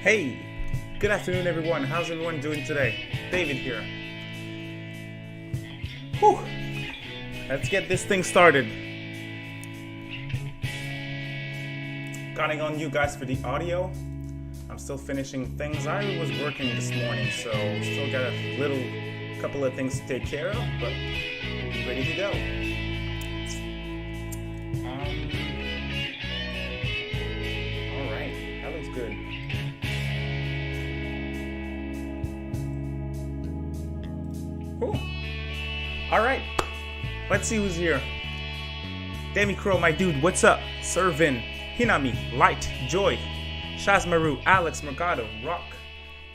Hey, good afternoon everyone. How's everyone doing today? David here. Whew. Let's get this thing started. Counting on you guys for the audio. I'm still finishing things. I was working this morning, so still got a couple of things to take care of, but ready to go. All right, that looks good. Cool. All right, let's see who's here. Demi Crow, my dude, what's up? Servin, Hinami, Light, Joy, Shazmaru, Alex Mercado, Rock,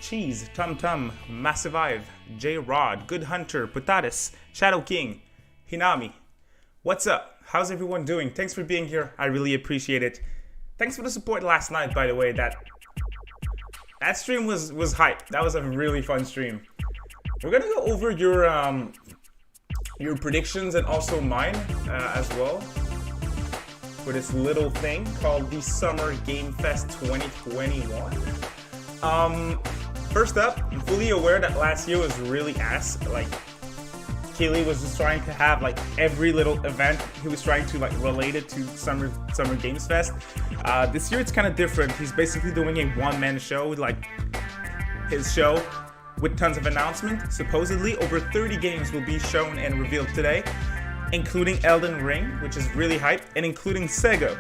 Cheese, Tum Tum, Massive Ive, J Rod, Good Hunter, Putatis, Shadow King, Hinami. What's up? How's everyone doing? Thanks for being here. I really appreciate it. Thanks for the support last night, by the way. That stream was hype. That was a really fun stream. We're gonna go over your predictions and also mine as well for this little thing called the Summer Game Fest 2021. First up, I'm fully aware that last year was really ass. Like, Keighley was just trying to have like every little event. He was trying to like relate it to Summer Games Fest. This year it's kind of different. He's basically doing a one-man show, like his show, with tons of announcements. Supposedly, over 30 games will be shown and revealed today, including Elden Ring, which is really hype, and including Sega.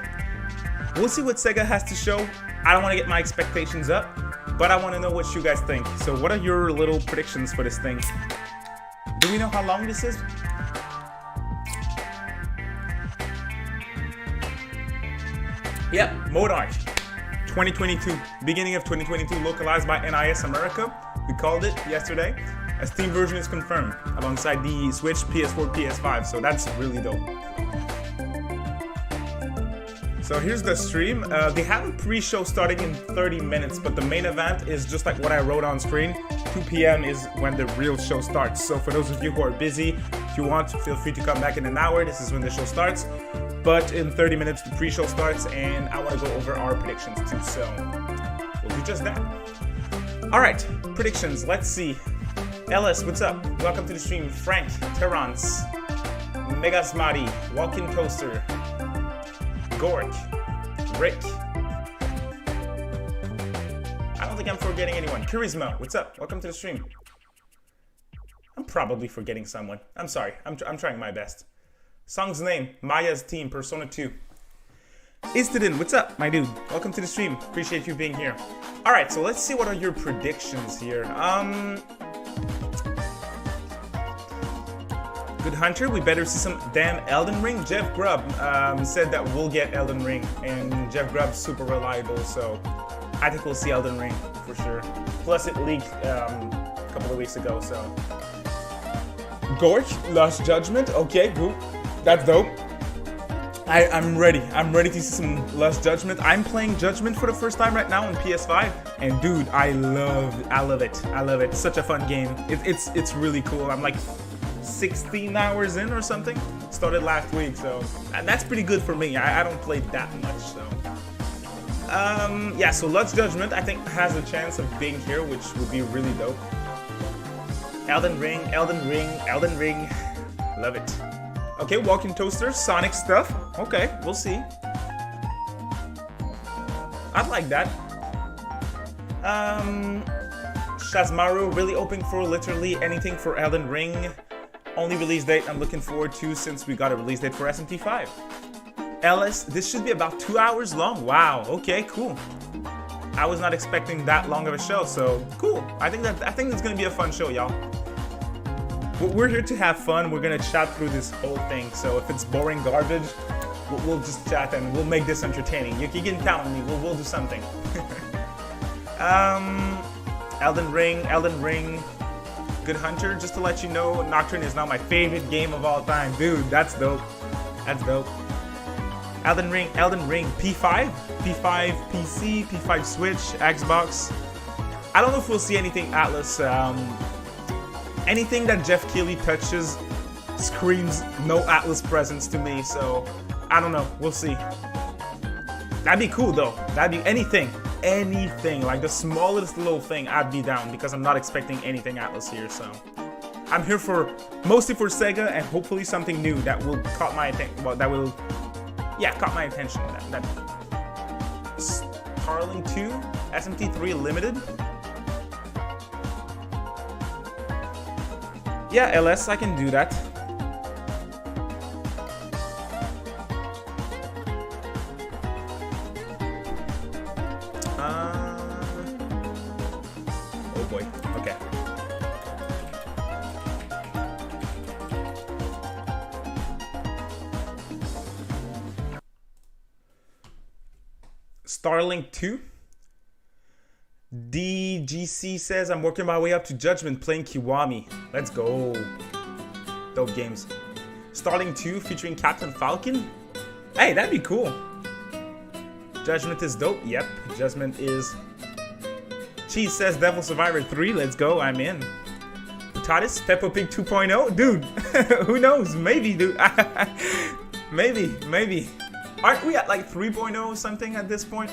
We'll see what Sega has to show. I don't want to get my expectations up, but I want to know what you guys think. So what are your little predictions for this thing? Do we know how long this is? Yep, Monarch 2022, beginning of 2022, localized by NIS America. We called it yesterday. A Steam version is confirmed alongside the Switch, PS4, PS5, so that's really dope. So here's the stream. They have a pre-show starting in 30 minutes, but the main event is just like what I wrote on screen. 2 p.m. is when the real show starts. So for those of you who are busy, if you want, feel free to come back in an hour. This is when the show starts. But in 30 minutes, the pre-show starts, and I want to go over our predictions too. So we'll do just that. All right, predictions. Let's see. Ellis, what's up? Welcome to the stream. Frank, Terrance, Megasmati, Walking Toaster, Gork, Rick. I don't think I'm forgetting anyone. Charisma, what's up? Welcome to the stream. I'm probably forgetting someone. I'm sorry. I'm trying my best. Song's name, Maya's Team, Persona 2. Istidin, what's up, my dude? Welcome to the stream. Appreciate you being here. All right, so let's see what are your predictions here. Good Hunter, we better see some damn Elden Ring. Jeff Grubb said that we'll get Elden Ring, and Jeff Grubb's super reliable, so I think we'll see Elden Ring for sure. Plus, it leaked a couple of weeks ago, so. Gorge, Lost Judgment, okay, cool. That's dope. I'm ready. I'm ready to see some Lost Judgment. I'm playing Judgment for the first time right now on PS5, and dude, I love it. I love it. Such a fun game. It's really cool. I'm like 16 hours in or something. Started last week, so and that's pretty good for me. I don't play that much, so. Yeah, so Lost Judgment I think has a chance of being here, which would be really dope. Elden Ring. Love it. Okay, Walking Toaster, Sonic stuff. Okay, we'll see. I'd like that. Shazmaru, really hoping for literally anything for Elden Ring. Only release date I'm looking forward to since we got a release date for SMT5. Ellis, this should be about 2 hours long. Wow, okay, cool. I was not expecting that long of a show, so cool. I think it's gonna be a fun show, y'all. We're here to have fun. We're gonna chat through this whole thing. So if it's boring garbage, we'll just chat and we'll make this entertaining. You can count on me. We'll do something. Elden Ring. Good Hunter. Just to let you know, Nocturne is now my favorite game of all time. Dude, that's dope. That's dope. Elden Ring. P5 PC, P5 Switch, Xbox. I don't know if we'll see anything Atlas. Anything that Geoff Keighley touches screams no Atlas presence to me, so I don't know. We'll see. That'd be cool though. That'd be anything. anything, like the smallest little thing, I'd be down because I'm not expecting anything Atlas here. So I'm here for mostly for Sega and hopefully something new that will caught my attention. Well, that will, yeah, caught my attention. That Starling 2 SMT3 limited. Yeah, LS, I can do that. Oh boy. Okay. Starlink 2. DGC says, I'm working my way up to Judgment playing Kiwami. Let's go. Dope games. Starlink 2 featuring Captain Falcon. Hey, that'd be cool. Judgment is dope. Yep, Judgment is. Cheese says Devil Survivor 3. Let's go. I'm in. Tatis, Peppa Pig 2.0. Dude, who knows? Maybe, dude. Maybe. Aren't we at like 3.0 or something at this point?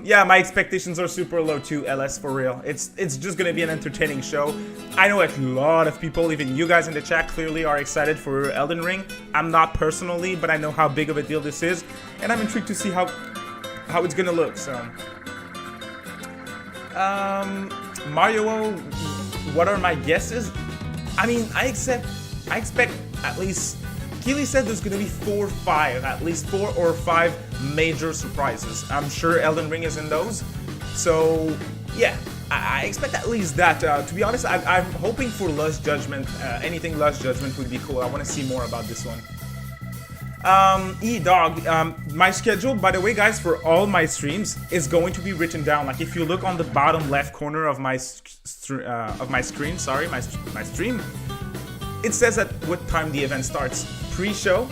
Yeah, my expectations are super low too, LS, for real. It's just gonna be an entertaining show. I know a lot of people, even you guys in the chat, clearly are excited for Elden Ring. I'm not personally, but I know how big of a deal this is, and I'm intrigued to see how it's gonna look. So, Mario, what are my guesses? I mean, I expect at least. Keighley said there's gonna be at least four or five major surprises. I'm sure Elden Ring is in those. So yeah, I expect at least that. To be honest, I'm hoping for Lust Judgment. Anything Lust Judgment would be cool. I want to see more about this one. E-Dog, my schedule, by the way, guys, for all my streams is going to be written down. Like if you look on the bottom left corner of my screen, sorry, my stream, it says at what time the event starts. Pre-show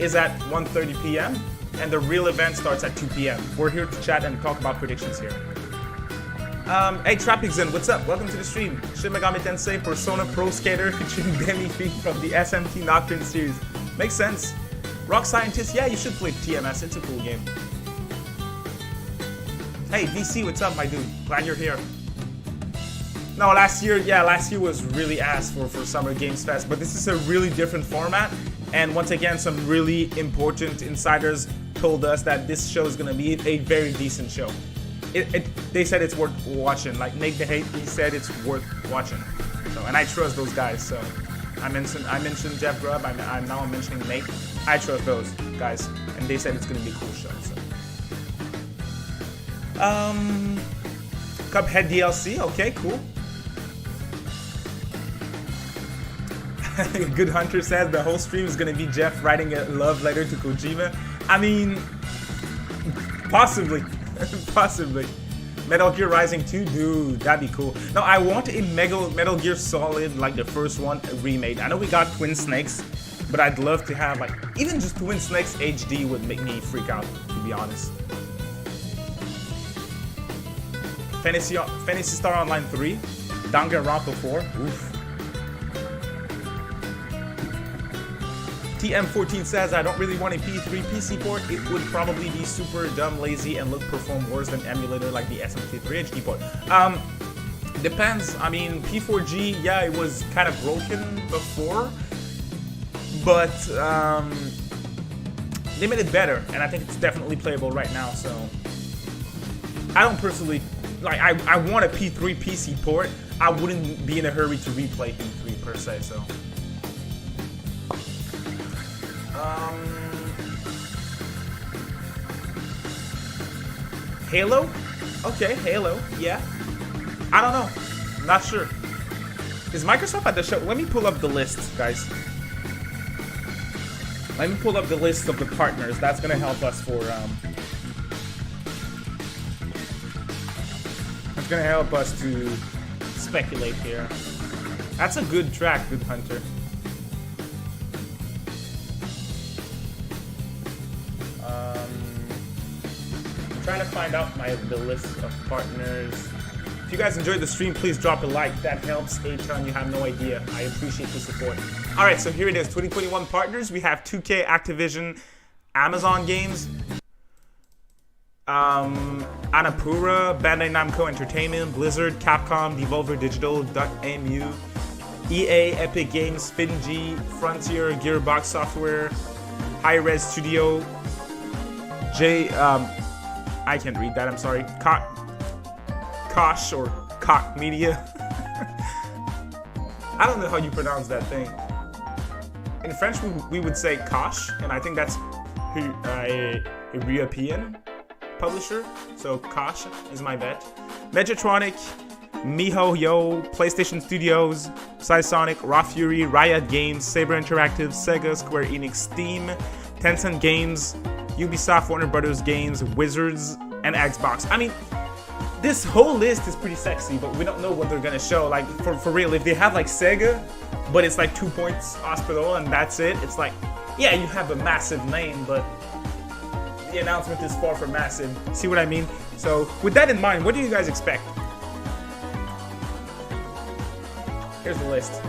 is at 1:30 p.m. and the real event starts at 2 p.m. We're here to chat and talk about predictions here. Hey, Trapixen, what's up? Welcome to the stream. Shin Megami Tensei Persona Pro Skater featuring Demi Fiend from the SMT Nocturne series. Makes sense. Rock Scientist, yeah, you should play TMS. It's a cool game. Hey, VC, what's up, my dude? Glad you're here. No, last year was really ass for Summer Games Fest, but this is a really different format. And once again, some really important insiders told us that this show is going to be a very decent show. They said it's worth watching. Like Nate the Hate, he said it's worth watching. So, and I trust those guys. So I mentioned Jeff Grubb. I'm now mentioning Nate. I trust those guys, and they said it's going to be a cool show. So, Cuphead DLC. Okay, cool. Good Hunter says the whole stream is gonna be Jeff writing a love letter to Kojima. I mean, possibly. Metal Gear Rising 2, dude, that'd be cool. No, I want a Metal Gear Solid, like the first one, remade. I know we got Twin Snakes, but I'd love to have, like, even just Twin Snakes HD would make me freak out, to be honest. Fantasy Star Online 3, Danganronpa 4, oof. TM14 says, I don't really want a P3 PC port. It would probably be super dumb, lazy, and perform worse than emulator like the SMT3 HD port. Depends. I mean, P4G, yeah, it was kind of broken before, but they made it better, and I think it's definitely playable right now, so I don't personally, like, I want a P3 PC port. I wouldn't be in a hurry to replay P3 per se, so. Halo? Okay, Halo, yeah. I don't know. Not sure. Is Microsoft at the show? Let me pull up the list, guys. Let me pull up the list of the partners. That's gonna help us for that's gonna help us to speculate here. That's a good track, Good Hunter. Trying to find out the list of partners. If you guys enjoyed the stream, please drop a like. That helps a ton. You have no idea. I appreciate the support. All right, so here it is. 2021 partners. We have 2K, Activision, Amazon Games, Annapurna, Bandai Namco Entertainment, Blizzard, Capcom, Devolver Digital, Duck.mu, EA, Epic Games, Finji, Frontier, Gearbox Software, Hi-Res Studio, I can't read that, I'm sorry, Koch or Koch Media. I don't know how you pronounce that thing. In French, we would say Koch, and I think that's a European publisher, so Koch is my bet. Megatronic, MiHoYo, PlayStation Studios, Psysonic, Raw Fury, Riot Games, Saber Interactive, Sega, Square Enix, Steam, Tencent Games, Ubisoft, Warner Brothers Games, Wizards, and Xbox. I mean, this whole list is pretty sexy, but we don't know what they're gonna show. Like, for real, if they have like Sega, but it's like 2 points hospital and that's it, it's like, yeah, you have a massive name, but the announcement is far from massive. See what I mean? So with that in mind, what do you guys expect? Here's the list.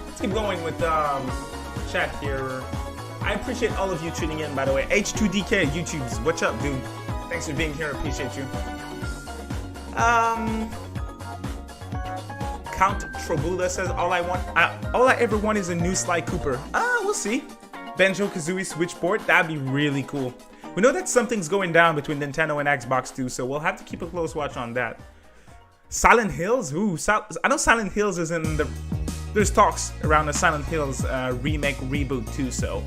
Let's keep going with chat here. I appreciate all of you tuning in, by the way. H2DK YouTubes, what's up, dude? Thanks for being here, appreciate you. Count Trobula says, all I ever want is a new Sly Cooper. We'll see. Banjo-Kazooie Switchboard, that'd be really cool. We know that something's going down between Nintendo and Xbox too, so we'll have to keep a close watch on that. Silent Hills? Ooh, I know Silent Hills is in the... There's talks around the Silent Hills remake, reboot too, so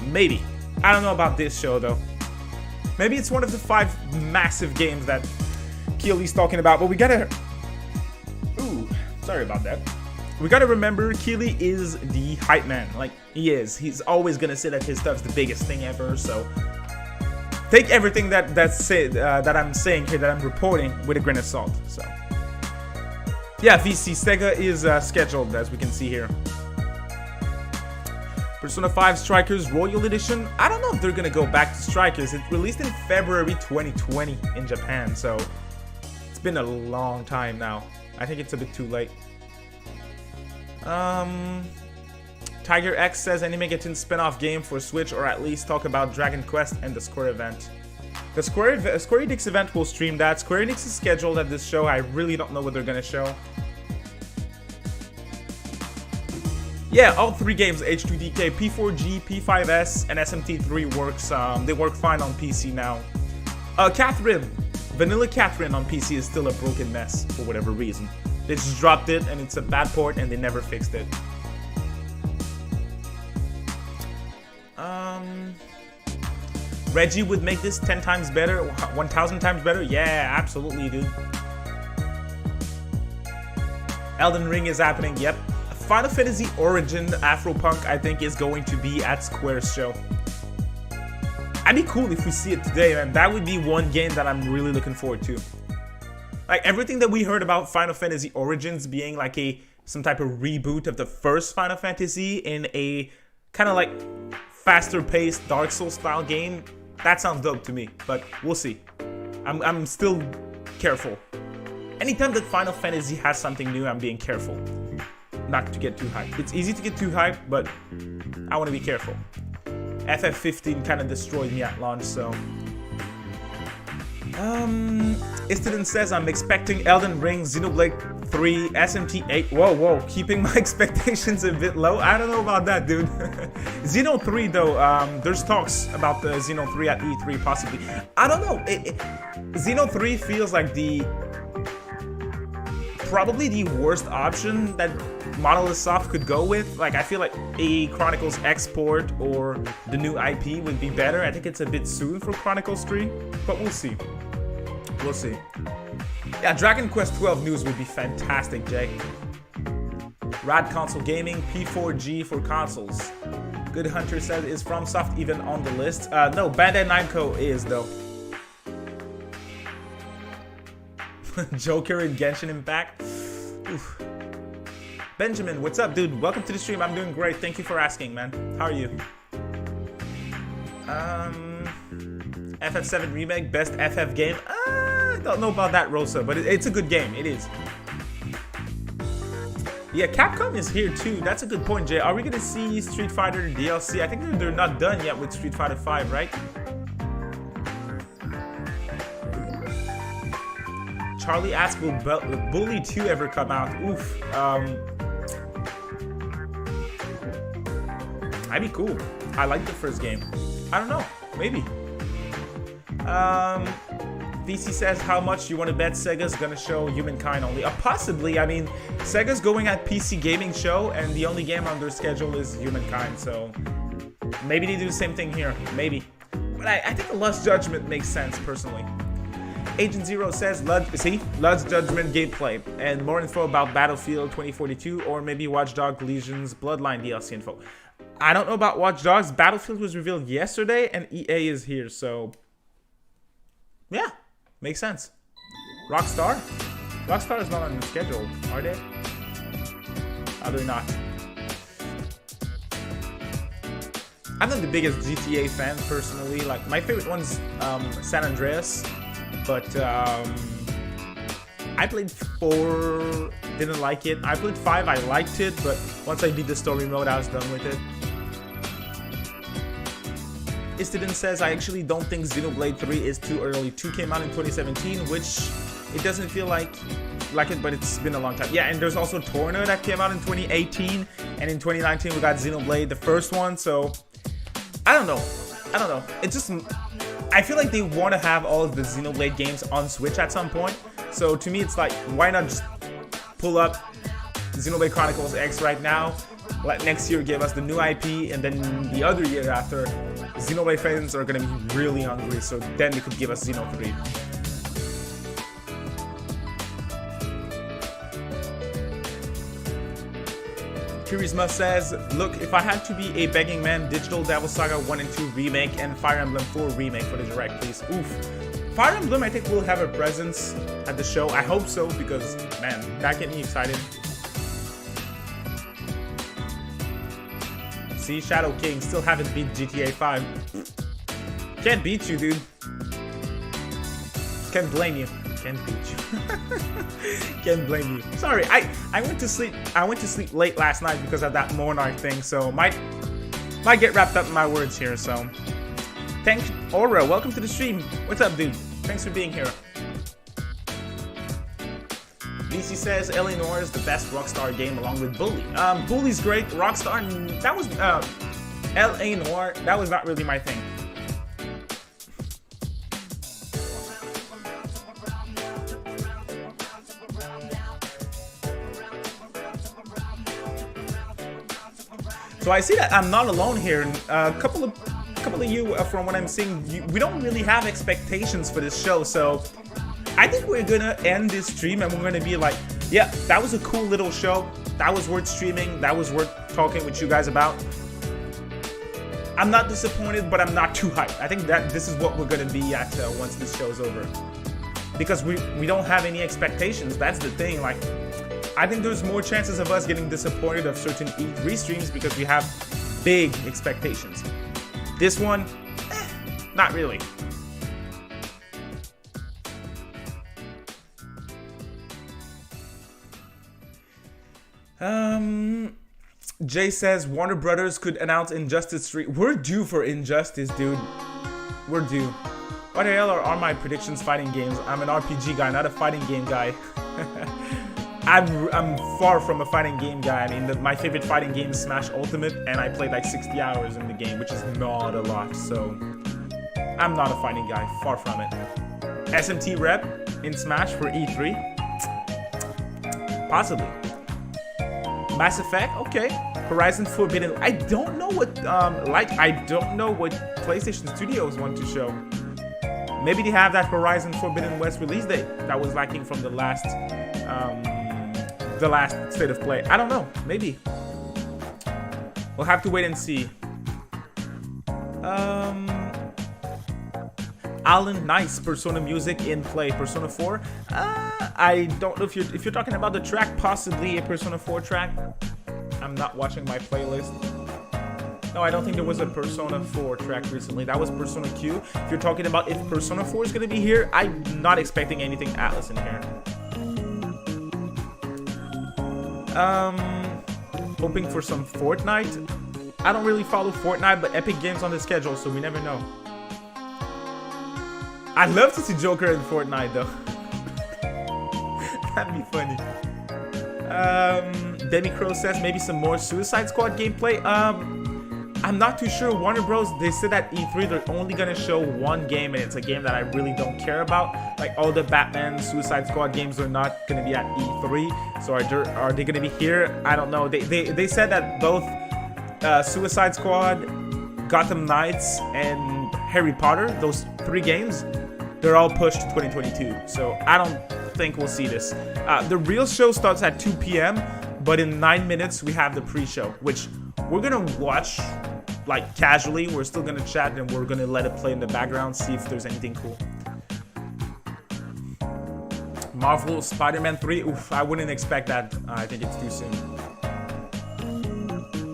maybe. I don't know about this show though. Maybe it's one of the 5 massive games that Keighley's talking about, but we gotta... Ooh, sorry about that. We gotta remember, Keighley is the hype man. Like, he is. He's always gonna say that his stuff's the biggest thing ever, so... Take everything that I'm saying here, that I'm reporting, with a grain of salt. So, yeah, VC Sega is scheduled, as we can see here. Persona 5 Strikers Royal Edition. I don't know if they're gonna go back to Strikers. It released in February 2020 in Japan, so it's been a long time now. I think it's a bit too late. Tiger X says anime gets in spin-off game for Switch, or at least talk about Dragon Quest and the Square event. The Square Enix event will stream that. Square Enix is scheduled at this show. I really don't know what they're gonna show. Yeah, all 3 games, H2DK, P4G, P5S, and SMT3 works. They work fine on PC now. Catherine, Vanilla Catherine on PC is still a broken mess for whatever reason. They just dropped it and it's a bad port and they never fixed it. Reggie would make this 10 times better, 1,000 times better? Yeah, absolutely, dude. Elden Ring is happening, yep. Final Fantasy Origin Afropunk, I think, is going to be at Square's show. I'd be cool if we see it today, man. That would be one game that I'm really looking forward to. Like, everything that we heard about Final Fantasy Origins being like some type of reboot of the first Final Fantasy in a kind of like faster paced Dark Souls style game, that sounds dope to me, but we'll see. I'm still careful. Anytime that Final Fantasy has something new, I'm being careful not to get too hyped. It's easy to get too hyped, but I want to be careful. FF15 kind of destroyed me at launch, so... Istidon says, I'm expecting Elden Ring, Xenoblade 3, SMT8. Whoa, keeping my expectations a bit low. I don't know about that, dude. Xeno 3, though, there's talks about the Xeno 3 at E3, possibly. I don't know. Xeno 3 feels like probably the worst option that Monolith Soft could go with. Like, I feel like a Chronicles export or the new IP would be better. I think it's a bit soon for Chronicles 3, but we'll see. We'll see. Yeah, Dragon Quest 12 news would be fantastic, Jay. Rad Console Gaming, P4G for consoles. Good Hunter said, is FromSoft even on the list? No, Bandai Namco is, though. Joker and Genshin Impact. Oof. Benjamin, what's up, dude? Welcome to the stream. I'm doing great. Thank you for asking, man. How are you? FF7 Remake, best FF game? I don't know about that, Rosa, but it's a good game. It is. Yeah, Capcom is here too. That's a good point, Jay. Are we gonna see Street Fighter DLC? I think they're not done yet with Street Fighter 5, right? Charlie asks, will Bully 2 ever come out? Oof. That'd be cool. I like the first game. I don't know. Maybe. VC says, how much you want to bet Sega's gonna show Humankind only? Possibly. I mean, Sega's going at PC Gaming Show, and the only game on their schedule is Humankind, so maybe they do the same thing here. Maybe. But I think a Lost Judgment makes sense, personally. Agent Zero says, Lost Judgment gameplay, and more info about Battlefield 2042, or maybe Watch Dogs Legion's Bloodline DLC info. I don't know about Watch Dogs. Battlefield was revealed yesterday, and EA is here, so yeah. Makes sense. Rockstar? Rockstar is not on the schedule, are they? Are they not? I'm not the biggest GTA fan, personally. Like, my favorite one's San Andreas. But, I played 4, didn't like it. I played 5, I liked it. But once I beat the story mode, I was done with it. Istidin says, I actually don't think Xenoblade 3 is too early. 2 came out in 2017, which it doesn't feel like it, but it's been a long time. Yeah, and there's also Torna that came out in 2018, and in 2019 we got Xenoblade, the first one, so I don't know. It's just, I feel like they want to have all of the Xenoblade games on Switch at some point, so to me it's like, why not just pull up Xenoblade Chronicles X right now, let next year give us the new IP, and then the other year after, Xenoblade fans are going to be really hungry, so then they could give us Xeno 3. Kirisma says, look, if I had to be a begging man, Digital Devil Saga 1 and 2 remake and Fire Emblem 4 remake for the Direct, please. Oof. Fire Emblem, I think, will have a presence at the show. I hope so, because, man, that gets me excited. See, Shadow King still haven't beat GTA 5. Can't beat you, dude. Can't blame you. Can't beat you. Can't blame you. Sorry, I went to sleep. I went to sleep late last night because of that Monarch thing. So might get wrapped up in my words here. So thanks, Aura. Welcome to the stream. What's up, dude? Thanks for being here. DC says Eleanor is the best Rockstar game along with Bully. Bully's great. Rockstar, that was Eleanor. That was not really my thing. So I see that I'm not alone here. A couple of you, from what I'm seeing, we don't really have expectations for this show. So I think we're gonna end this stream and we're gonna be like, yeah, that was a cool little show. That was worth streaming. That was worth talking with you guys about. I'm not disappointed, but I'm not too hyped. I think that this is what we're gonna be at once this show's over. Because we don't have any expectations. That's the thing. Like, I think there's more chances of us getting disappointed of certain E3 streams because we have big expectations. This one, not really. Jay says Warner Brothers could announce Injustice 3. We're due for Injustice, dude. We're due. What the hell are my predictions fighting games? I'm an RPG guy, not a fighting game guy. I'm far from a fighting game guy. I mean, my favorite fighting game is Smash Ultimate, and I played like 60 hours in the game, which is not a lot. So I'm not a fighting guy, far from it. SMT rep in Smash for E3? Possibly. Mass Effect, okay. Horizon Forbidden. I don't know what I don't know what PlayStation Studios want to show. Maybe they have that Horizon Forbidden West release date that was lacking from the last State of Play. I don't know. Maybe. We'll have to wait and see. Alan, nice. Persona music in play. Persona 4. I don't know if you're talking about the track, possibly a Persona 4 track. I'm not watching my playlist. No, I don't think there was a Persona 4 track recently. That was Persona Q. If you're talking about if Persona 4 is going to be here, I'm not expecting anything Atlas in here. Hoping for some Fortnite. I don't really follow Fortnite, but Epic Games on the schedule, so we never know. I'd love to see Joker in Fortnite, though. That'd be funny. Demi Crow says maybe some more Suicide Squad gameplay. I'm not too sure. Warner Bros. They said at E3 they're only gonna show one game, and it's a game that I really don't care about. Like all the Batman, Suicide Squad games are not gonna be at E3. So are they gonna be here? I don't know. They said that both Suicide Squad, Gotham Knights, and Harry Potter, those 3 games, they're all pushed to 2022. So I don't think we'll see this. The real show starts at 2 p.m. but in 9 minutes we have the pre-show, which we're gonna watch like casually. We're still gonna chat and we're gonna let it play in the background, see if there's anything cool. Marvel Spider-Man 3, oof, I wouldn't expect that. I think it's too soon.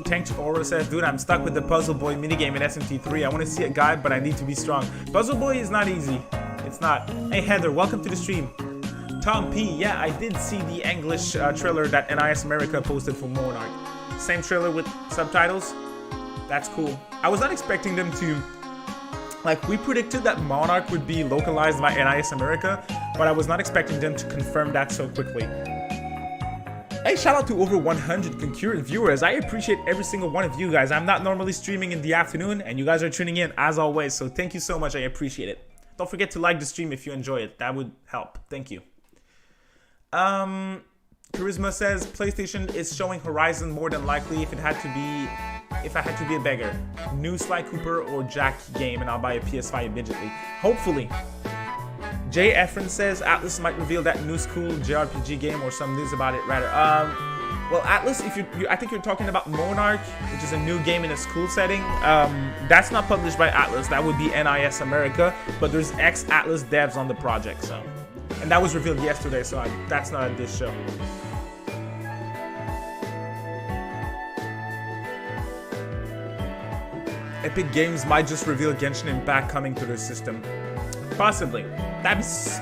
Tank Aura says, dude, I'm stuck with the Puzzle Boy minigame in SMT3. I want to see a guide, but I need to be strong. Puzzle Boy is not easy. It's not. Hey Heather, welcome to the stream. Tom P, yeah, I did see the English trailer that NIS America posted for Monarch. Same trailer with subtitles. That's cool. I was not expecting them to, like, we predicted that Monarch would be localized by NIS America, but I was not expecting them to confirm that so quickly. Hey, shout out to over 100 concurrent viewers. I appreciate every single one of you guys. I'm not normally streaming in the afternoon, and you guys are tuning in as always, so thank you so much. I appreciate it. Don't forget to like the stream if you enjoy it. That would help. Thank you. Charisma says PlayStation is showing Horizon more than likely if I had to be a beggar. New Sly Cooper or Jack game, and I'll buy a PS5 immediately. Hopefully. Jay Efren says Atlas might reveal that new school JRPG game or some news about it rather. Well, Atlas, if I think you're talking about Monarch, which is a new game in a school setting. That's not published by Atlas. That would be NIS America, but there's ex-Atlas devs on the project, so. And that was revealed yesterday, so that's not at this show. Epic Games might just reveal Genshin Impact coming to their system. Possibly. That's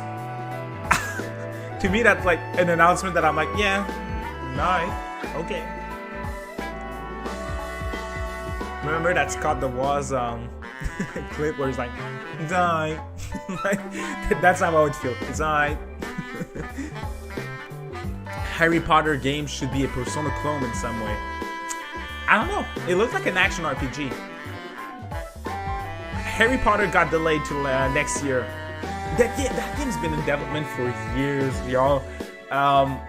to me that's like an announcement that I'm like, yeah, nice, okay. Remember that Scott DeWaz clip where he's like, die. That's how I would feel. It's alright. Harry Potter game should be a Persona clone in some way. I don't know. It looks like an action RPG. Harry Potter got delayed till next year. That game's been in development for years, y'all. I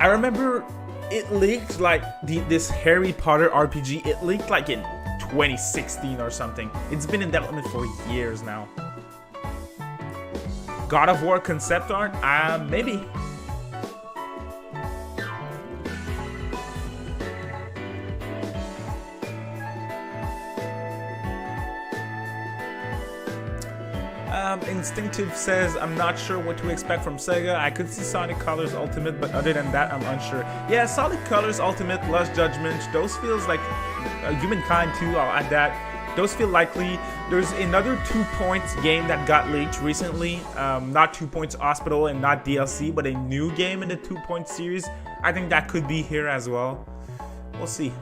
remember it leaked like this Harry Potter RPG. It leaked like in 2016 or something. It's been in development for years now. God of War concept art? Maybe. Instinctive says, I'm not sure what to expect from Sega. I could see Sonic Colors Ultimate, but other than that, I'm unsure. Yeah, Sonic Colors Ultimate, Lost Judgment, those feels like Humankind 2, I'll add that. Those feel likely. There's another 2 Points game that got leaked recently. Not 2 Points Hospital and not DLC, but a new game in the 2 Point series. I think that could be here as well. We'll see.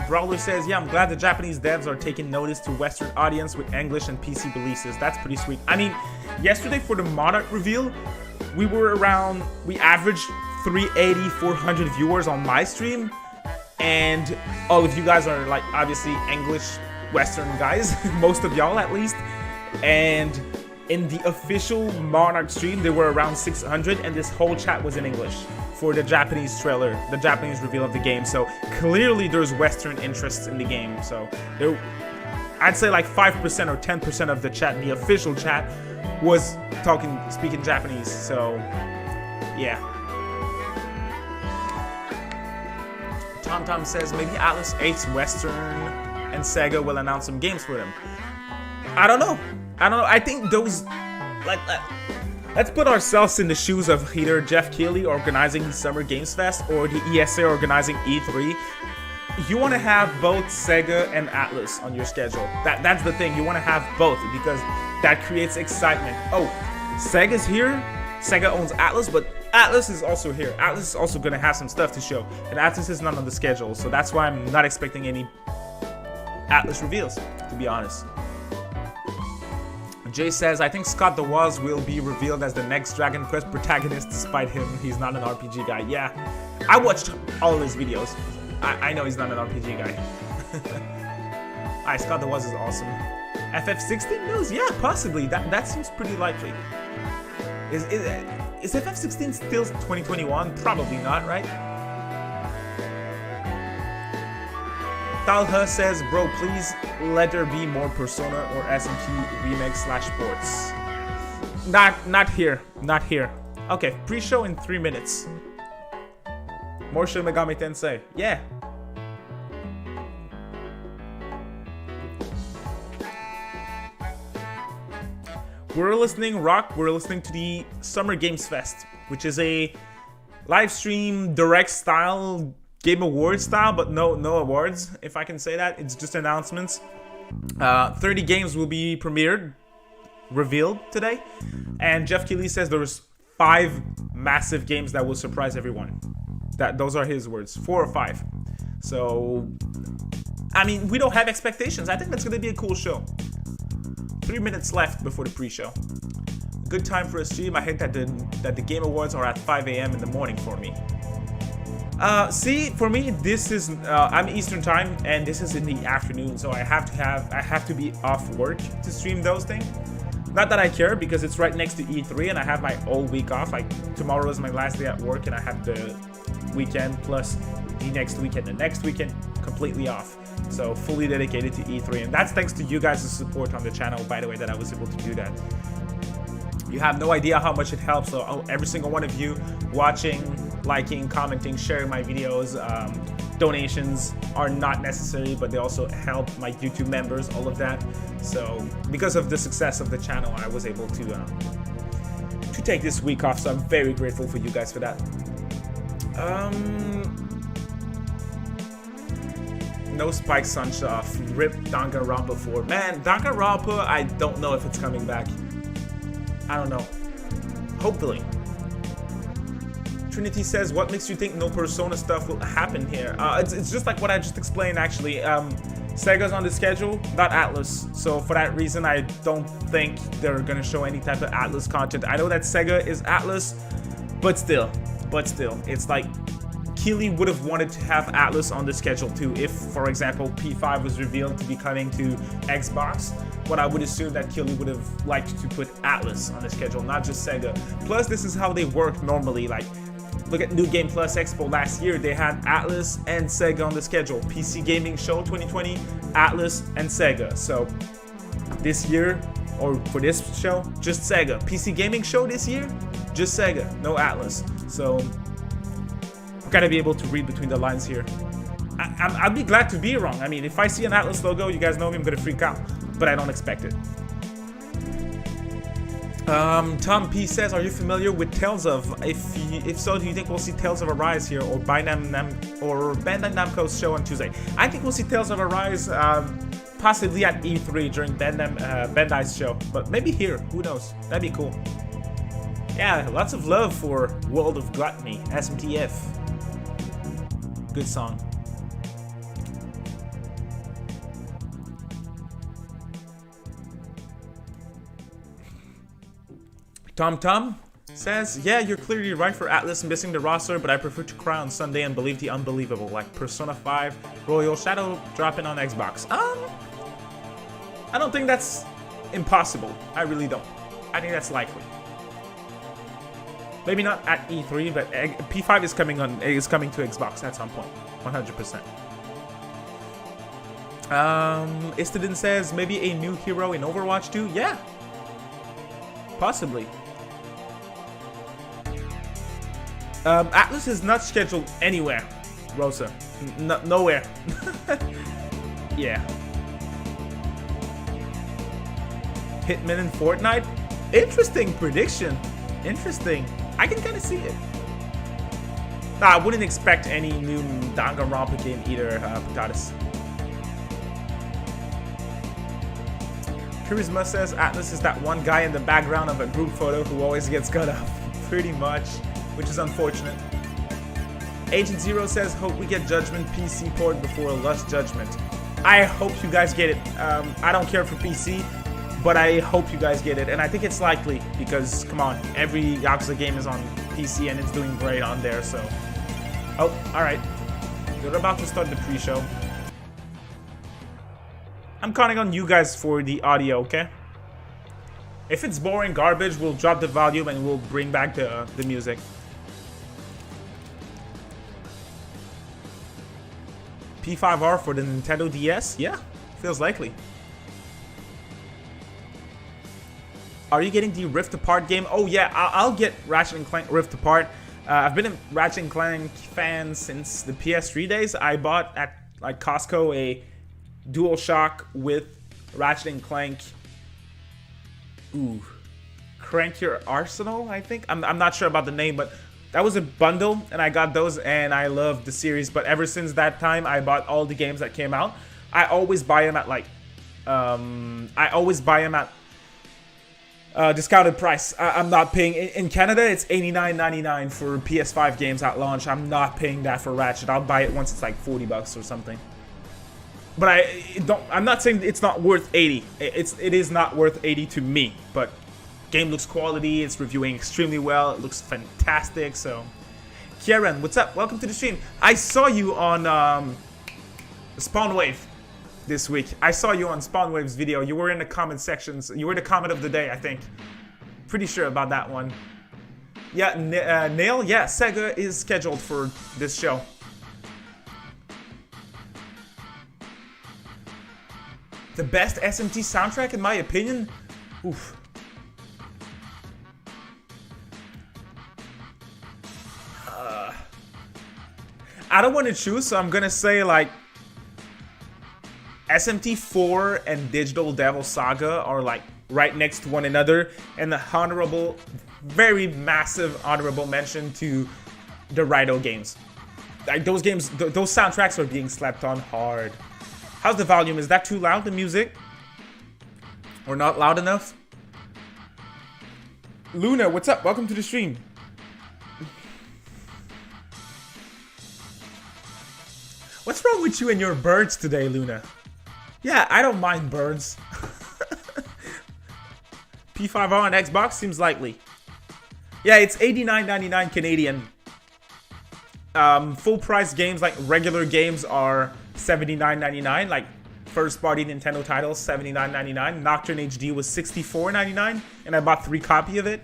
Brawler says, yeah, I'm glad the Japanese devs are taking notice to Western audience with English and PC releases. That's pretty sweet. I mean, yesterday for the Monarch reveal, we averaged 380, 400 viewers on my stream. And all of you guys are like, obviously, English Western guys. Most of y'all, at least. And in the official Monarch stream, there were around 600, and this whole chat was in English for the Japanese trailer, the Japanese reveal of the game. So clearly there's Western interests in the game. So I'd say like 5% or 10% of the chat, the official chat, was speaking Japanese. So yeah. Tom says maybe Atlas 8's Western and Sega will announce some games for them. I don't know. I think those, like, let's put ourselves in the shoes of either Geoff Keighley organizing the Summer Games Fest or the ESA organizing E3. You want to have both Sega and Atlas on your schedule. That's the thing. You want to have both because that creates excitement. Oh, Sega's here. Sega owns Atlas, but Atlas is also here. Atlas is also going to have some stuff to show, and Atlas is not on the schedule, so that's why I'm not expecting any Atlas reveals, to be honest. Jay says, I think Scott the Woz will be revealed as the next Dragon Quest protagonist despite him. He's not an RPG guy. Yeah, I watched all of his videos. I know he's not an RPG guy. Alright, Scott the Woz is awesome. FF16 news? Yeah, possibly. That seems pretty likely. Is FF16 still 2021? Probably not, right? Talha says, bro, please let there be more Persona or SMT remake / sports. Not here. Not here. Okay, pre-show in 3 minutes. More Shin Megami Tensei. Yeah. We're listening to the Summer Games Fest, which is a live stream direct style Game Awards style, but no awards, if I can say that. It's just announcements. 30 games will be revealed today. And Geoff Keighley says there's 5 massive games that will surprise everyone. Those are his words, 4 or 5. So, I mean, we don't have expectations. I think that's gonna be a cool show. 3 minutes left before the pre-show. Good time for a stream. I hate that the Game Awards are at 5 a.m. in the morning for me. See, for me, this is I'm Eastern time, and this is in the afternoon, so I have to be off work to stream those things. Not that I care, because it's right next to E3, and I have my whole week off. Like tomorrow is my last day at work, and I have the weekend plus the next weekend, the next weekend completely off. So fully dedicated to E3, and that's thanks to you guys' support on the channel, by the way, that I was able to do that. You have no idea how much it helps. So every single one of you watching, liking, commenting, sharing my videos, donations are not necessary, but they also help my YouTube members, all of that. So because of the success of the channel, I was able to take this week off. So I'm very grateful for you guys for that. No Spike Sunshot. Rip Danganronpa 4. Man, Danganronpa, I don't know if it's coming back. I don't know. Hopefully. Trinity says, what makes you think no Persona stuff will happen here? It's just like what I just explained, actually. Sega's on the schedule, not Atlas. So for that reason, I don't think they're going to show any type of Atlas content. I know that Sega is Atlas, but still. It's like Keighley would have wanted to have Atlas on the schedule too if, for example, P5 was revealed to be coming to Xbox. But I would assume that Keighley would have liked to put Atlas on the schedule, not just Sega. Plus, this is how they work normally. Like, look at New Game Plus Expo last year. They had Atlas and Sega on the schedule. PC Gaming Show 2020, Atlas and Sega. So this year, or for this show, just Sega. PC Gaming Show this year, just Sega, no Atlas. So gotta be able to read between the lines here. I'd be glad to be wrong. I mean, if I see an Atlas logo, you guys know me, I'm gonna freak out, but I don't expect it. Tom P says, are you familiar with Tales of? If so, do you think we'll see Tales of Arise here, or Bandai Namco's show on Tuesday? I think we'll see Tales of Arise possibly at E3 during Bandai's show, but maybe here. Who knows? That'd be cool. Yeah, lots of love for World of Gluttony, SMTF. Good song. Tom says, yeah, you're clearly right for Atlas missing the roster, but I prefer to cry on Sunday and believe the unbelievable, like Persona 5 Royal Shadow dropping on Xbox. I don't think that's impossible. I really don't. I think that's likely. Maybe not at E3, but P5 is coming to Xbox at some point, 100%. Istidin says, maybe a new hero in Overwatch 2? Yeah, possibly. Atlas is not scheduled anywhere, Rosa. Nowhere. Yeah. Hitman in Fortnite? Interesting prediction. Interesting. I can kind of see it. Nah, I wouldn't expect any new Danganronpa game either, Patatas. Charisma says Atlas is that one guy in the background of a group photo who always gets cut off. Pretty much, which is unfortunate. Agent Zero says, hope we get Judgment PC port before Lust Judgment. I hope you guys get it. I don't care for PC. but I hope you guys get it, and I think it's likely because come on, every Yakuza game is on PC and it's doing great on there. So, oh, all right, we're about to start the pre-show. I'm counting on you guys for the audio, okay? If it's boring garbage, we'll drop the volume and we'll bring back the music. P5R for the Nintendo DS? Yeah, feels likely. Are you getting the Rift Apart game? Oh yeah, I'll get Ratchet and Clank Rift Apart. I've been a Ratchet and Clank fan since the PS3 days. I bought at like Costco a DualShock with Ratchet and Clank. Ooh, Crank Your Arsenal, I think. I'm not sure about the name, but that was a bundle, and I got those, and I loved the series. But ever since that time, I bought all the games that came out. I always buy them at like, discounted price. I'm not paying in Canada. It's $89.99 for PS5 games at launch. I'm not paying that for Ratchet. I'll buy it once it's like $40 or something. But I'm not saying it's not worth 80. It is not worth 80 to me. But game looks quality. It's reviewing extremely well. It looks fantastic. So, Kieran, what's up? Welcome to the stream. I saw you on Spawnwave this week. I saw you on Spawnwave's video. You were in the comment sections. You were the comment of the day, I think. Pretty sure about that one. Yeah, Nail. Yeah, Sega is scheduled for this show. The best SMT soundtrack, in my opinion? Oof. I don't want to choose, so I'm gonna say like SMT 4 and Digital Devil Saga are like right next to one another, and the honorable, very massive honorable mention to the Raito games. Like those games, those soundtracks are being slept on hard. How's the volume? Is that too loud, the music? Or not loud enough? Luna, what's up? Welcome to the stream. What's wrong with you and your birds today, Luna? Yeah, I don't mind birds. P5R on Xbox seems likely. Yeah, it's $89.99 Canadian. Full price games like regular games are $79.99, like first party Nintendo titles $79.99. Nocturne HD was $64.99, and I bought 3 copies of it.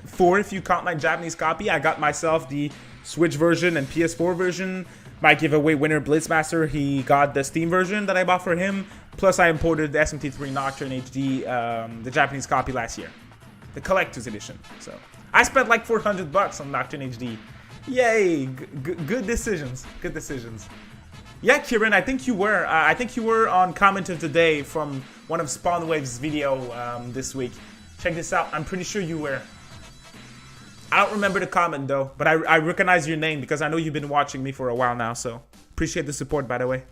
4 if you count my Japanese copy. I got myself the Switch version and PS4 version. My giveaway winner Blitzmaster, he got the Steam version that I bought for him. Plus I imported the SMT3 Nocturne HD, the Japanese copy last year, the collector's edition. So I spent like $400 on Nocturne HD. Yay! Good decisions. Good decisions. Yeah, Kieran, I think you were. I think you were on Comment of the Day from one of Spawnwave's video this week. Check this out. I'm pretty sure you were. I don't remember the comment though, but I recognize your name because I know you've been watching me for a while now. So appreciate the support, by the way.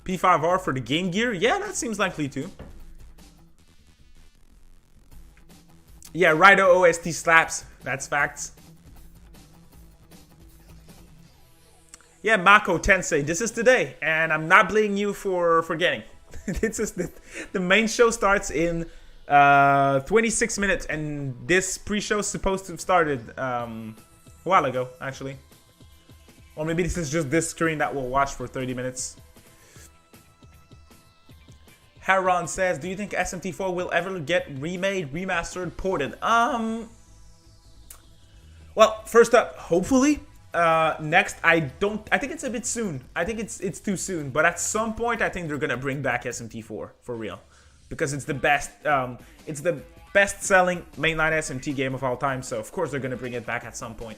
P5R for the Game Gear? Yeah, that seems likely too. Yeah, Raito OST slaps. That's facts. Yeah, Mako Tensei, this is today, and I'm not blaming you for forgetting. This is the main show starts in 26 minutes, and this pre-show is supposed to have started a while ago, actually. Or maybe this is just this screen that we'll watch for 30 minutes. Haron says, do you think SMT4 will ever get remade, remastered, ported? Well, first up, hopefully. Next, I think it's a bit soon. I think it's too soon. But at some point, I think they're gonna bring back SMT4 for real, because it's the best. It's the best-selling mainline SMT game of all time. So of course they're gonna bring it back at some point.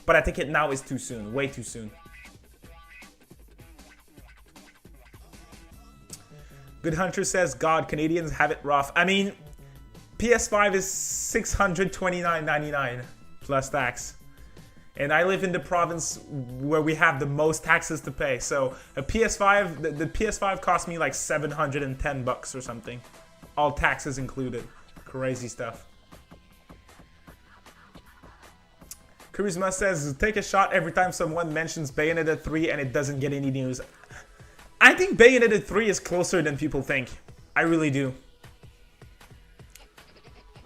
But I think it now is too soon. Way too soon. Good Hunter says, God, Canadians have it rough. I mean, PS5 is $629.99 plus tax. And I live in the province where we have the most taxes to pay. So a PS5, the PS5 cost me like $710 or something. All taxes included. Crazy stuff. Charisma says, take a shot every time someone mentions Bayonetta 3 and it doesn't get any news. I think Bayonetta 3 is closer than people think. I really do.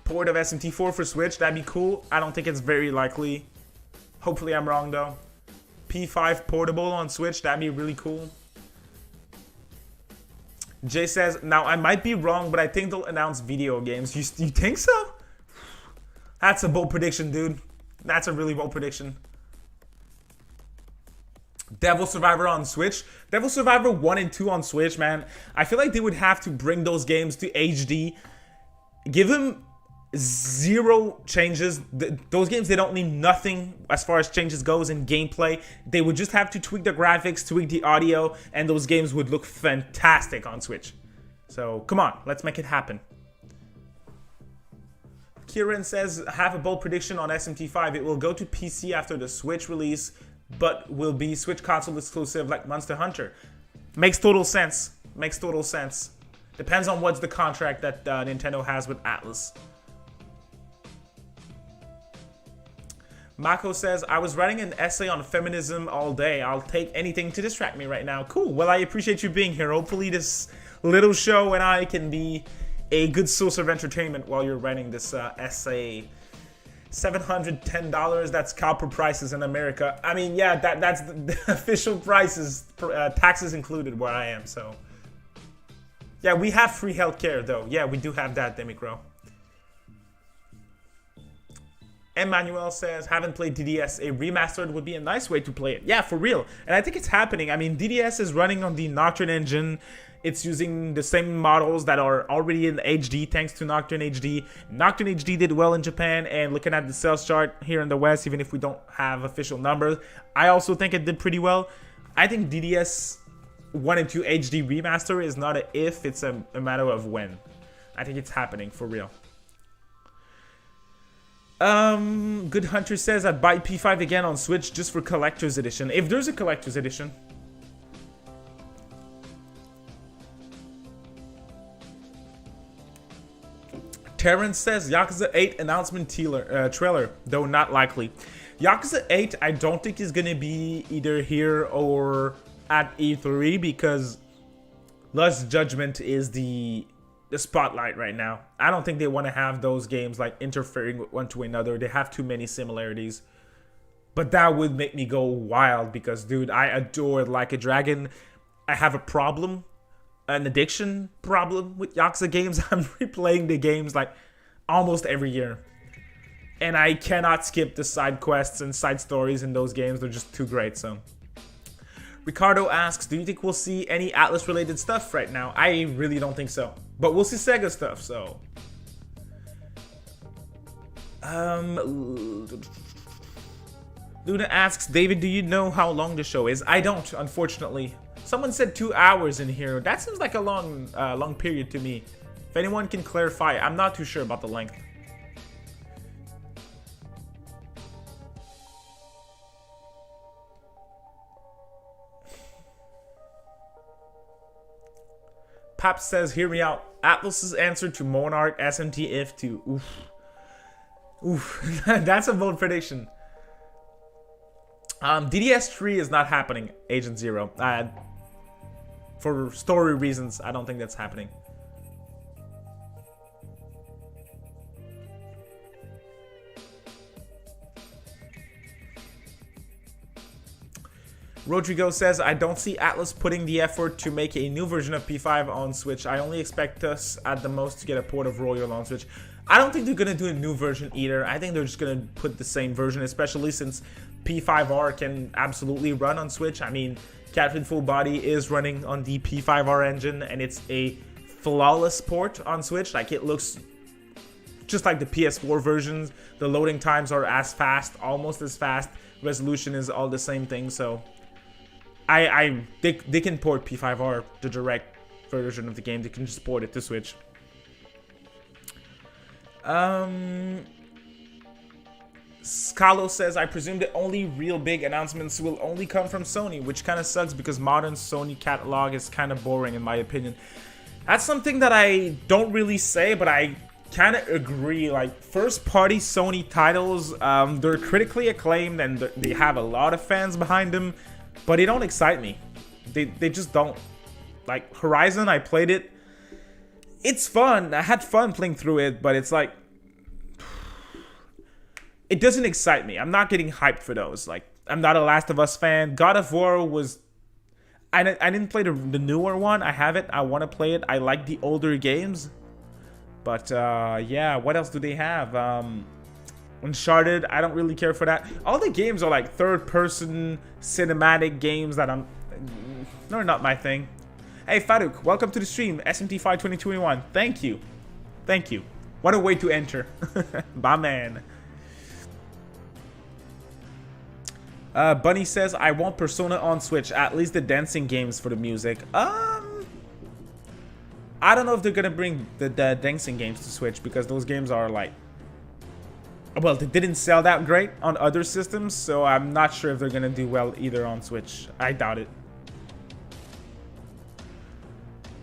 Port of SMT4 for Switch, that'd be cool. I don't think it's very likely. Hopefully I'm wrong though. P5 portable on Switch, that'd be really cool. Jay says, now I might be wrong, but I think they'll announce video games. You think so? That's a bold prediction, dude. That's a really bold prediction. Devil Survivor on Switch. Devil Survivor 1 and 2 on Switch, man. I feel like they would have to bring those games to HD. Give them 0 changes. Those games, they don't need nothing as far as changes goes in gameplay. They would just have to tweak the graphics, tweak the audio, and those games would look fantastic on Switch. So, come on. Let's make it happen. Kieran says, have a bold prediction on SMT5. It will go to PC after the Switch release, but will be Switch console exclusive like Monster Hunter. Makes total sense. Makes total sense. Depends on what's the contract that Nintendo has with Atlus. Mako says, I was writing an essay on feminism all day. I'll take anything to distract me right now. Cool. Well, I appreciate you being here. Hopefully this little show and I can be a good source of entertainment while you're writing this essay. $710, that's copper prices in America. I mean, yeah, that's the official prices, taxes included where I am, so. Yeah, we have free healthcare though. Yeah, we do have that, Demicro. Emmanuel says, haven't played DDS. A remastered would be a nice way to play it. Yeah, for real. And I think it's happening. I mean, DDS is running on the Nocturne engine. It's using the same models that are already in HD thanks to Nocturne HD. Nocturne HD did well in Japan, and looking at the sales chart here in the West, even if we don't have official numbers, I also think it did pretty well. I think DDS 1 and 2 HD remaster is not an if, it's a matter of when. I think it's happening for real. Good Hunter says, I'd buy P5 again on Switch just for collector's edition. If there's a collector's edition. Terrence says, Yakuza 8 announcement trailer, though not likely. Yakuza 8, I don't think is going to be either here or at E3 because Lost Judgment is the spotlight right now. I don't think they want to have those games like interfering with one to another. They have too many similarities. But that would make me go wild because, dude, I adore Like a Dragon. I have a problem. An addiction problem with Yakuza games. I'm replaying the games like almost every year. And I cannot skip the side quests and side stories in those games. They're just too great, so. Ricardo asks, do you think we'll see any Atlus related stuff right now? I really don't think so. But we'll see Sega stuff, so. Luna asks, David, do you know how long the show is? I don't, unfortunately. Someone said 2 hours in here. That seems like a long period to me. If anyone can clarify, I'm not too sure about the length. Pap says, hear me out. Atlus's answer to Monarch SMT if 2. Oof. Oof. That's a bold prediction. DDS 3 is not happening, Agent Zero. For story reasons, I don't think that's happening. Rodrigo says, I don't see Atlus putting the effort to make a new version of P5 on Switch. I only expect us at the most to get a port of Royal on Switch. I don't think they're going to do a new version either. I think they're just going to put the same version, especially since P5R can absolutely run on Switch. I mean, Catherine Full Body is running on the P5R engine, and it's a flawless port on Switch. Like, it looks just like the PS4 versions. The loading times are as fast, almost as fast. Resolution is all the same thing, so they can port P5R, the direct version of the game. They can just port it to Switch. Scalo says, I presume the only real big announcements will only come from Sony, which kind of sucks because modern Sony catalog is kind of boring in my opinion. That's something that I don't really say, but I kind of agree. Like, first-party Sony titles, they're critically acclaimed and they have a lot of fans behind them, but they don't excite me. They just don't. Like, Horizon, I played it. It's fun. I had fun playing through it, but it's like, it doesn't excite me. I'm not getting hyped for those. Like, I'm not a Last of Us fan. God of War was... I didn't play the newer one. I have it. I want to play it. I like the older games. But, yeah, what else do they have? Uncharted, I don't really care for that. All the games are like third-person cinematic games that they're not my thing. Hey, Farouk, welcome to the stream. SMT5 2021. Thank you. Thank you. What a way to enter. Bye, man. Bunny says, I want Persona on Switch. At least the dancing games for the music. I don't know if they're gonna bring the dancing games to Switch, because those games are like, well, they didn't sell that great on other systems, so I'm not sure if they're gonna do well either on Switch. I doubt it.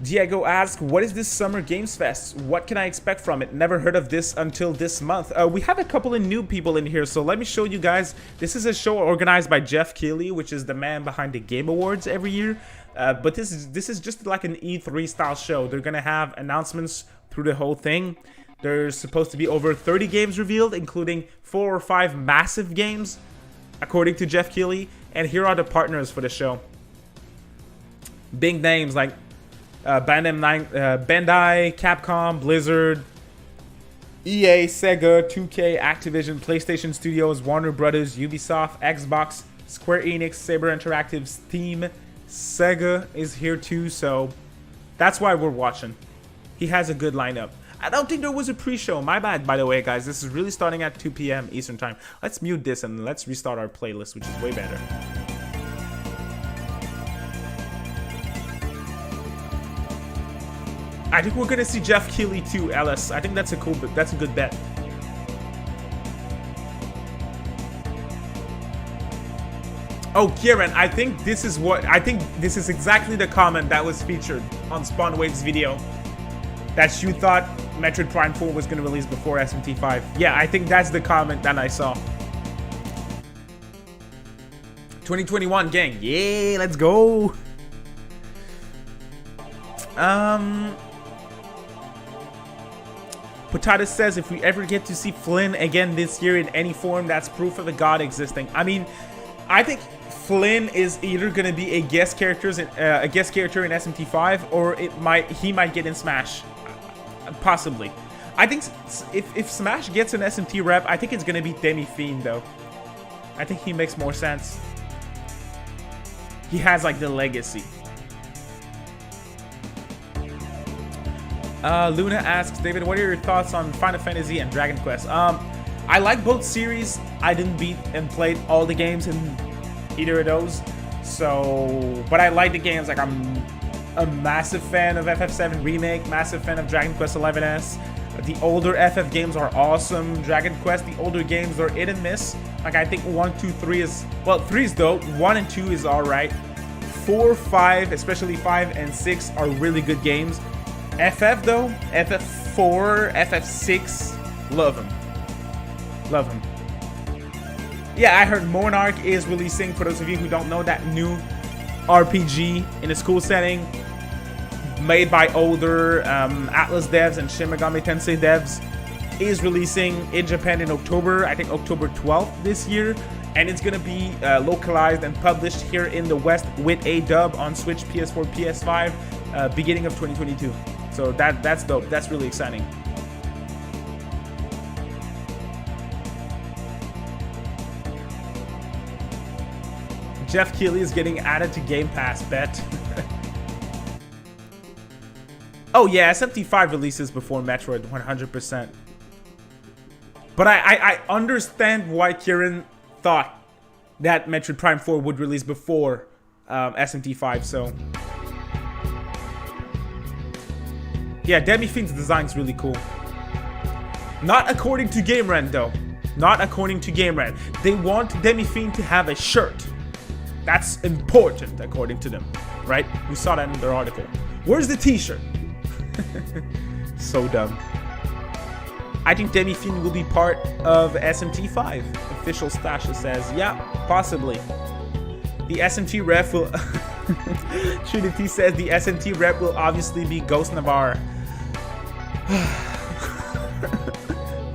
Diego asks, what is this Summer Games Fest? What can I expect from it? Never heard of this until this month. We have a couple of new people in here, so let me show you guys. This is a show organized by Geoff Keighley, which is the man behind the Game Awards every year. But this is just like an E3 style show. They're gonna have announcements through the whole thing. There's supposed to be over 30 games revealed, including 4 or 5 massive games, according to Geoff Keighley. And here are the partners for the show. Big names like Bandai, Capcom, Blizzard, EA, Sega, 2K, Activision, PlayStation Studios, Warner Brothers, Ubisoft, Xbox, Square Enix, Saber Interactive, Steam, Sega is here too, so that's why we're watching. He has a good lineup. I don't think there was a pre-show. My bad, by the way, guys. This is really starting at 2 p.m. Eastern Time. Let's mute this and let's restart our playlist, which is way better. I think we're gonna see Geoff Keighley too, Ellis. I think that's a good bet. Oh, Kieran, I think this is exactly the comment that was featured on Spawnwave's video. That you thought Metroid Prime 4 was gonna release before SMT5. Yeah, I think that's the comment that I saw. 2021, gang. Yeah, let's go. Potato says, if we ever get to see Flynn again this year in any form, that's proof of a god existing. I mean, I think Flynn is either gonna be a guest character in SMT5, or he might get in Smash, possibly. I think if Smash gets an SMT rep, I think it's gonna be Demi Fiend though. I think he makes more sense. He has like the legacy. Luna asks, David, what are your thoughts on Final Fantasy and Dragon Quest? I like both series. I didn't beat and played all the games in either of those. So, but I like the games. Like, I'm a massive fan of FF7 Remake, massive fan of Dragon Quest 11S. The older FF games are awesome. Dragon Quest, the older games are hit and miss. Like, I think 1, 2, 3 is, well, 3 is dope. 1 and 2 is alright. 4, 5, especially 5 and 6 are really good games. FF though, FF4, FF6, love them. Love them. Yeah, I heard Monarch is releasing, for those of you who don't know, that new RPG in a school setting made by older Atlas devs and Shin Megami Tensei devs, is releasing in Japan in October, I think October 12th this year, and it's gonna be localized and published here in the West with a dub on Switch, PS4, PS5, beginning of 2022. So that's dope. That's really exciting. Geoff Keighley is getting added to Game Pass, bet. Oh yeah, SMT5 releases before Metroid, 100%. But I understand why Kieran thought that Metroid Prime 4 would release before SMT5, so... Yeah, Demi Fiend's design is really cool. Not according to Game Rant, though. Not according to Game Rant. They want Demi Fiend to have a shirt. That's important, according to them. Right? We saw that in their article. Where's the t-shirt? So dumb. I think Demi Fiend will be part of SMT5. Official Stasha says, yeah, possibly. The SMT rep will... Trinity says the SMT rep will obviously be Ghost Navarre.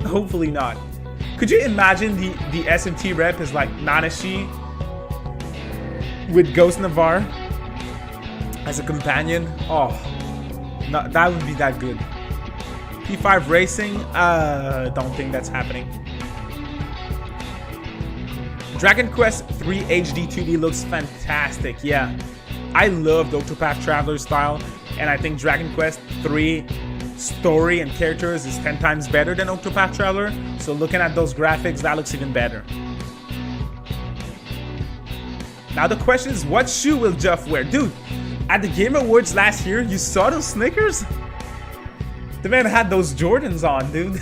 Hopefully not. Could you imagine the SMT rep is like Nanashi with Ghost Navarre as a companion? Oh, no, that would be that good. P5 Racing, don't think that's happening. Dragon Quest 3 HD 2D looks fantastic. Yeah, I love the Octopath Traveler style, and I think Dragon Quest 3 story and characters is 10 times better than Octopath Traveler. So looking at those graphics, that looks even better. Now the question is, what shoe will Geoff wear? Dude, at the Game Awards last year, you saw those Snickers? The man had those Jordans on, dude.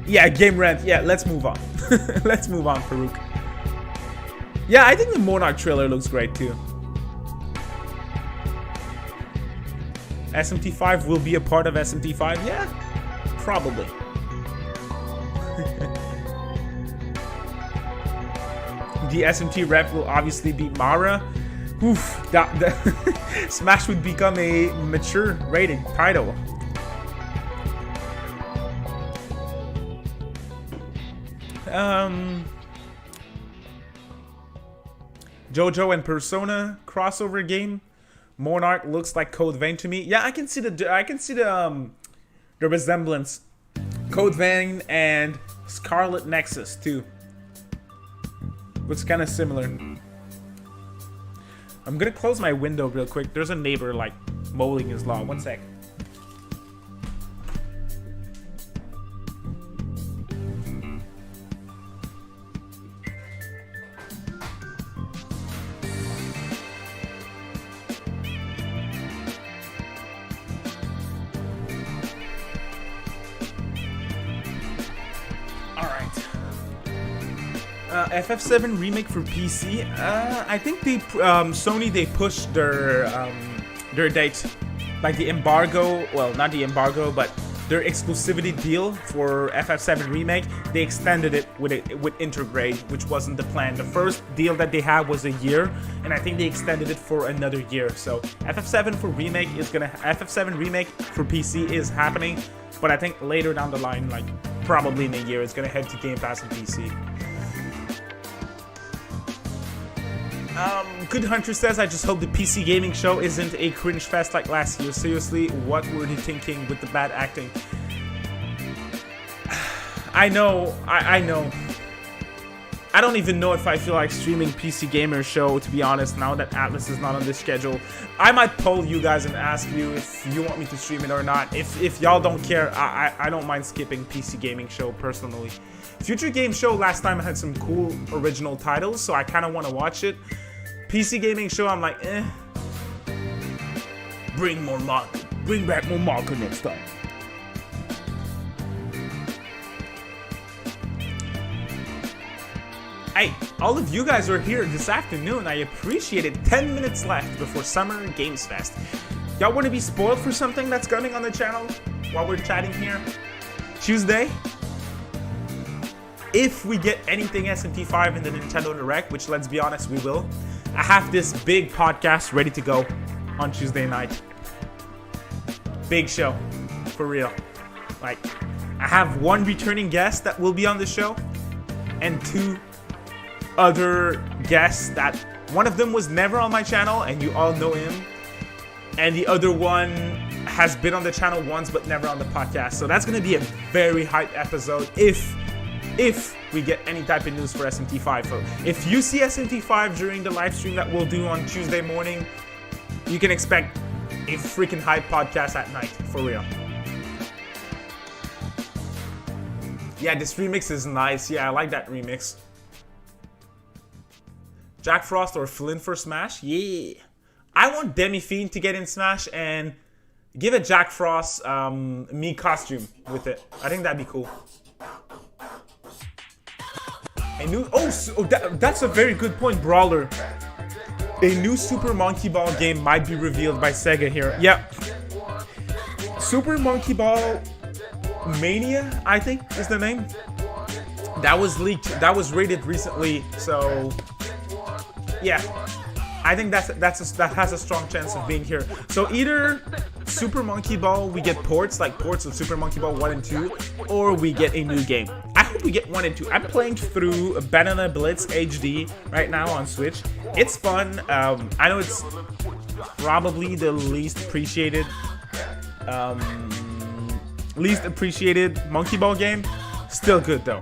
Yeah, Game Rant. Yeah, let's move on. Let's move on, Farouk. Yeah, I think the Monarch trailer looks great too. SMT5 will be a part of SMT5? Yeah, probably. The SMT rep will obviously be Mara. Oof, Smash would become a mature rated title. JoJo and Persona crossover game. Monarch looks like Code Vein to me. Yeah, I can see the resemblance. Code Vein and Scarlet Nexus too. Looks kind of similar. I'm gonna close my window real quick. There's a neighbor like mowing his lawn. One sec. FF7 remake for PC. I think they Sony, they pushed their date, like the embargo. Well, not the embargo, but their exclusivity deal for FF7 remake. They extended it with Intergrade, which wasn't the plan. The first deal that they had was a year, and I think they extended it for another year. So FF7 for remake is gonna FF7 remake for PC is happening, but I think later down the line, like probably in a year, it's gonna head to Game Pass and PC. Good Hunter says, I just hope the PC gaming show isn't a cringe fest like last year. Seriously, what were they thinking with the bad acting? I know. I don't even know if I feel like streaming PC Gamer show, to be honest, now that Atlas is not on this schedule. I might poll you guys and ask you if you want me to stream it or not. If y'all don't care, I don't mind skipping PC Gaming show personally. Future Game Show last time had some cool original titles, so I kind of want to watch it. PC Gaming Show, I'm like, eh. Bring back more Marco next time. Hey, all of you guys are here this afternoon. I appreciate it. 10 minutes left before Summer Games Fest. Y'all want to be spoiled for something that's coming on the channel while we're chatting here? Tuesday? If we get anything SMT5 in the Nintendo Direct, which let's be honest, we will, I have this big podcast ready to go on Tuesday night. Big show, for real. Like, I have one returning guest that will be on the show, and two other guests that one of them was never on my channel, and you all know him, and the other one has been on the channel once, but never on the podcast. So that's gonna be a very hype episode if we get any type of news for SMT5. So if you see SMT5 during the live stream that we'll do on Tuesday morning, you can expect a freaking hype podcast at night, for real. Yeah, this remix is nice. Yeah, I like that remix. Jack Frost or Flynn for Smash? Yeah. I want Demi Fiend to get in Smash and give a Jack Frost me costume with it. I think that'd be cool. A new that's a very good point, Brawler. A new Super Monkey Ball game might be revealed by Sega here. Yep. Super Monkey Ball Mania, I think is the name. That was leaked. That was rated recently. So yeah, I think that has a strong chance of being here. So either Super Monkey Ball, we get ports of Super Monkey Ball 1 and 2, or we get a new game. I hope we get 1 and 2. I'm playing through Banana Blitz HD right now on Switch. It's fun. I know it's probably the least appreciated Monkey Ball game. Still good though.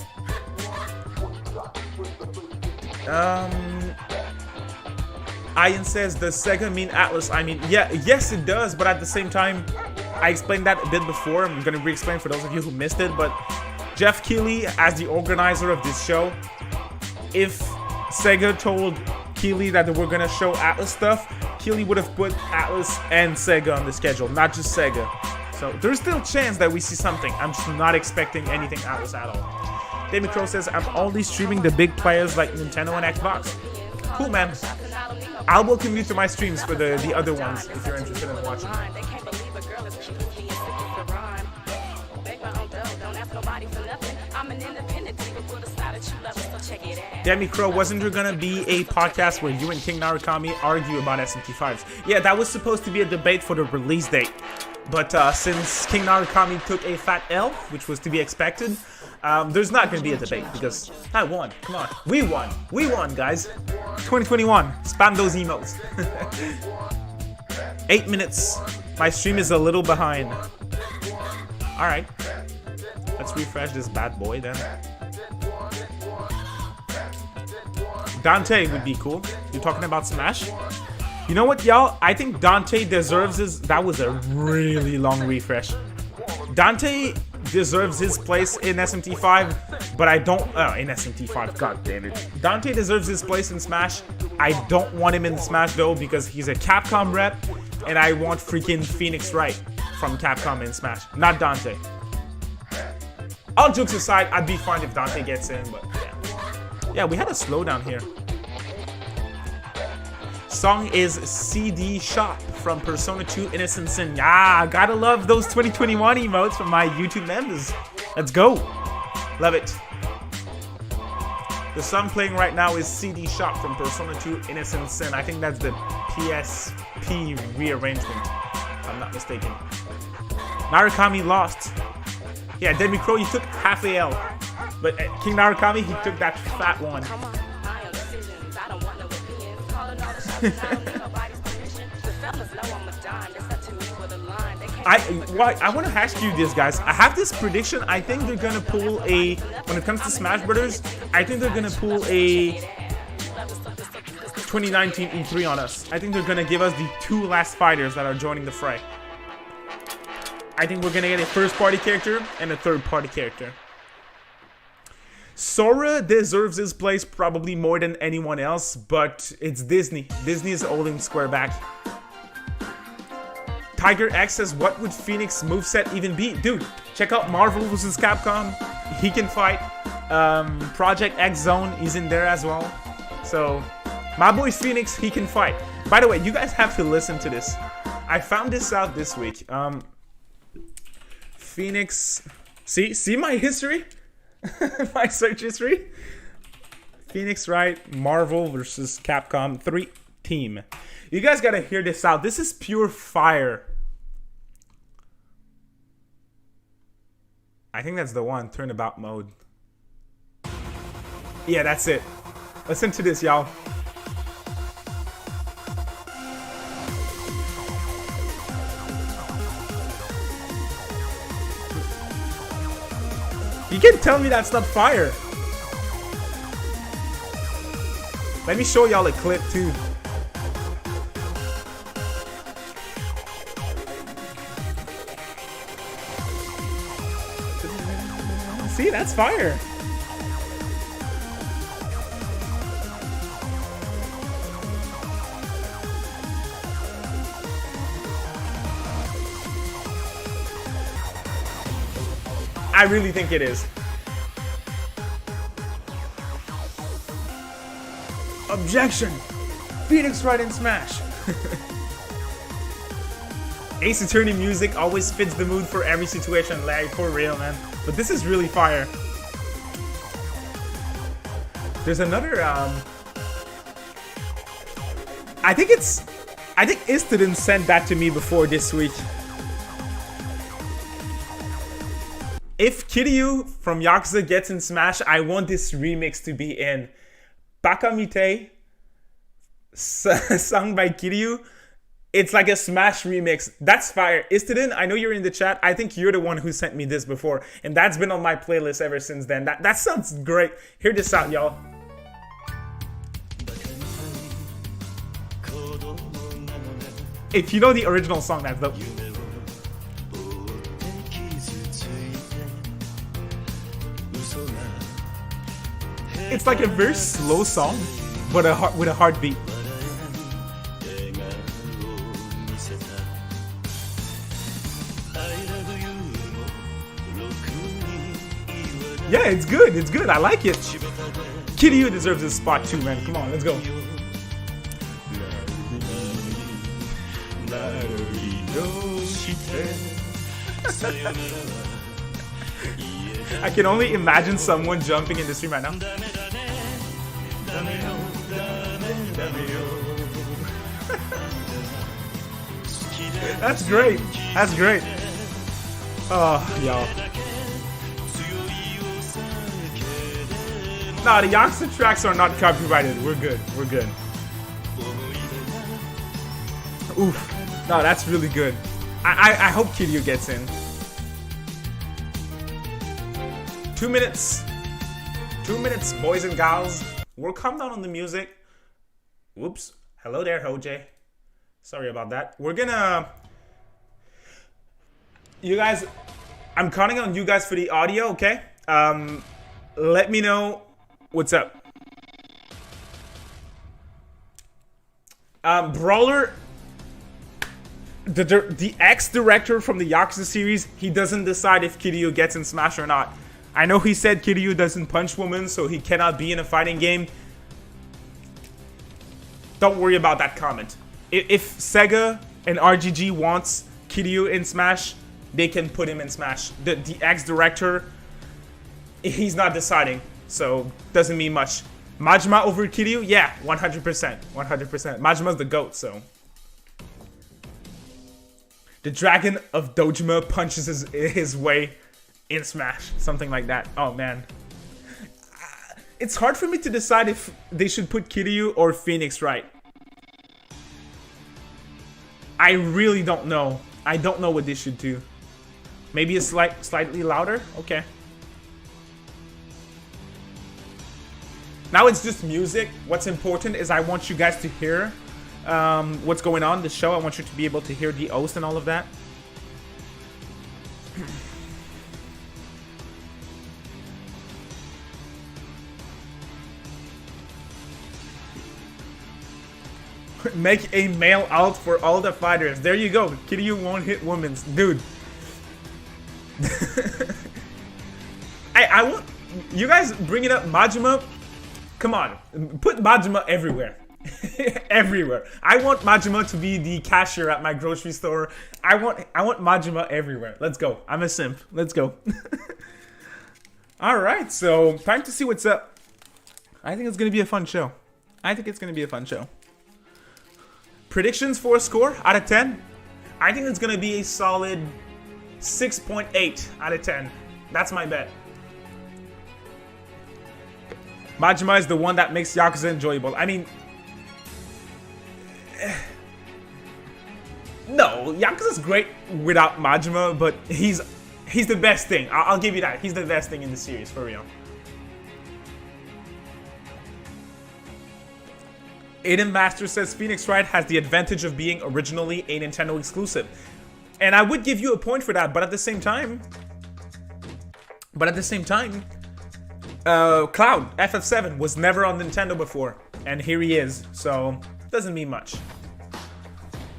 Ian says, does Sega mean Atlas? I mean, yeah, yes it does, but at the same time, I explained that a bit before. I'm gonna re-explain for those of you who missed it, but Geoff Keighley, as the organizer of this show, if Sega told Keighley that they were gonna show Atlas stuff, Keighley would have put Atlas and Sega on the schedule, not just Sega. So there's still a chance that we see something. I'm just not expecting anything Atlas at all. David Crow says, I'm only streaming the big players like Nintendo and Xbox. Cool, man. I'll welcome you to my streams for the other ones if you're interested in watching. Demi Crow, wasn't there gonna be a podcast where you and King Narukami argue about SMT5s? Yeah, that was supposed to be a debate for the release date. But since King Narukami took a fat L, which was to be expected, there's not going to be a debate because I won. Come on. We won. We won, guys. 2021. Spam those emotes. 8 minutes. My stream is a little behind. Alright. Let's refresh this bad boy then. Dante would be cool. You're talking about Smash? You know what, y'all? I think Dante deserves his... That was a really long refresh. Dante deserves his place in SMT5, but I don't... in SMT5, god damn it. Dante deserves his place in Smash. I don't want him in Smash, though, because he's a Capcom rep, and I want freaking Phoenix Wright from Capcom in Smash, not Dante. All jokes aside, I'd be fine if Dante gets in, but yeah. Yeah, we had a slowdown here. Song is CD Shop from Persona 2 Innocent Sin. Yeah, gotta love those 2021 emotes from my YouTube members. Let's go. Love it. The song playing right now is CD Shop from Persona 2 Innocent Sin. I think that's the PSP rearrangement, if I'm not mistaken. Narukami lost. Yeah, Demi Crow, you took half a L. But King Narukami, he took that fat one. I want to ask you this, guys. I have this prediction. I think they're gonna pull a, when it comes to Smash Brothers, I think they're gonna pull a 2019 E3 on us. I think they're gonna give us the 2 last fighters that are joining the fray. I think we're gonna get a first-party character and a third-party character. Sora deserves his place probably more than anyone else, but it's Disney. Disney is holding Square back. Tiger X says, what would Phoenix moveset even be? Dude, check out Marvel vs. Capcom. He can fight. Project X Zone is in there as well. So, my boy Phoenix, he can fight. By the way, you guys have to listen to this. I found this out this week. Phoenix... See my history? My search history. Phoenix Wright, Marvel versus Capcom 3 team. You guys gotta hear this out. This is pure fire. I think that's the one. Turnabout mode. Yeah, that's it. Listen to this, y'all. You can't tell me that's not fire. Let me show y'all a clip too. See, that's fire. I really think it is. Objection! Phoenix Wright in Smash. Ace Attorney music always fits the mood for every situation, like for real, man. But this is really fire. There's another, I think Istidon sent that to me before this week. If Kiryu from Yakuza gets in Smash, I want this remix to be in. Bakamite, sung by Kiryu. It's like a Smash remix. That's fire. Istidon, I know you're in the chat. I think you're the one who sent me this before. And that's been on my playlist ever since then. That sounds great. Hear this out, y'all. If you know the original song, that's dope. It's like a very slow song, but with a heartbeat. Yeah, it's good. It's good. I like it. Kiryu deserves this spot too, man. Come on, let's go. I can only imagine someone jumping in the stream right now. That's great. That's great. Oh, y'all. Nah, the Yakuza tracks are not copyrighted. We're good. We're good. Oof. No, that's really good. I hope Kiryu gets in. 2 minutes. 2 minutes, boys and gals. We'll calm down on the music. Whoops. Hello there, Hoj. Sorry about that. We're gonna... You guys... I'm counting on you guys for the audio, okay? Let me know what's up. Brawler... The ex-director from the Yakuza series, he doesn't decide if Kiryu gets in Smash or not. I know he said Kiryu doesn't punch women, so he cannot be in a fighting game. Don't worry about that comment. If Sega and RGG wants Kiryu in Smash, they can put him in Smash. The ex-director, he's not deciding, so doesn't mean much. Majima over Kiryu? Yeah, 100%. 100%. Majima's the GOAT, so... The Dragon of Dojima punches his way in Smash. Something like that. Oh, man. It's hard for me to decide if they should put Kiryu or Phoenix Wright. I really don't know. I don't know what they should do. Maybe a slightly louder? Okay. Now it's just music. What's important is I want you guys to hear what's going on in the show. I want you to be able to hear the host and all of that. Make a male alt for all the fighters. There you go. Kiryu won't hit women's. Dude. I want... You guys bringing up Majima? Come on. Put Majima everywhere. Everywhere. I want Majima to be the cashier at my grocery store. I want Majima everywhere. Let's go. I'm a simp. Let's go. Alright, so time to see what's up. I think it's gonna be a fun show. I think it's gonna be a fun show. Predictions for a score out of 10? I think it's gonna be a solid 6.8 out of 10. That's my bet. Majima is the one that makes Yakuza enjoyable. I mean... No, Yakuza's great without Majima, but he's the best thing. I'll give you that. He's the best thing in the series, for real. Aiden Master says Phoenix Wright has the advantage of being originally a Nintendo exclusive. And I would give you a point for that, but at the same time... Cloud, FF7, was never on Nintendo before. And here he is, so... Doesn't mean much.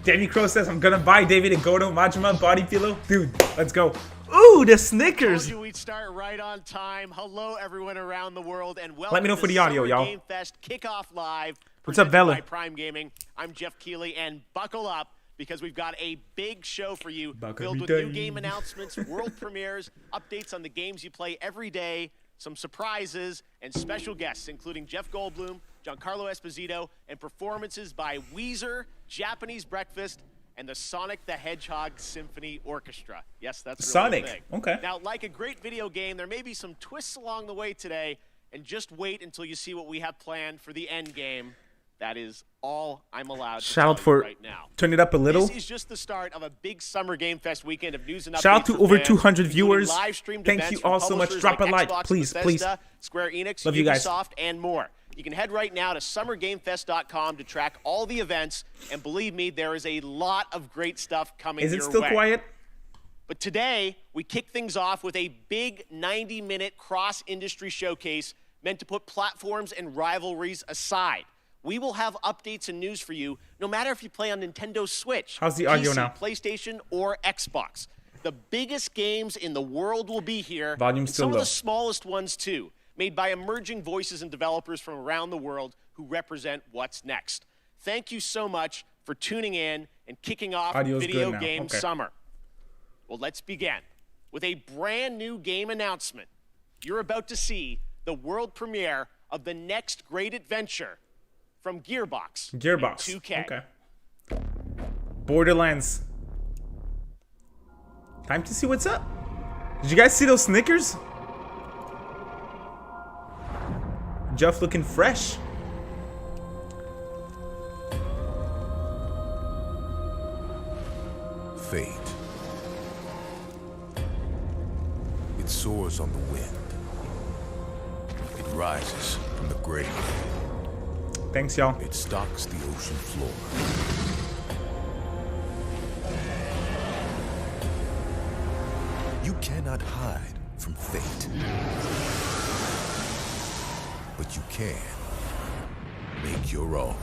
Davey Crow says, I'm gonna buy David a Goto Majima body pillow. Dude, let's go. Ooh, the Snickers. We'd start right on time. Hello, everyone around the world, and welcome. Let me know for the audio, y'all. Game Fest Kickoff Live. What's up, Vela? Prime Gaming. I'm Geoff Keighley, and buckle up because we've got a big show for you Back filled every with day. new game announcements, world premieres, updates on the games you play every day, some surprises, and special guests, including Jeff Goldblum, Giancarlo Esposito, and performances by Weezer, Japanese Breakfast, and the Sonic the Hedgehog Symphony Orchestra. Yes, that's really Sonic. big. Okay. Now, like a great video game, there may be some twists along the way today, and just wait until you see what we have planned for the end game. That is all I'm allowed to Shout tell out you for right now. turn it up a little. This is just the start of a big Summer Game Fest weekend of news and updates. Shout out to for over fans, 200 including viewers. live-streamed Thank events you from all so much. publishers Drop a like, Xbox, please, Bethesda, please. Square Enix, Love you guys. Ubisoft, and more. You can head right now to summergamefest.com to track all the events, and believe me, there is a lot of great stuff coming your way. Is it still quiet? But today, we kick things off with a big 90-minute cross-industry showcase meant to put platforms and rivalries aside. We will have updates and news for you, no matter if you play on Nintendo Switch, How's the audio PC, now? PlayStation, or Xbox. The biggest games in the world will be here. Volume's and still some low. of the smallest ones, too, made by emerging voices and developers from around the world who represent what's next. Thank you so much for tuning in and kicking off Audio's Video good now. Game Okay. Summer. Well, let's begin with a brand new game announcement. You're about to see the world premiere of the next great adventure from Gearbox. Gearbox. and 2K. Okay. Borderlands. Time to see what's up. Did you guys see those Snickers? Jeff looking fresh. Fate. It soars on the wind. It rises from the grave. Thanks, y'all. It stalks the ocean floor. You cannot hide from fate. But you can make your own.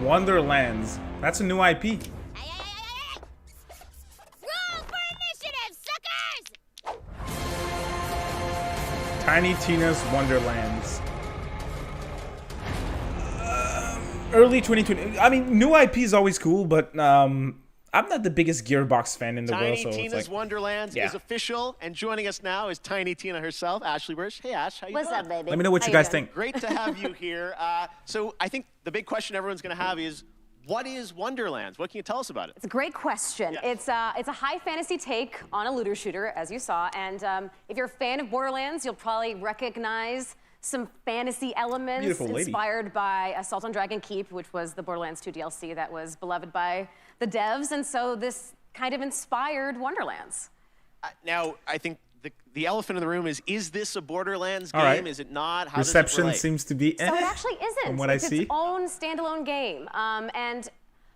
Wonderlands. That's a new IP. Roll for initiative, suckers! Tiny Tina's Wonderlands. Early 2020. I mean, new IP is always cool, but I'm not the biggest Gearbox fan in the world, Tiny so Tina's it's like, Wonderlands yeah. is official, and joining us now is Tiny Tina herself, Ashley Birch. Hey, Ash, how you What's doing? up, baby? let me know what How you guys doing? think. Great to have you here. So I think the big question everyone's going to have is, what is Wonderlands? What can you tell us about it? It's a great question. Yes. It's a high fantasy take on a looter shooter, as you saw. And if you're a fan of Borderlands, you'll probably recognize some fantasy elements Beautiful lady. inspired by Assault on Dragon Keep, which was the Borderlands 2 DLC that was beloved by the devs. And so this kind of inspired Wonderlands. Now, I think the elephant in the room is this a Borderlands game? All right. Is it not? How Reception does it relate? seems to be So it actually isn't. from what I It's see. its own standalone game. And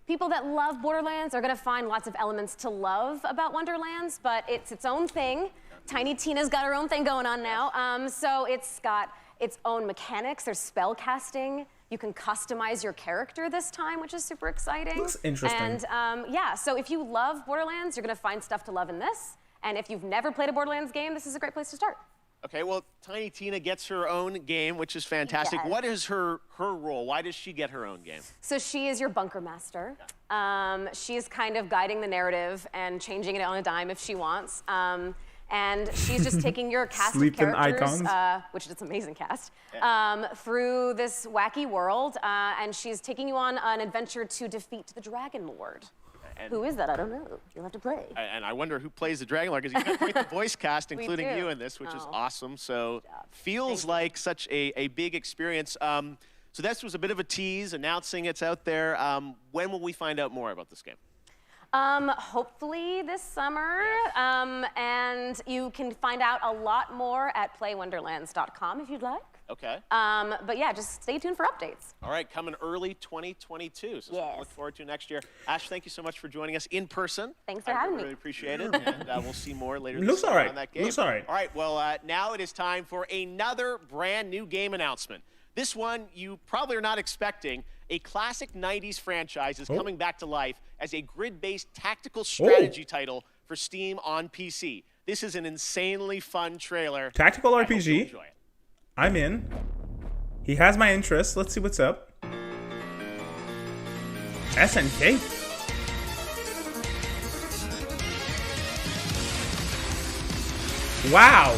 people that love Borderlands are going to find lots of elements to love about Wonderlands, but it's its own thing. Tiny Tina's got her own thing going on now. So it's got its own mechanics. There's spell casting. You can customize your character this time, which is super exciting. Looks interesting. And yeah, so if you love Borderlands, you're going to find stuff to love in this. And if you've never played a Borderlands game, this is a great place to start. Okay, well, Tiny Tina gets her own game, which is fantastic. Yes. What is her role? Why does she get her own game? So she is your bunker master. She is kind of guiding the narrative and changing it on a dime if she wants. And she's just taking your cast of Sleeping characters, icons. which is an amazing cast, through this wacky world. And she's taking you on an adventure to defeat the Dragon Lord. And, Who is that? I don't know. You'll have to play. and I wonder who plays the Dragon Lord, because you've got quite the voice cast, We including do. you in this, which is Oh. awesome. So feels Thank you. like such a big experience. So this was a bit of a tease, announcing it's out there. When will we find out more about this game? Hopefully this summer. And you can find out a lot more at playwonderlands.com if you'd like. Okay. But yeah, just stay tuned for updates. All right, coming early 2022. So Yes. look forward to next year. Ash, thank you so much for joining us in person. Thanks for having me. Really appreciate it. And we'll see more later this Looks summer alright. on that game. Looks alright. All right, well, now it is time for another brand new game announcement. This one you probably are not expecting. A classic 90s franchise is coming back to life as a grid-based tactical strategy title for Steam on PC. This is an insanely fun trailer. Tactical I hope you'll RPG. enjoy it. I'm in. He has my interest. Let's see what's up. SNK. Wow.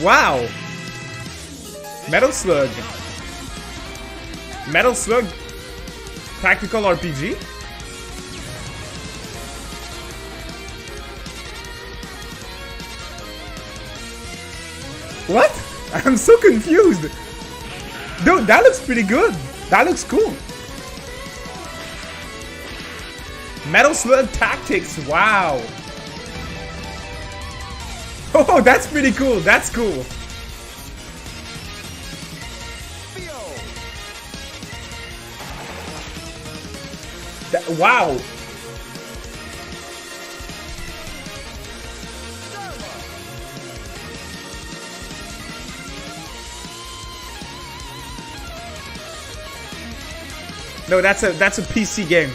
Wow. Metal Slug. Metal Slug. Tactical RPG. What? I'm so confused. Dude, that looks pretty good. That looks cool. Metal Slug Tactics. Wow. Oh, that's pretty cool. That's cool. Wow. No, that's a PC game.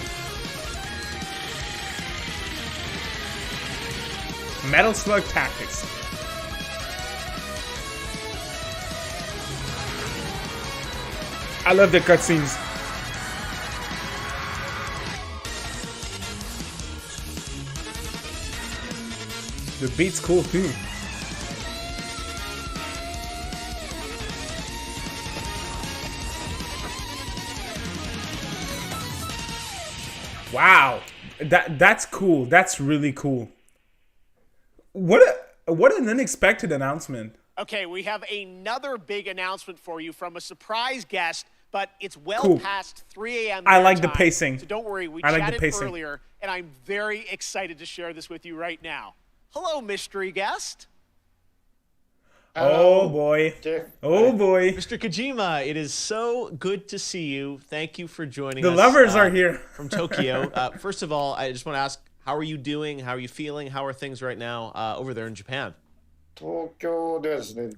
Metal Slug Tactics. I love the cutscenes. The beat's cool too. Wow, that's cool. That's really cool. What an unexpected announcement. Okay, we have another big announcement for you from a surprise guest, but it's well Cool. past 3 a.m. I their like the time, pacing. So don't worry, we I like the chatted pacing. earlier, and I'm very excited to share this with you right now. Hello, mystery guest. Oh boy. Oh boy. Mr. Kojima, it is so good to see you. Thank you for joining The us. lovers are here. From Tokyo. First of all, I just want to ask, how are you doing? How are you feeling? How are things right now over there in Japan? 東京ではですね、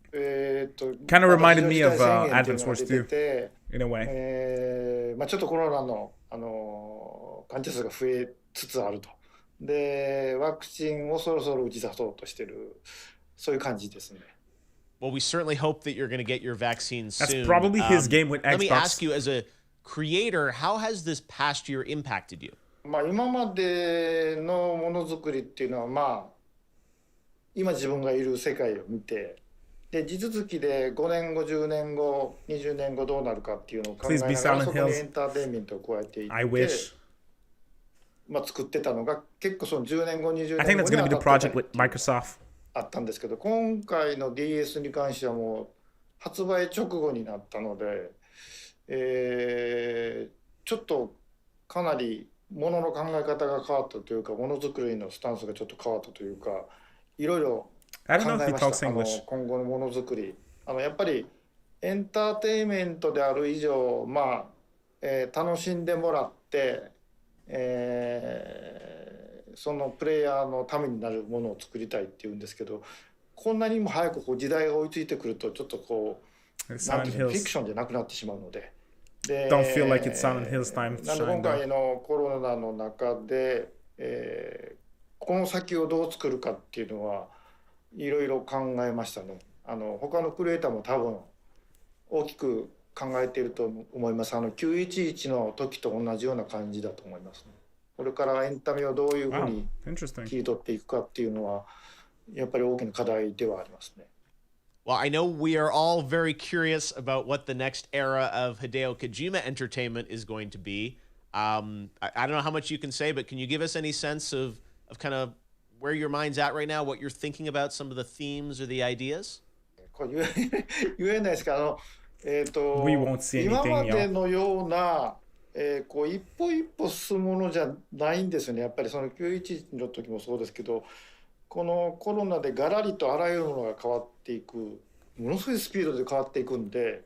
Kind of reminded me of 緊急事態宣言っていう Advance のが Wars 出て 2, て、 in a way. ちょっとコロナの、患者数が増えつつあると。で、ワクチンをそろそろ打ち出そうとしてる、そういう感じですね。Well, we certainly hope that you're going to get your vaccine soon. That's probably his game with Let me Xbox. ask you, as a creator, how has this past year impacted you? まあ今までのものづくりっていうのはまあ今自分がいる世界を見てで地続きで5年後10年後20年後どうなるかっていうのを考えなが Please be ら Silent そこに Hills. エンターテインメントを加えていって I wish. まあ作ってたのが結構その10年後20 I think 年 that's 後 going に to be the 当たってた project り with Microsoft. あったんですけど今回の DS に関してはもう発売直後になったので、ちょっとかなりものの考え方が変わったというかものづくりのスタンスがちょっと変わったというかいろいろ I 考 don't know え if he ま talks した。 English. 今後のものづくりやっぱりエンターテインメントである以上まあ、楽しんでもらって、そのプレイヤーのためになるものを作りたいっていうんですけどこんなにも早くこう時代が追いついてくるとちょっとこうなんて Silent いうのフィク Hills. ションじゃなくなってしまうので。で Don't feel like it's Silent Hills time to なんで shine 今 though. 回のコロナの中で、この先をどう作るかっていうのはいろいろ考えましたね。他のクリエイターも多分大きく考えていると思います。911の時と同じような感じだと思いますね。これからエンタメをどういうふう Wow, に interesting. 切り取っていくかっていうのはやっぱり大きな課題ではありますね。Well, I know we are all very curious about what the next era of Hideo Kojima entertainment is going to be. I don't know how much you can say, but can you give us any sense of kind of where your mind's at right now, what you're thinking about, some of the themes or the ideas? これ言えないですけど We won't see 今ま anything, で y'all. のような、こう一歩一歩進むものじゃないんですよね。やっぱりその911の時もそうですけど、このコロナでガラリとあらゆるものが変わっていく、ものすごいスピードで変わっていくんで、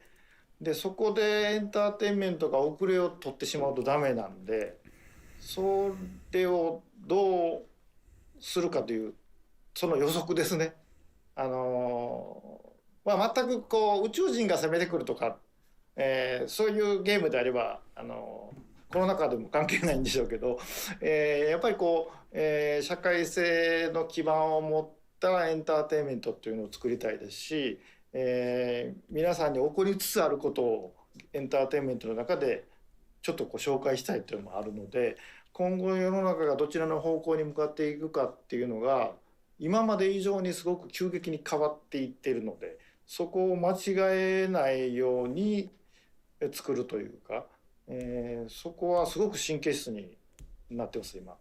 そこでエンターテインメントが遅れを取ってしまうとダメなんで、それをどうするかというその予測ですね。全くこう宇宙人が攻めてくるとか、そういうゲームであればコロナ禍でも関係ないんでしょうけど、やっぱりこう、社会性の基盤を持ったエンターテインメントっていうのを作りたいですし、皆さんに起こりつつあることをエンターテインメントの中でちょっとこう紹介したいというのもあるので、今後世の中がどちらの方向に向かっていくかっていうのが今まで以上にすごく急激に変わっていっているので、そこを間違えないように作るというか、そこはすごく神経質になってます今。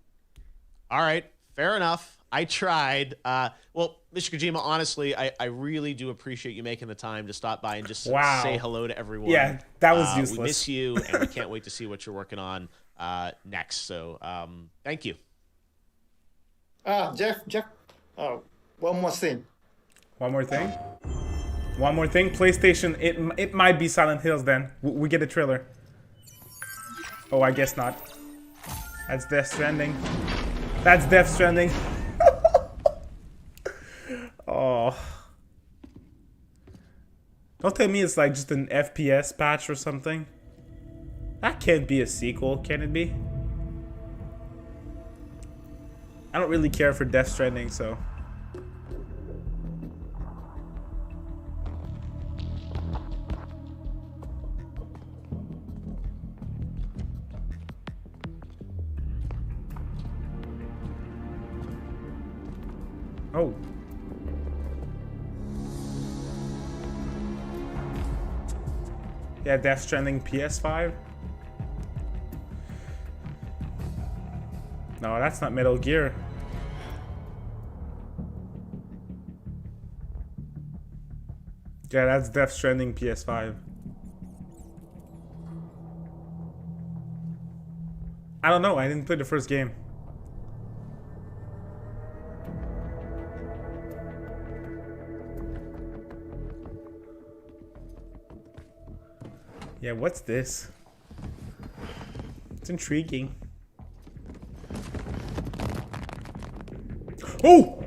All right, fair enough. I tried. Well, Mr. Kojima, honestly, I really do appreciate you making the time to stop by and just say hello to everyone. Yeah, that was useless. We miss you, and we can't wait to see what you're working on next. So, thank you. Jeff, one more thing. One more thing? One more thing? PlayStation, it might be Silent Hills then. We get a trailer. Oh, I guess not. That's Death Stranding. That's Death Stranding. Oh. Don't tell me it's like just an FPS patch or something. That can't be a sequel, can it be? I don't really care for Death Stranding, so... Oh. Yeah, Death Stranding PS5. No, that's not Metal Gear. Yeah, that's Death Stranding PS5. I don't know, I didn't play the first game. Yeah, what's this? It's intriguing. Oh!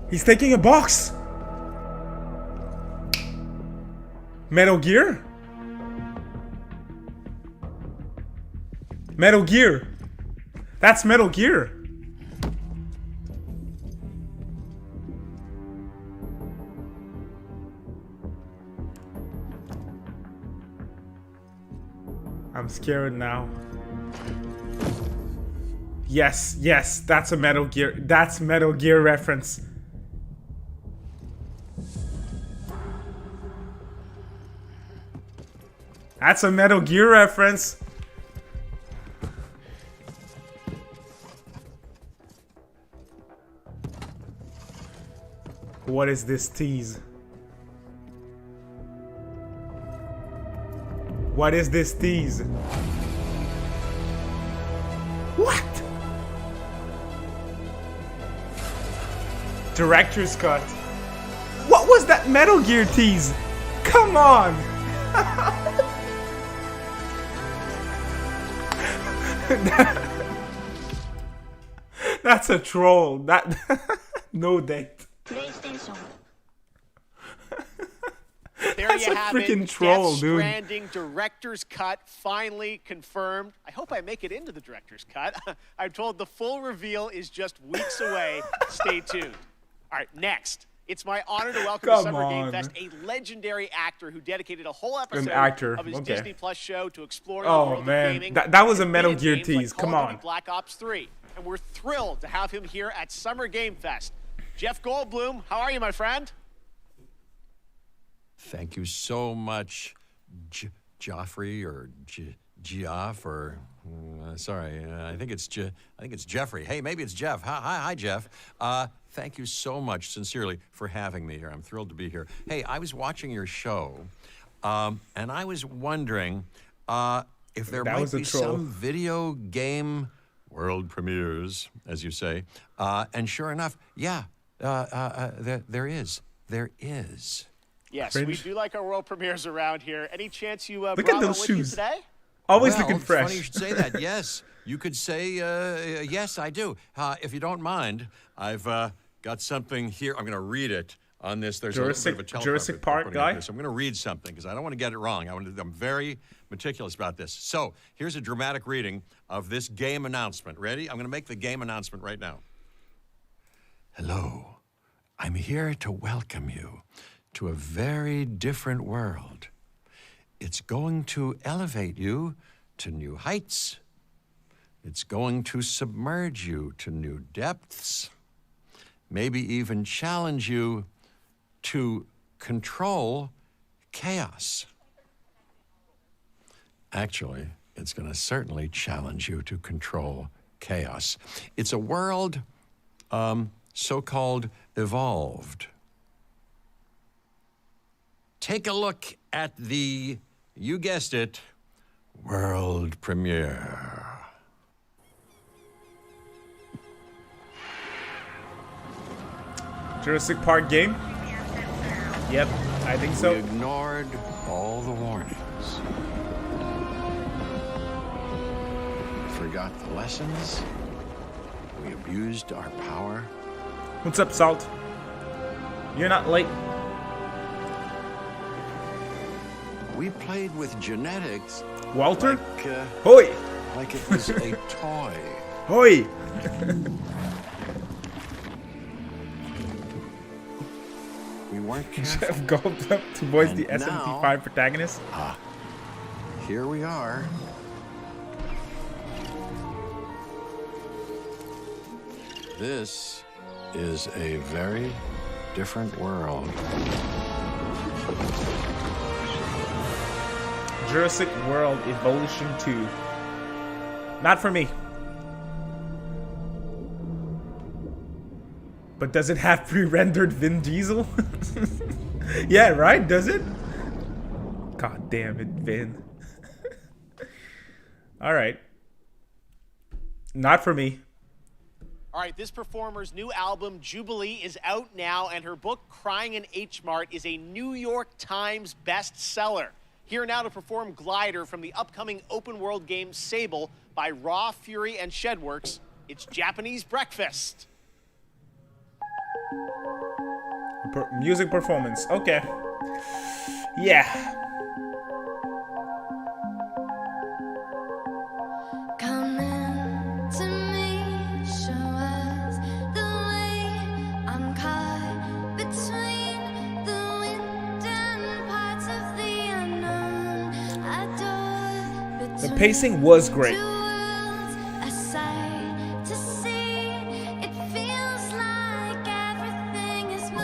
He's taking a box! Metal Gear? Metal Gear! That's Metal Gear! I'm scared now. Yes, yes, that's a Metal Gear. That's Metal Gear reference. That's a Metal Gear reference. What is this tease? What is this tease? What? Director's cut. What was that Metal Gear tease? Come on! That's a troll. That no date. There That's you a have freaking it. troll, Death dude. Stranding director's cut finally confirmed. I hope I make it into the director's cut. I'm told the full reveal is just weeks away. Stay tuned. All right, next. It's my honor to welcome to Summer Game Fest a legendary actor who dedicated a whole episode of his Disney Plus show to explore the world of gaming. That was a Metal Gear tease. Like Come Call of on. Duty Black Ops 3. And we're thrilled to have him here at Summer Game Fest. Jeff Goldblum, how are you, my friend? Thank you so much, Joffrey or Geoff or sorry, I think it's Jeffrey. Hey, maybe it's Jeff. Hi, Jeff. Thank you so much, sincerely, for having me here. I'm thrilled to be here. Hey, I was watching your show, And I was wondering if there That might was a be troll. some video game world premieres, as you say. And sure enough, yeah, there is. There is. Yes, Cringe. we do like our world premieres around here. Any chance you Look brought at one those with you shoes. today? Always Well, looking it's fresh. funny you should say that. Yes, you could say, yes, I do. If you don't mind, I've got something here. I'm going to read it on this. There's Jurassic- a little bit of a Jurassic teleprompter Park putting up guy? here, so I'm going to read something because I don't want to get it wrong. I'm very meticulous about this. So here's a dramatic reading of this game announcement. Ready? I'm going to make the game announcement right now. Hello. I'm here to welcome you to a very different world. It's going to elevate you to new heights. It's going to submerge you to new depths. Maybe even challenge you to control chaos. Actually, it's going to certainly challenge you to control chaos. It's a world so-called evolved. Take a look at the, you guessed it, world premiere. Jurassic Park game? Yep, I think We so. ignored all the warnings. Forgot the lessons. We abused our power. What's up, Salt? You're not late. We played with genetics Walter? like, Hoi! like it was a toy. Hoi! We weren't careful. Jeff Goldblum to voice the And SMT5 now- protagonist. Here we are. This is a very different world. Jurassic World Evolution 2. Not for me. But does it have pre-rendered Vin Diesel? Yeah, right? Does it? God damn it, Vin. Alright. Not for me. All right, this performer's new album, Jubilee, is out now, and her book, Crying in H Mart, is a New York Times bestseller. Here now to perform Glider from the upcoming open-world game Sable by Raw, Fury, and Shedworks, it's Japanese Breakfast. Music performance. Okay. Yeah. Come in to me, show us the way. I'm caught between the wind and parts of the unknown. I adore The pacing was great. a sight to see. It feels like everything is moved.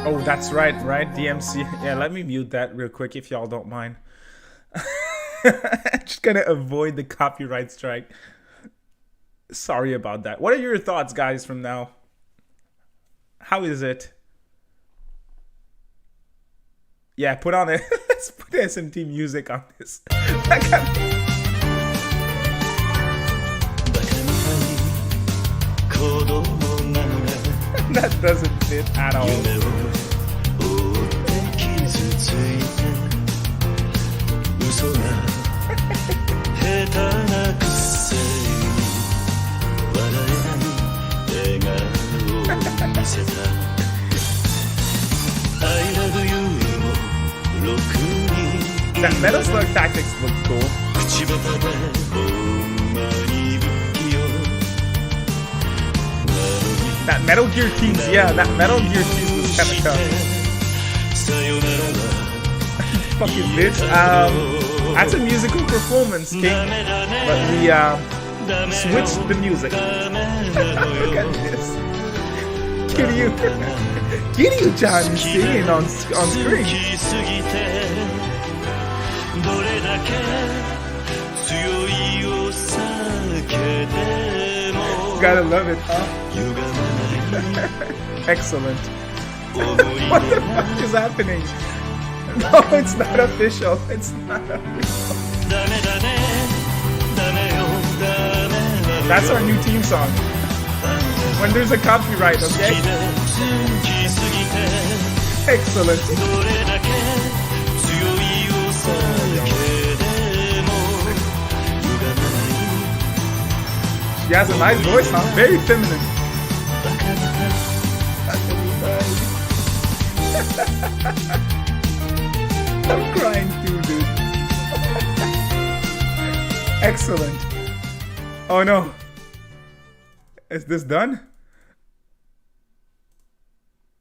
Oh, that's right, DMC. Yeah, let me mute that real quick if y'all don't mind. Just gonna avoid the copyright strike. Sorry about that. What are your thoughts, guys, from now? How is it? Yeah, put on it. Let's put SMT music on this. That doesn't fit at all. That Metal Slug Tactics looks cool. That Metal Gear tease, yeah, that Metal Gear tease was kind of tough. Fucking bitch. That's a musical performance, King. But we switched the music. Look at this. Kiryu-chan is singing on screen. Gotta love it, huh? Excellent. What the fuck is happening? No, it's not official. It's not official. That's our new theme song. When there's a copyright, okay? Excellent. She has a nice voice, huh? Very feminine. I'm crying too, dude. Excellent. Oh no. Is this done?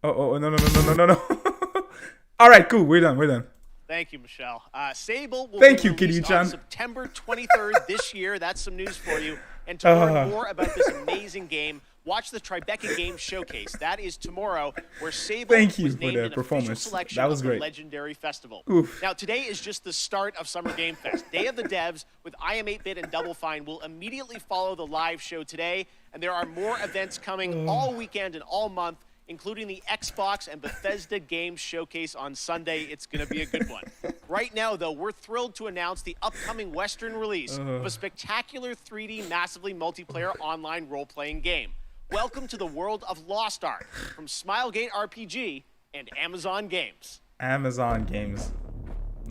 Oh, no. All right, cool. We're done. Thank you, Michelle. Sable will Thank be you, released Kitty-chan. on September 23rd this year. That's some news for you. And to learn more about this amazing game, watch the Tribeca Games Showcase. That is tomorrow, where Sable Thank you was for named the an performance. official selection That was of the great. legendary festival. Oof. Now, today is just the start of Summer Game Fest. Day of the Devs with IM8-Bit and Double Fine will immediately follow the live show today, and there are more events coming all weekend and all month, including the Xbox and Bethesda Games Showcase on Sunday. It's going to be a good one. Right now, though, we're thrilled to announce the upcoming Western release of a spectacular 3D massively multiplayer online role-playing game. Welcome to the world of Lost Ark from Smilegate RPG and Amazon Games. Amazon Games.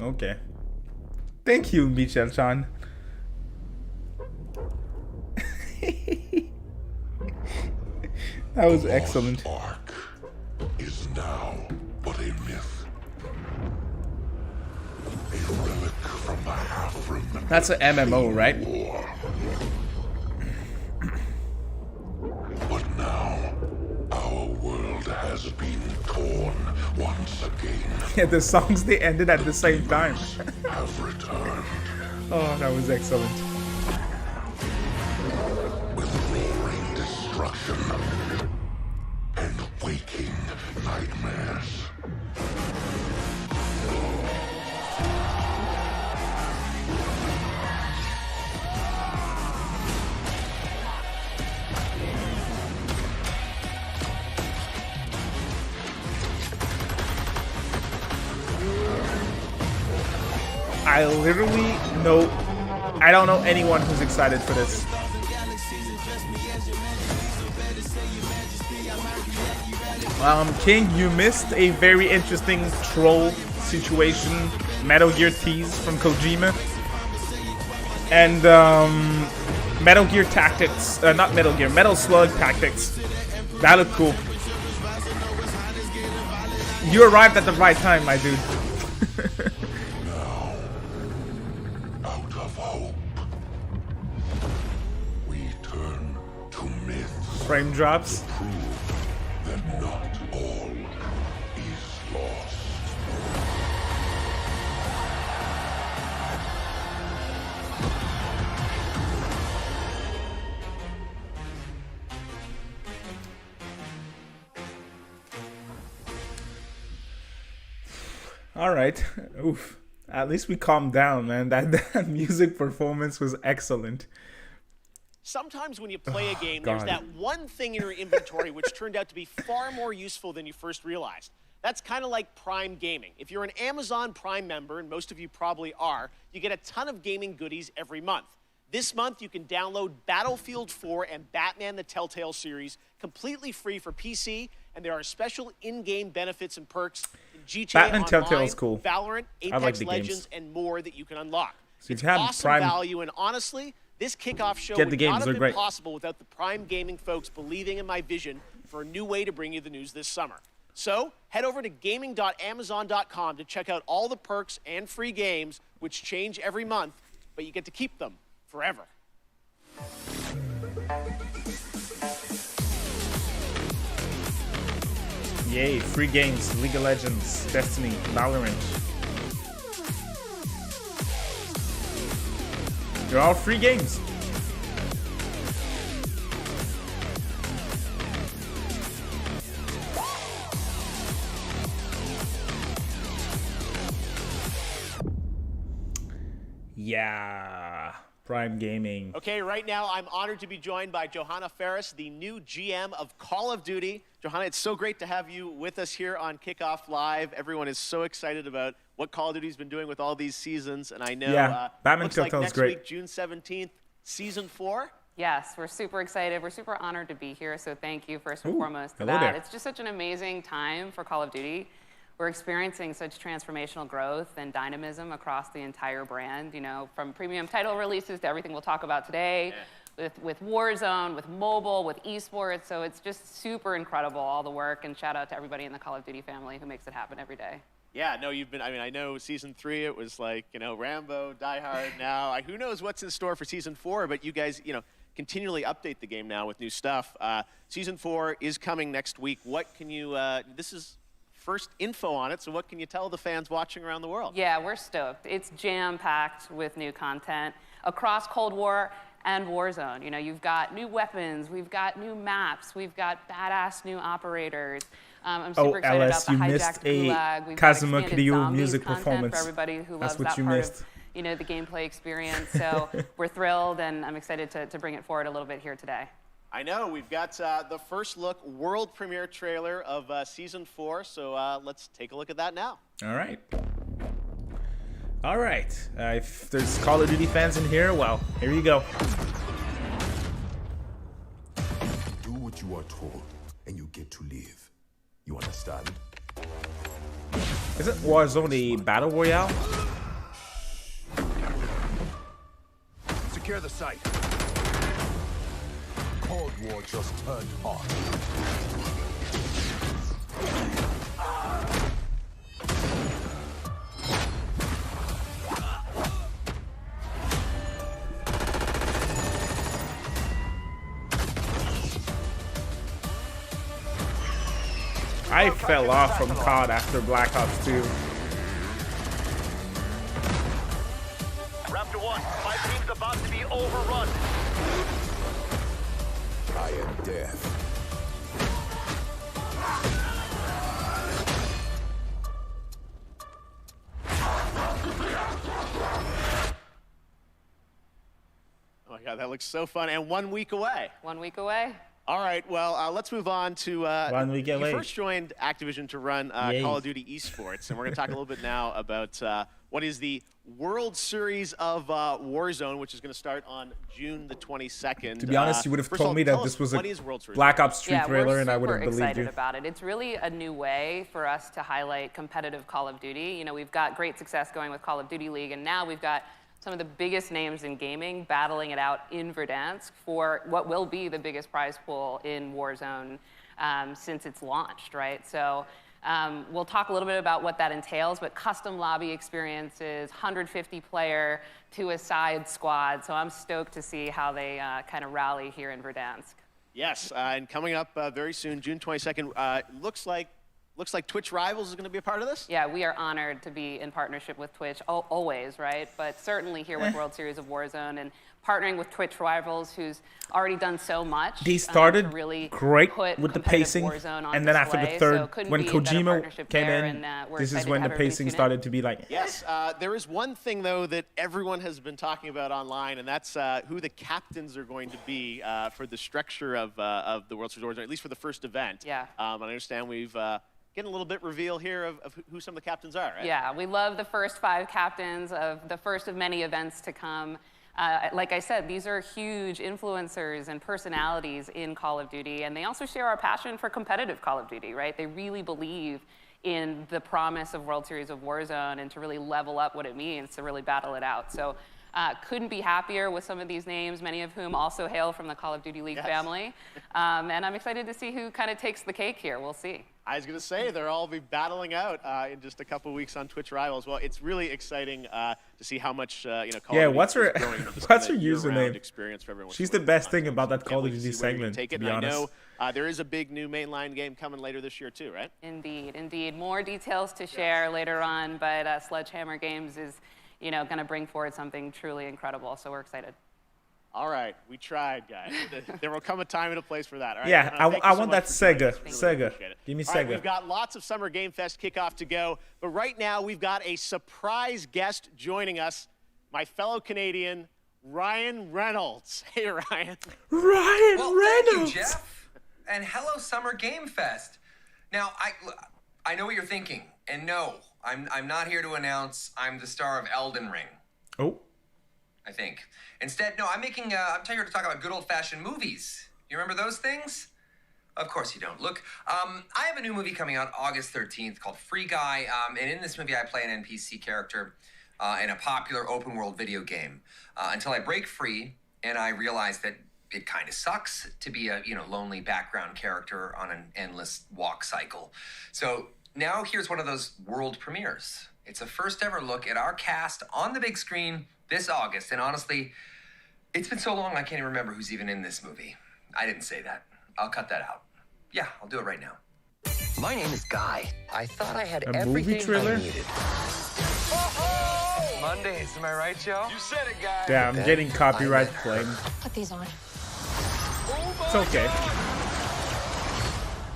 Okay. Thank you, Michelle-chan. That was excellent. Ark is now but a myth. A relic from the half-remembered That's an MMO, right? war. But now, our world has been torn once again. Yeah, the songs, they ended at the same time. Have returned Oh, that was excellent. with roaring destruction and waking nightmares. I literally I don't know anyone who's excited for this. King, you missed a very interesting troll situation, Metal Gear tease from Kojima. And Metal Gear Tactics, not Metal Gear, Metal Slug Tactics. That looked cool. You arrived at the right time, my dude. Now, out of hope, we turn to myths. Frame drops. Prove that not all is lost. All right. Oof. At least we calmed down, man. That music performance was excellent. Sometimes when you play a game, God. there's that one thing in your inventory which turned out to be far more useful than you first realized. That's kind of like Prime Gaming. If you're an Amazon Prime member, and most of you probably are, you get a ton of gaming goodies every month. This month, you can download Battlefield 4 and Batman the Telltale series completely free for PC, and there are special in-game benefits and perks in GTA Batman Online, Telltale is cool. Valorant, I Apex like the Legends, games. and more that you can unlock. So if It's you have awesome Prime- value, and honestly, this kickoff show Get the would games, not have they're been great. possible without the Prime Gaming folks believing in my vision for a new way to bring you the news this summer. So, head over to gaming.amazon.com to check out all the perks and free games, which change every month, but you get to keep them forever. Yay, free games, League of Legends, Destiny, Valorant. They're all free games. Yeah. Prime Gaming. Okay, right now I'm honored to be joined by Johanna Ferris, the new GM of Call of Duty. Johanna, it's so great to have you with us here on Kickoff Live. Everyone is so excited about what Call of Duty's been doing with all these seasons, and I know Batman looks like Killtown's next great. week, June 17th, Season 4. Yes, we're super excited. We're super honored to be here, so thank you first and foremost for hello that. there. It's just such an amazing time for Call of Duty. We're experiencing such transformational growth and dynamism across the entire brand, you know, from premium title releases to everything we'll talk about today, with Warzone, with mobile, with esports. So it's just super incredible, all the work, and shout out to everybody in the Call of Duty family who makes it happen every day. Yeah, no, you've been, I mean, I know Season 3, it was like, you know, Rambo, Die Hard now. Who knows what's in store for Season 4, but you guys, you know, continually update the game now with new stuff. Season 4 is coming next week. What can you, this is first info on it, so what can you tell the fans watching around the world? Yeah, we're stoked. It's jam-packed with new content across Cold War and Warzone. You know, you've got new weapons, we've got new maps, we've got badass new operators. I'm super excited Ellis, about the you hijacked missed a gulag. We've Kazuma got Kiryu zombies music content performance. for everybody who That's loves what that you part missed. of, you know, the gameplay experience. So we're thrilled, and I'm excited to bring it forward a little bit here today. I know, we've got the first look world premiere trailer of Season 4, so let's take a look at that now. All right. All right. If there's Call of Duty fans in here, well, here you go. Do what you are told, and you get to live. You understand? Isn't Warzone a battle royale? Secure the site. Cold War just turned hot. I fell off from COD after Black Ops 2. Raptor 1, my team's about to be overrun. I am death. Oh my God, that looks so fun, and 1 week away. 1 week away. All right, well, let's move on to 1 week away. You first joined Activision to run Yay. Call of Duty Esports, and we're going to talk a little bit now about what is the World Series of Warzone, which is going to start on June the 22nd. To be honest, you would have first of told all, me tell that us, this was a what is World Series? Black Ops 3 trailer, and I would have we're believed excited you. about it. It's really a new way for us to highlight competitive Call of Duty. You know, we've got great success going with Call of Duty League, and now we've got some of the biggest names in gaming battling it out in Verdansk for what will be the biggest prize pool in Warzone since it's launched, right? So we'll talk a little bit about what that entails, but custom lobby experiences, 150-player to a side squad. So I'm stoked to see how they kind of rally here in Verdansk. Yes, and coming up very soon, June 22nd, looks like Twitch Rivals is going to be a part of this? Yeah, we are honored to be in partnership with Twitch, always, right? But certainly here with World Series of Warzone and partnering with Twitch Rivals, who's already done so much. They started to really great put with the competitive pacing, Warzone on and then after the display, third, so couldn't when be a better Kojima partnership came there, in, and we're this is excited when to the have everybody pacing tune in. started to be like, Yes, there is one thing, though, that everyone has been talking about online, and that's who the captains are going to be for the structure of the World Series of Warzone, at least for the first event. Yeah. I understand we've getting a little bit reveal here of who some of the captains are, right? Yeah, we love the first 5 captains of the first of many events to come. Like I said, these are huge influencers and personalities in Call of Duty, and they also share our passion for competitive Call of Duty, right? They really believe in the promise of World Series of Warzone and to really level up what it means to really battle it out. So couldn't be happier with some of these names, many of whom also hail from the Call of Duty League family. And I'm excited to see who kind of takes the cake here. We'll see. I was going to say, they'll all be battling out in just a couple weeks on Twitch Rivals. Well, it's really exciting to see how much, Call of Duty what's her, is growing into this what's her kind of year-round username? experience for everyone. She's the best thing about that Can't Call of wait to Duty see where you can segment, take to it. be And honest. I know there is a big new mainline game coming later this year too, right? Indeed, indeed. More details to share later on, but Sledgehammer Games is, going to bring forward something truly incredible. So we're excited. All right, we tried, guys. There will come a time and a place for that. All right? Yeah, Thank you I so want much that for joining Sega. us. Really Sega. appreciate it. Give me All right, Sega. we've got lots of Summer Game Fest kickoff to go, but right now we've got a surprise guest joining us, my fellow Canadian, Ryan Reynolds. Hey, Ryan. Ryan Well, Reynolds. thank you, Jeff. And hello, Summer Game Fest. Now, I know what you're thinking. And no, I'm not here to announce I'm the star of Elden Ring. Oh. I think. Instead, no, I'm here to talk about good old-fashioned movies. You remember those things? Of course you don't. Look, I have a new movie coming out August 13th called Free Guy. And in this movie, I play an NPC character in a popular open-world video game until I break free and I realize that it kind of sucks to be a lonely background character on an endless walk cycle. So now here's one of those world premieres. It's a first ever look at our cast on the big screen this August. And honestly, it's been so long I can't even remember who's even in this movie. I didn't say that. I'll cut that out. Yeah, I'll do it right now. My name is Guy. I thought I had A movie everything trailer? I needed. Mondays, am I right, Joe? You said it, Guy. Yeah, I'm getting copyright claim. Put these on. It's okay.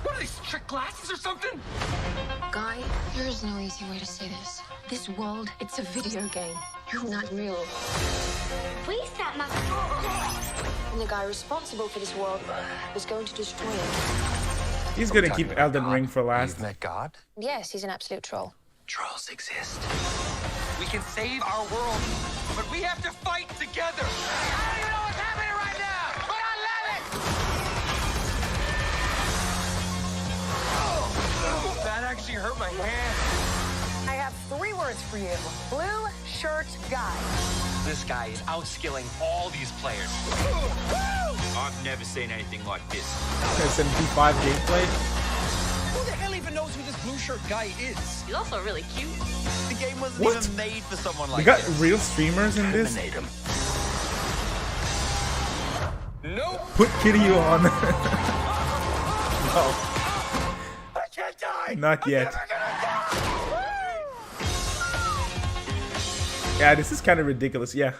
What are these, trick glasses or something? Guy, there is no easy way to say this. This world, it's a video game. You're not real. We set Masquerade. And the guy responsible for this world was going to destroy it. He's gonna keep Elden Ring for last. You've met God? Yes, he's an absolute troll. Trolls exist. We can save our world, but we have to fight together. I don't even know what's happening right now, but I love it! That actually hurt my hand. I have 3 words for you. Blue shirt guy. This guy is outskilling all these players. I've never seen anything like this. 75 gameplay. Who the hell even knows who this blue shirt guy is? He's also really cute. The game wasn't What? even made for someone like We got this. real streamers in this. Eliminate him. Nope. Put Kiryu on. No, I can't die. not yet. Never gonna die. Yeah, this is kind of ridiculous. Yeah.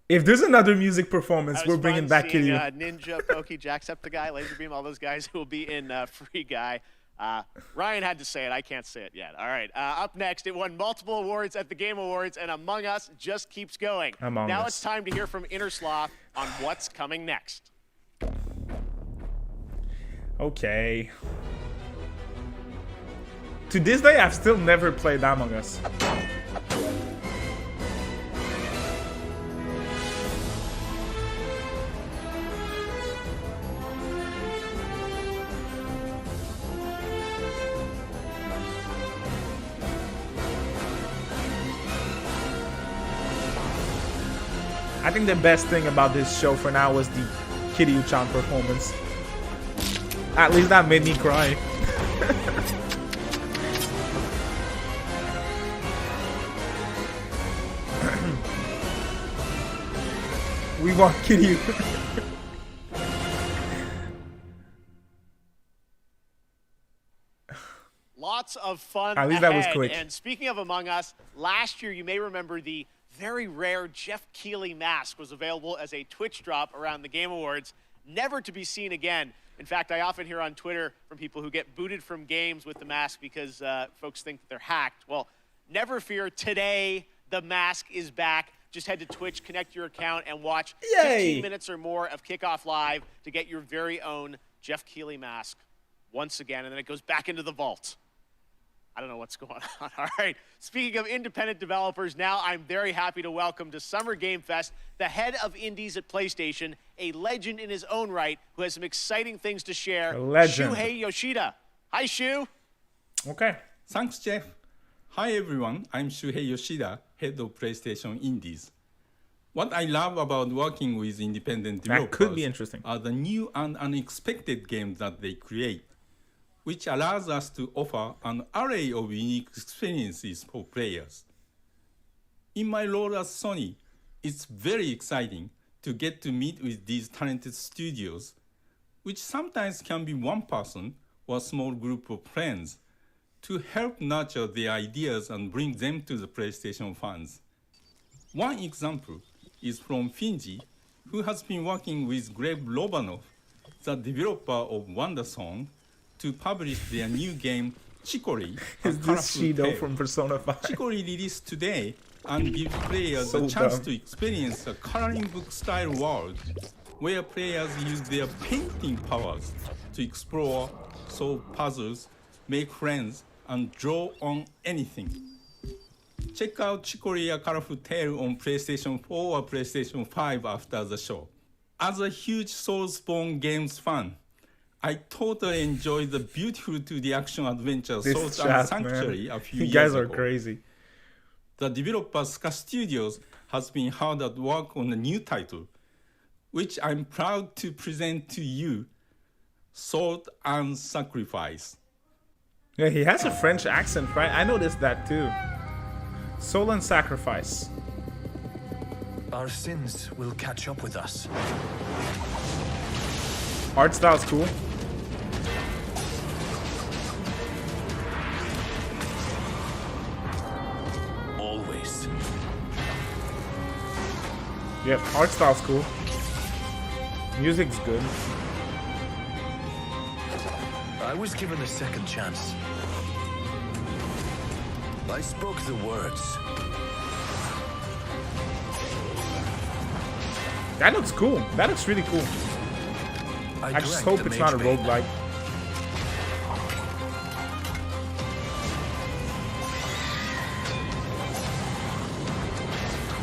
If there's another music performance, That we're was bringing fun back seeing, Kiryu. Ninja, Pokey, Jacksepticeye, Laserbeam, all those guys who will be in Free Guy. Ryan had to say it. I can't say it yet. All right. Up next, it won multiple awards at the Game Awards, and Among Us just keeps going. Among now Us. it's time to hear from Innersloth on what's coming next. Okay. To this day, I've still never played Among Us. I think the best thing about this show for now was the Kiryu-chan performance. At least that made me cry. We want Kiryu. Lots of fun At least ahead. that was quick. And speaking of Among Us, last year you may remember the very rare Geoff Keighley mask was available as a Twitch drop around the Game Awards, never to be seen again. In fact, I often hear on Twitter from people who get booted from games with the mask because folks think that they're hacked. Well, never fear, today the mask is back. Just head to Twitch, connect your account, and watch 15 minutes or more of Kickoff Live to get your very own Geoff Keighley mask once again, and then it goes back into the vault. I don't know what's going on. All right. Speaking of independent developers, now I'm very happy to welcome to Summer Game Fest the head of indies at PlayStation, a legend in his own right, who has some exciting things to share. A legend. Shuhei Yoshida. Hi, Shu. Okay. Thanks, Jeff. Hi, everyone. I'm Shuhei Yoshida, head of PlayStation Indies. What I love about working with independent developers That could be interesting. are the new and unexpected games that they create, which allows us to offer an array of unique experiences for players. In my role at Sony, it's very exciting to get to meet with these talented studios, which sometimes can be one person or a small group of friends, to help nurture their ideas and bring them to the PlayStation fans. One example is from Finji, who has been working with Gleb Lobanov, the developer of Wondersong, to publish their new game, Chicory. Is this Shido from Persona 5? Chicory released today and give players So a chance dumb. to experience a coloring book style world where players use their painting powers to explore, solve puzzles, make friends, and draw on anything. Check out Chicory A Colorful Tale on PlayStation 4 or PlayStation 5 after the show. As a huge Soulsborne games fan, I totally enjoyed the beautiful 2D action adventure This Salt chat, and Sanctuary man. a few You years guys are ago. crazy. The developer Ska Studios has been hard at work on a new title, which I'm proud to present to you, Salt and Sacrifice. Yeah, he has a French accent, right? I noticed that too. Soul and Sacrifice. Our sins will catch up with us. Art style's cool. Always. Yep, art style's cool. Music's good. I was given a second chance. I spoke the words. That looks cool. That looks really cool. I just drank hope the it's not a mage bane. roguelike.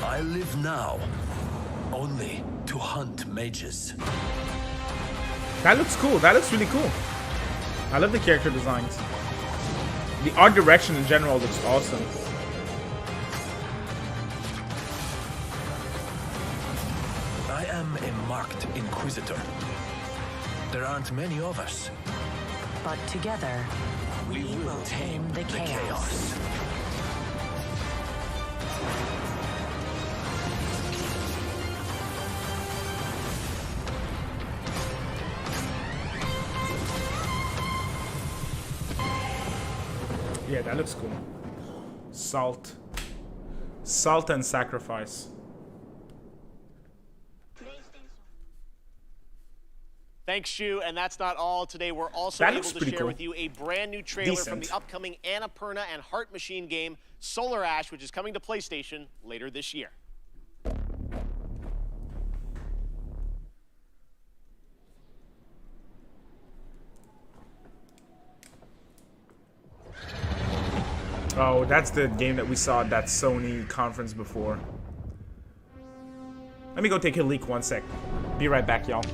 I live now only to hunt mages. That looks cool. That looks really cool. I love the character designs. The art direction in general looks awesome. I am a marked inquisitor. There aren't many of us. But together, we will tame the chaos. Yeah, that looks cool. Salt. Salt and Sacrifice. Thanks, Shu, and that's not all. Today, we're also That able looks to pretty share cool. with you a brand new trailer from the Decent. upcoming Annapurna and Heart Machine game, Solar Ash, which is coming to PlayStation later this year. Oh, that's the game that we saw at that Sony conference before. Let me go take a leak 1 sec. Be right back, y'all.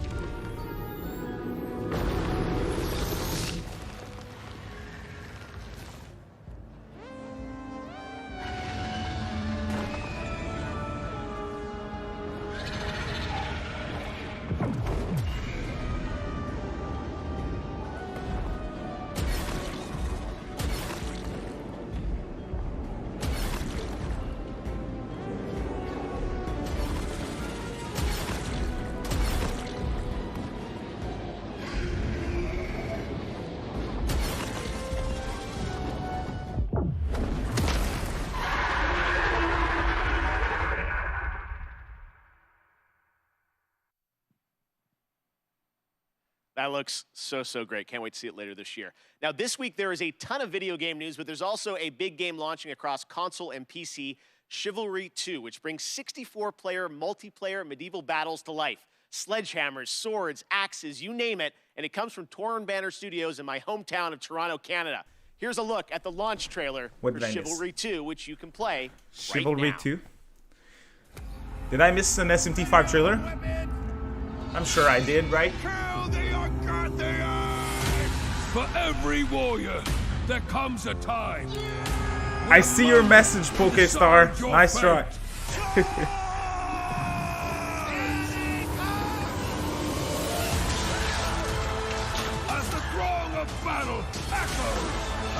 That looks so great. Can't wait to see it later this year. Now, this week there is a ton of video game news, but there's also a big game launching across console and PC, Chivalry 2, which brings 64-player multiplayer medieval battles to life. Sledgehammers, swords, axes, you name it, and it comes from Torn Banner Studios in my hometown of Toronto, Canada. Here's a look at the launch trailer What for did I miss? Chivalry 2, which you can play Chivalry right now. 2? Did I miss an SMT5 trailer? I'm sure I did, right? For every warrior, there comes a time. I see your message, Pokestar. Nice try. As the throng of battle echoes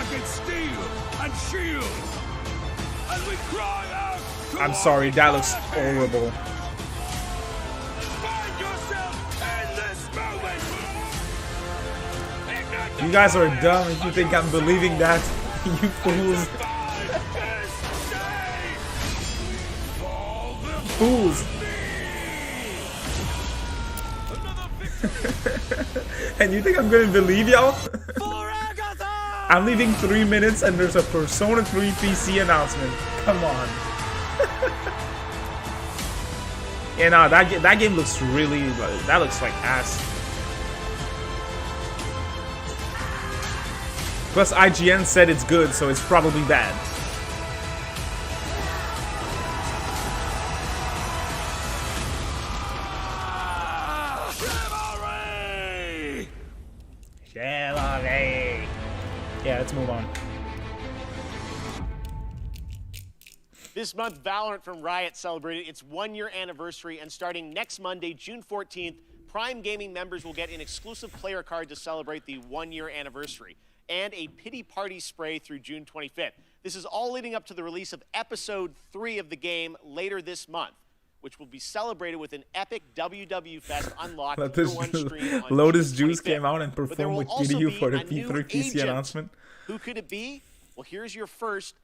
against steel and shield, as we cry out to I'm sorry, that looks horrible. find yourself in this moment. You guys are dumb if you think I'm believing that. You fools. Fools. And you think I'm gonna believe y'all? I'm leaving 3 minutes and there's a Persona 3 PC announcement. Come on. Yeah, no, that game looks really, that looks like ass. Plus IGN said it's good, so it's probably bad. Chivalry! Chivalry! Yeah, let's move on. This month, Valorant from Riot celebrated its 1-year anniversary, and starting next Monday, June 14th, Prime Gaming members will get an exclusive player card to celebrate the 1-year anniversary, and a pity party spray through June 25th. This is all leading up to the release of Episode 3 of the game later this month, which will be celebrated with an epic WW Fest unlocked Year 1 stream on Lotus June Juice 25th. came out and But there performed will with also Hideo be for the a new P3 PC agent. announcement. Who could it be? Well, here's your first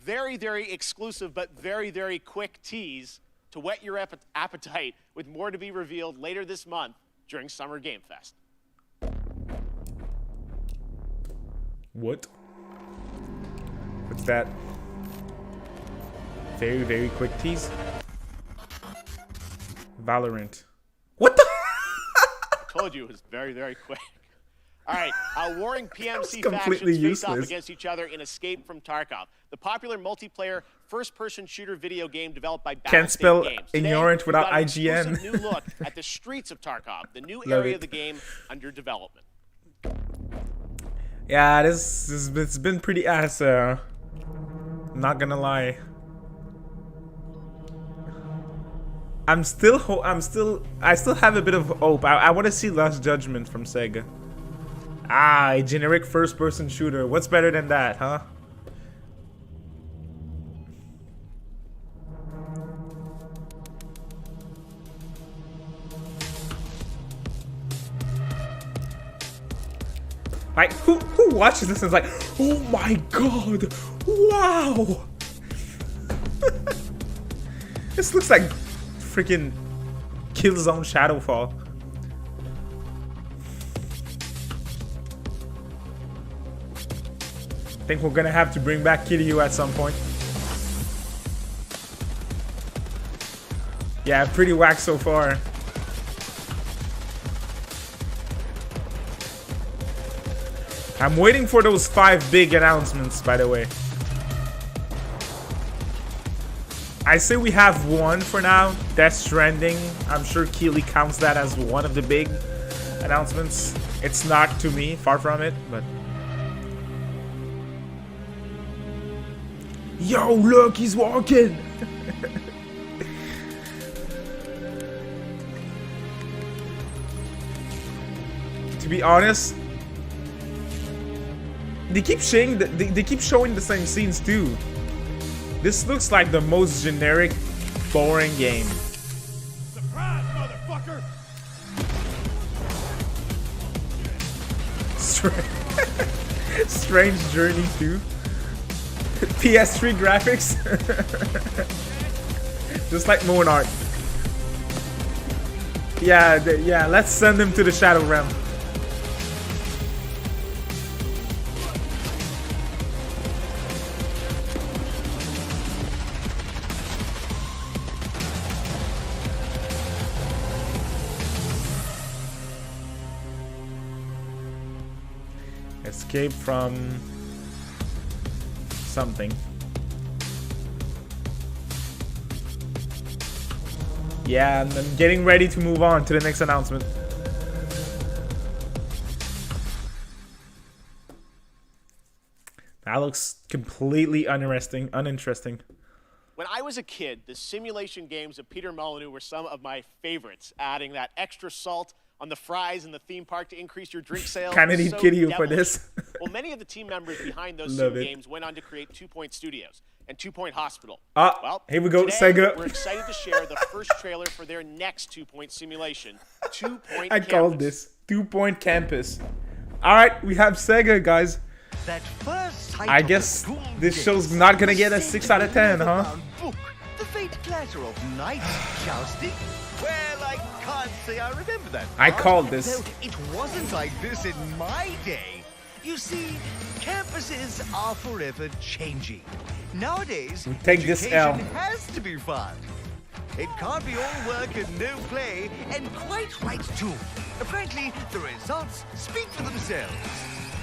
very, very exclusive but very, very quick tease to whet your appetite, with more to be revealed later this month during Summer Game Fest. What? What's that? Very, very quick tease. Valorant. What the? I told you it was very, very quick. All right, warring PMC completely factions face off useless. against each other in Escape from Tarkov, the popular multiplayer first-person shooter video game developed by Can't spell Games. ignorant Today, without we've got an IGN. exclusive new look at the streets of Tarkov, the new Love area it. of the game under development. Yeah, it's been pretty ass. Not gonna lie. I still have a bit of hope. I want to see Last Judgment from Sega. Ah, a generic first-person shooter. What's better than that, huh? Like, who watches this and is like, oh my god, wow! This looks like freaking Killzone Shadowfall. I think we're gonna have to bring back Kiryu at some point. Yeah, pretty whack so far. I'm waiting for those 5 big announcements, by the way. I say we have one for now, Death Stranding. I'm sure Keighley counts that as one of the big announcements. It's not to me, far from it, but... Yo, look, he's walking! To be honest, they keep showing the same scenes too. This looks like the most generic, boring game. Surprise, motherfucker! Strange Journey 2. PS3 graphics. Just like Monarch. Yeah, let's send him to the Shadow Realm. Escape from something. Yeah, and I'm getting ready to move on to the next announcement. That looks completely uninteresting. When I was a kid, the simulation games of Peter Molyneux were some of my favorites, adding that extra salt on the fries in the theme park to increase your drink sales. Kinda need Kiryu for this. Well, many of the team members behind those Love sim it. games went on to create 2 Point Studios and 2 Point Hospital. Ah, Well, here we go, today, Sega. We're excited to share the first trailer for their next 2 Point simulation, 2 Point I Campus. called this 2 Point Campus. Alright, we have Sega, guys. That first sight I of guess the Doom this Days, show's not gonna get a the 6 out of 10, huh? book, the faint clatter of knights jousting. Well, I can't say I remember that. I part, called this. Though it wasn't like this in my day. You see, campuses are forever changing. Nowadays, Take this L. education has to be fun. It can't be all work and no play, and quite right too. Frankly, the results speak for themselves.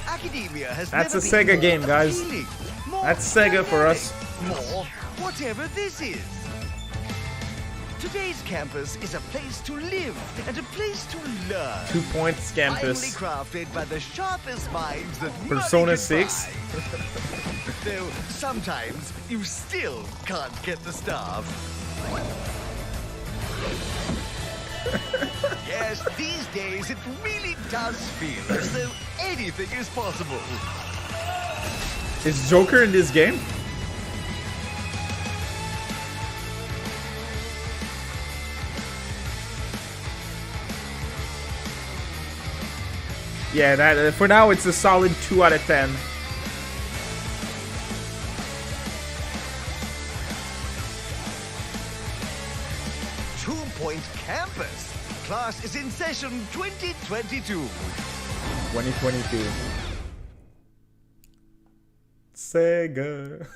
Academia has That's never a been Sega more game, guys. appealing, more That's Sega for us. more whatever this is. Today's campus is a place to live and a place to learn. 2 points Finely campus. crafted by the sharpest minds that Persona money can 6. buy. Though sometimes you still can't get the staff. Yes, these days it really does feel as though anything is possible. Is Joker in this game? Yeah, that for now it's a solid 2 out of 10. Two-point campus. Class is in session 2022. 2022. Sega.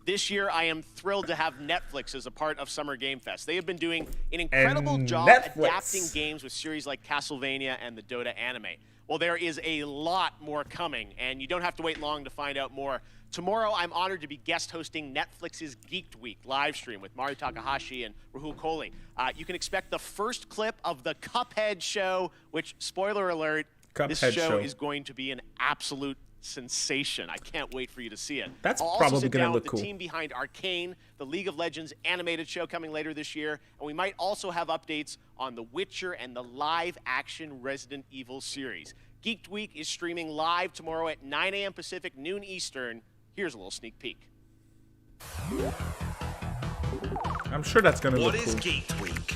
This year, I am thrilled to have Netflix as a part of Summer Game Fest. They have been doing an incredible And job Netflix. adapting games with series like Castlevania and the Dota anime. Well, there is a lot more coming, and you don't have to wait long to find out more. Tomorrow, I'm honored to be guest hosting Netflix's Geeked Week live stream with Mario Takahashi and Rahul Kohli. You can expect the first clip of the Cuphead show, which, spoiler alert, this Cuphead show show. is going to be an absolute sensation. I can't wait for you to see it. That's I'll also probably sit gonna down look with cool. the team behind Arcane, the League of Legends animated show coming later this year, and we might also have updates on The Witcher and the live-action Resident Evil series. Geeked Week is streaming live tomorrow at 9 a.m. Pacific, noon Eastern. Here's a little sneak peek. I'm sure that's gonna look What is cool. Geeked Week?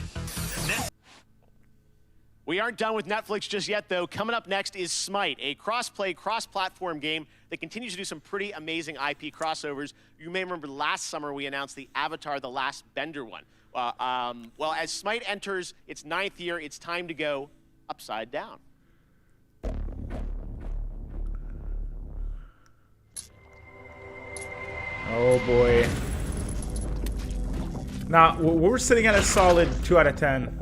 We aren't done with Netflix just yet, though. Coming up next is Smite, a cross-play, cross-platform game that continues to do some pretty amazing IP crossovers. You may remember last summer we announced the Avatar: The Last Bender one. Well, as Smite enters its 9th year, it's time to go upside down. Oh boy. Now, we're sitting at a solid 2 out of 10.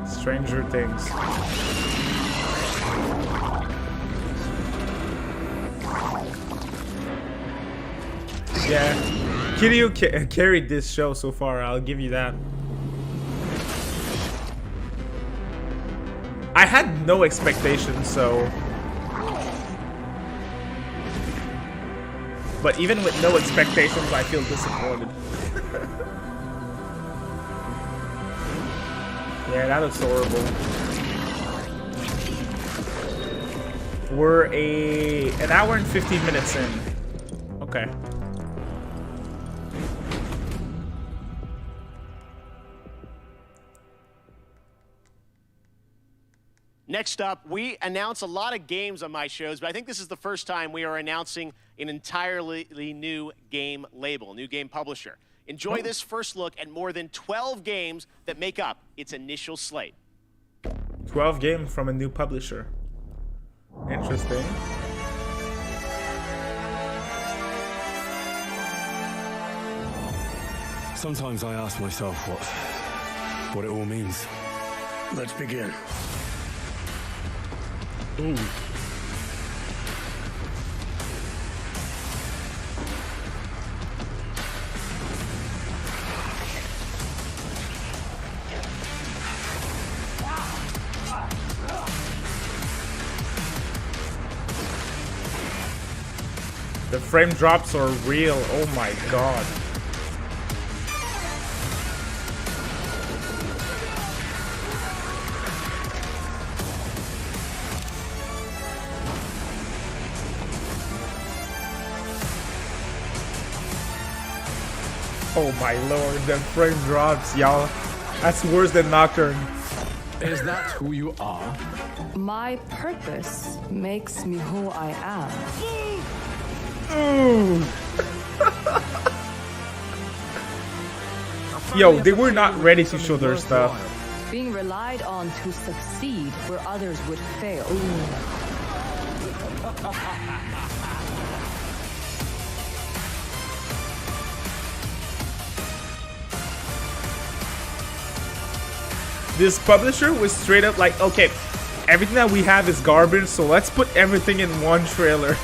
Stranger Things. Yeah. Hideo carried this show so far, I'll give you that. I had no expectations, so... But even with no expectations, I feel disappointed. Yeah, that looks horrible. We're an hour and 15 minutes in. Okay. Next up, we announce a lot of games on my shows, but I think this is the first time we are announcing an entirely new game label, new game publisher. Enjoy this first look at more than 12 games that make up its initial slate. 12 games from a new publisher. Interesting. Sometimes I ask myself what it all means. Let's begin. Ooh. The frame drops are real. Oh my god. Oh my lord, the frame drops, y'all. That's worse than Nocturne. Is that who you are? My purpose makes me who I am. Ooh. Yo, they were not ready to show their stuff. being relied on to succeed where others would fail. This publisher was straight up like, okay, everything that we have is garbage, so let's put everything in one trailer.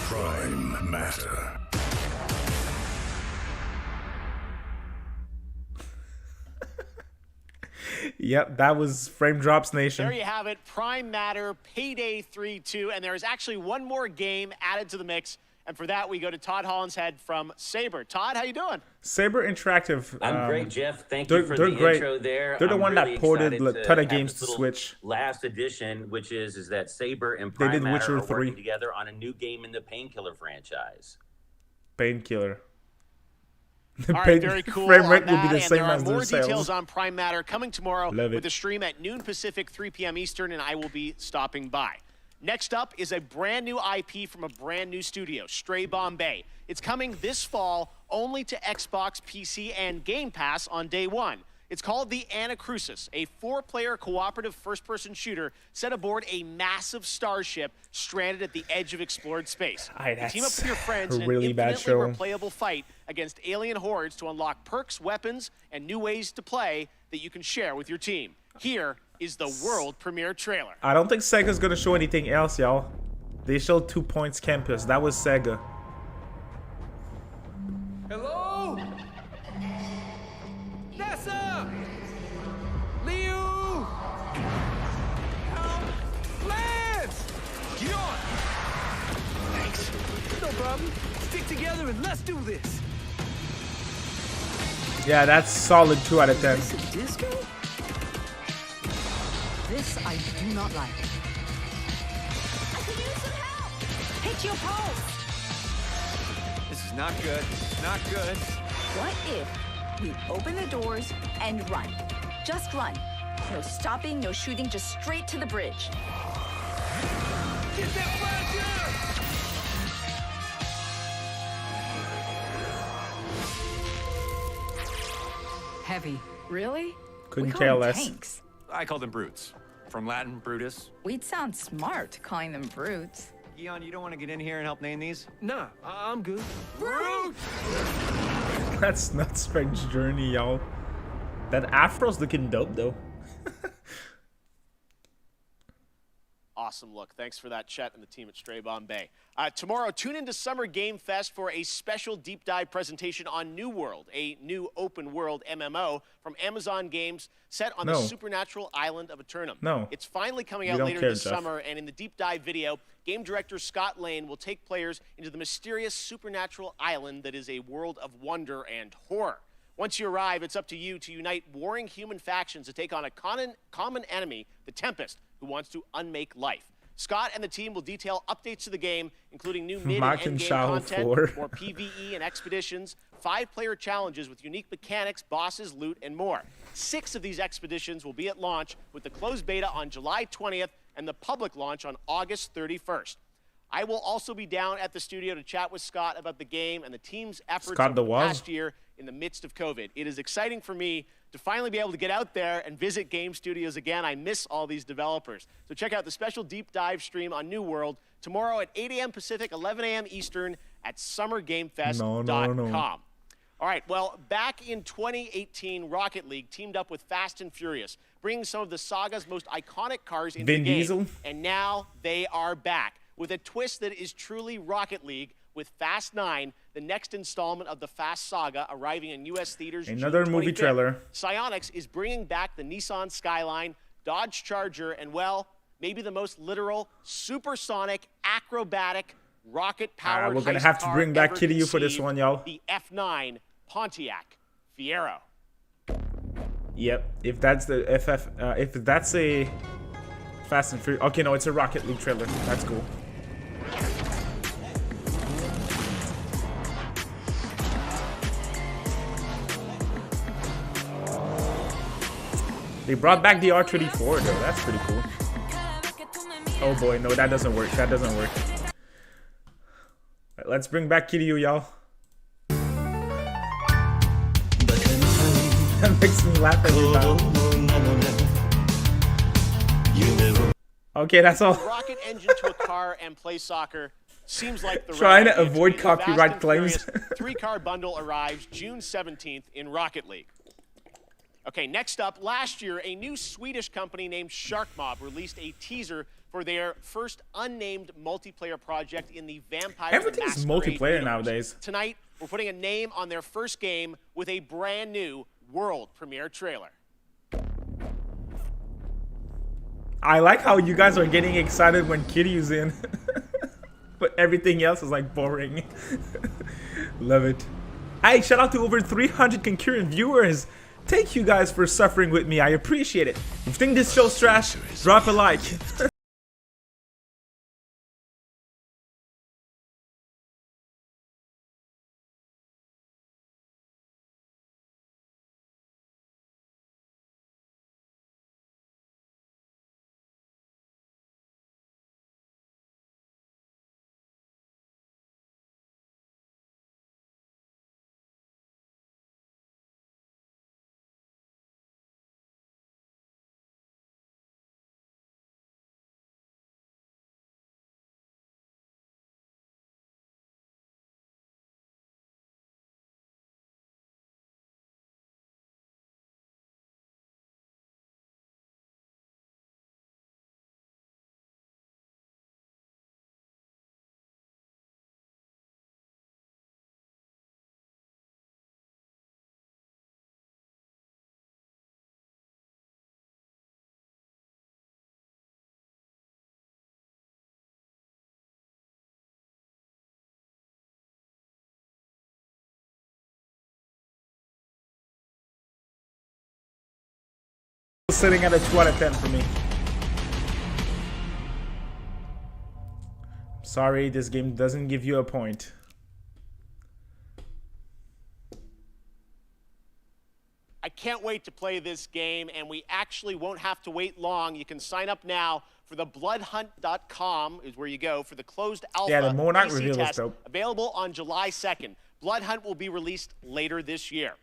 Prime matter. Yep, that was Frame Drops Nation. There you have it, Prime Matter, Payday 3-2, and there is actually one more game added to the mix. And for that, we go to Todd Hollinshead from Saber. Todd, how you doing? Saber Interactive. I'm great, Jeff. Thank you for the great. intro there. They're the I'm one really that ported excited a ton of have games this to little Switch. Last edition, which is that Saber and They Prime did Matter Witcher are working 3. together on a new game in the Painkiller franchise. Painkiller. All right, very cool. Frame rate on will be that, the and same there are as more their sales. details on Prime Matter coming tomorrow Love it. with a stream at noon Pacific, 3 p.m. Eastern, and I will be stopping by. Next up is a brand new IP from a brand new studio, Stray Bombay. It's coming this fall only to Xbox, PC, and Game Pass on day one. It's called the Anacrusis, a 4-player cooperative first-person shooter set aboard a massive starship stranded at the edge of explored space. You team up with your friends in an infinitely replayable fight against alien hordes to unlock perks, weapons, and new ways to play that you can share with your team. Here is the world premiere trailer. I don't think Sega's gonna show anything else, y'all. They showed 2 Points Campus. That was Sega. Hello? Nessa! Liu! Lance! Get on! Thanks. No problem. Stick together and let's do this. Yeah, that's solid 2 out of 10. Is this a disco? This I do not like. I could use some help. Hit your pulse! This is not good. Not good. What if we open the doors and run? Just run. No stopping, no shooting, just straight to the bridge. Get that flasher! Heavy. Really? Couldn't We care call them less. tanks. I call them brutes. From Latin, Brutus. We'd sound smart calling them brutes. Eon, you don't want to get in here and help name these? Nah, I'm good. Brute! That's not Strange Journey, y'all. That afro's looking dope, though. Awesome look. Thanks for that, Chet and the team at Stray Bombay. Tomorrow, tune into Summer Game Fest for a special deep dive presentation on New World, a new open world MMO from Amazon Games set on the supernatural island of Eternum. No. It's finally coming We out don't later care, this Jeff. summer, and in the deep dive video, game director Scott Lane will take players into the mysterious supernatural island that is a world of wonder and horror. Once you arrive, it's up to you to unite warring human factions to take on a common enemy, the Tempest, who wants to unmake life. Scott and the team will detail updates to the game, including new mid and end game content, more PvE and expeditions, 5-player challenges with unique mechanics, bosses, loot, and more. 6 of these expeditions will be at launch, with the closed beta on July 20th and the public launch on August 31st. I will also be down at the studio to chat with Scott about the game and the team's efforts over the past year in the midst of COVID. It is exciting for me to finally be able to get out there and visit game studios again. I miss all these developers. So check out the special deep dive stream on New World tomorrow at 8 a.m. Pacific, 11 a.m. Eastern at summergamefest.com. All right, well, back in 2018, Rocket League teamed up with Fast and Furious, bringing some of the saga's most iconic cars into the game. Diesel? And now they are back with a twist that is truly Rocket League, with Fast 9, the next installment of the Fast saga, arriving in U.S. theaters Another June movie 25th. trailer. Psionics is bringing back the Nissan Skyline, Dodge Charger, and, well, maybe the most literal, supersonic, acrobatic, rocket-powered we're gonna heist have to car bring back ever Kitty for this conceived, one, y'all. The F9 Pontiac Fiero. Yep. If that's the if that's a Fast and Furious. Okay, no, it's a Rocket League trailer. That's cool. They brought back the R34 though. That's pretty cool. Oh boy, no, that doesn't work. That doesn't work. Let's bring back Kiryu, y'all. That makes me laugh every time. Okay, that's all. Rocket engine to a car and play soccer. Seems like the trying right to idea. avoid The copyright Fast and claims. Furious 3-car bundle arrives June 17th in Rocket League. Okay, next up, last year, a new Swedish company named Shark Mob released a teaser for their first unnamed multiplayer project in the Vampire Everything's Masquerade multiplayer universe. nowadays. Tonight, we're putting a name on their first game with a brand new world premiere trailer. I like how you guys are getting excited when Kiryu's in. But everything else is like boring. Love it. Hey, shout out to over 300 concurrent viewers. Thank you guys for suffering with me. I appreciate it. If you think this show's trash, drop a like. Sitting at a 2 out of 10 for me. Sorry, this game doesn't give you a point. I can't wait to play this game, and we actually won't have to wait long. You can sign up now for the Bloodhunt.com is where you go for the closed alpha Yeah, the Monarch PC reveal was test, dope. available on July 2nd. Bloodhunt will be released later this year.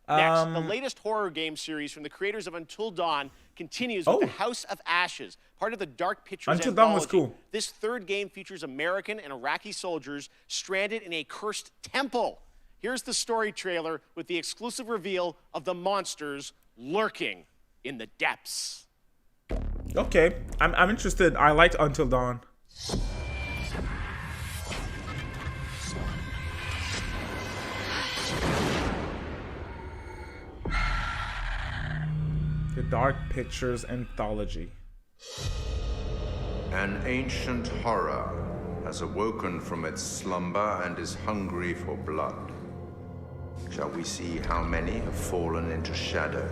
Next, the latest horror game series from the creators of Until Dawn continues with the House of Ashes, part of the Dark Pictures Until anthology. Dawn was cool. This third game features American and Iraqi soldiers stranded in a cursed temple. Here's the story trailer with the exclusive reveal of the monsters lurking in the depths. Okay, I'm interested. I liked Until Dawn. The Dark Pictures Anthology. An ancient horror has awoken from its slumber and is hungry for blood. Shall we see how many have fallen into shadow?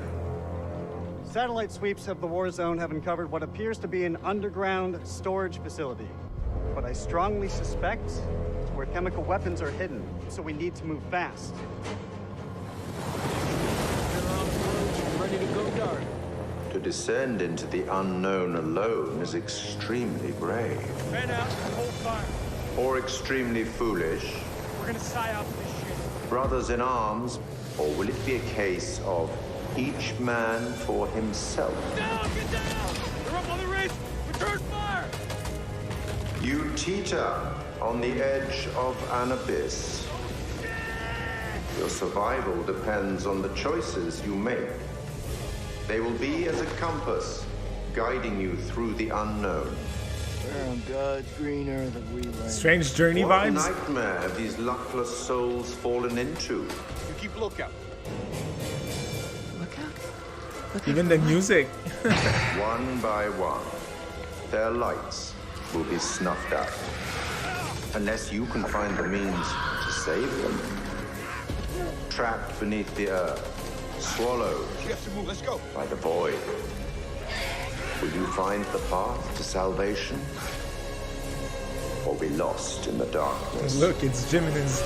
Satellite sweeps of the Warzone have uncovered what appears to be an underground storage facility. But I strongly suspect it's where chemical weapons are hidden, so we need to move fast. Ready to go dark. To descend into the unknown alone is extremely brave. Man out, hold fire. Or extremely foolish. We're gonna psyop this shit. Brothers in arms, or will it be a case of each man for himself? Down, get down! They're up on the ridge! Return fire! You teeter on the edge of an abyss. Your survival depends on the choices you make. They will be as a compass, guiding you through the unknown. Where on God's green earth have we landed? Strange Journey What vibes? nightmare have these luckless souls fallen into? You keep lookout. Even the music. One by one, their lights will be snuffed out. Unless you can find the means to save them. Trapped beneath the earth, swallowed We have to move, let's go. by the void. Will you find the path to salvation? Or be lost in the darkness Look, it's Jimin's.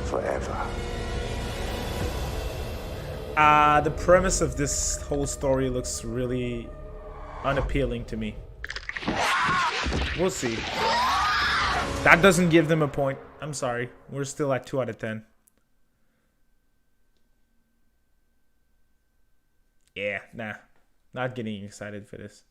forever? The premise of this whole story looks really unappealing to me. We'll see. That doesn't give them a point. I'm sorry. We're still at 2 out of 10. Yeah, nah. Not getting excited for this.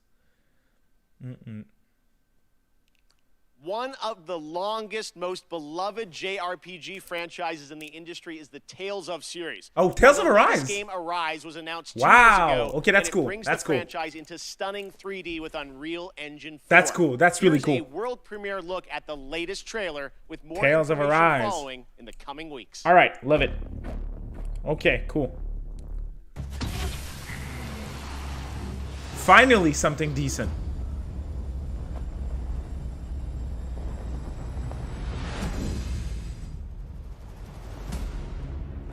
One of the longest, most beloved JRPG franchises in the industry is the Tales of series. Oh, Tales of Arise. This game Arise was announced 2 Wow. years ago. Okay, that's cool. It brings That's the cool. franchise into stunning 3D with Unreal Engine 4. That's cool. That's really Here's cool. a world premiere look at the latest trailer with more Tales of information Arise. following in the coming weeks. All right, love it. Okay, cool. Finally, something decent.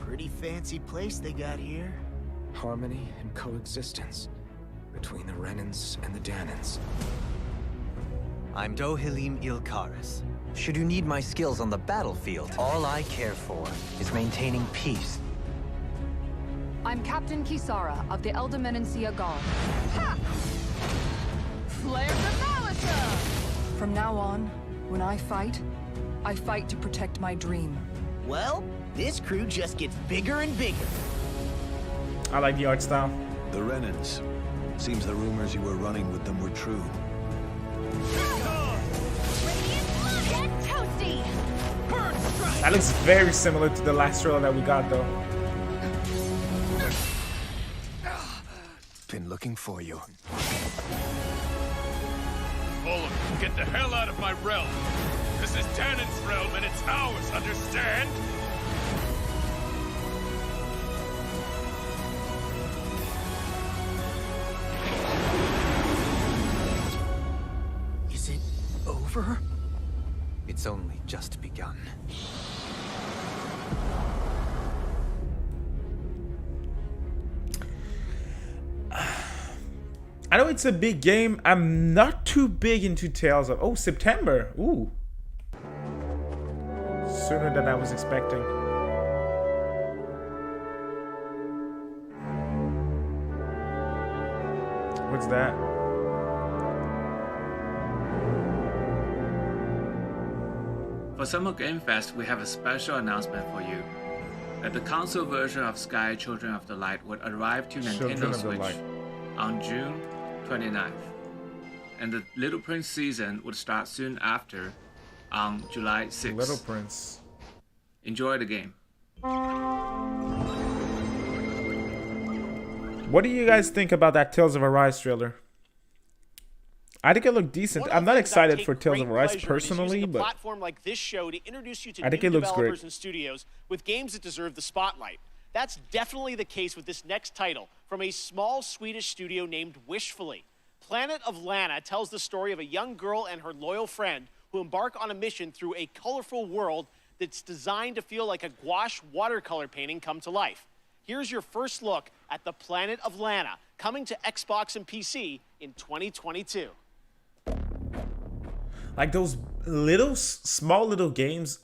Pretty fancy place they got here. Harmony and coexistence between the Renans and the Danans. I'm Dohilim Ilkaris. Should you need my skills on the battlefield, all I care for is maintaining peace. I'm Captain Kisara of the Eldermenencia Guard. Ha! Flare the Malisa! From now on, when I fight to protect my dream. Well, this crew just gets bigger and bigger. I like the art style. The Renans. Seems the rumors you were running with them were true. Get toasty! That looks very similar to the last trailer that we got, though. Been looking for you. All of you, get the hell out of my realm. This is Tannin's realm and it's ours, understand? Is it over? It's only just begun. I know it's a big game. I'm not too big into Tales of... Oh, September. Ooh. Sooner than I was expecting. What's that? For Summer Game Fest, we have a special announcement for you. That the console version of Sky Children of the Light would arrive to Nintendo Switch on June 29th. And the Little Prince season would start soon after on July 6th. Little Prince. Enjoy the game. What do you guys think about that Tales of Arise trailer? I think it looked decent. I'm not excited for Tales of Arise personally, but platform like this show to introduce you to I think new it looks developers great. and studios with games that deserve the spotlight. That's definitely the case with this next title from a small Swedish studio named Wishfully. Planet of Lana tells the story of a young girl and her loyal friend who embark on a mission through a colorful world that's designed to feel like a gouache watercolor painting come to life. Here's your first look at the Planet of Lana, coming to Xbox and PC in 2022. like those little small little games,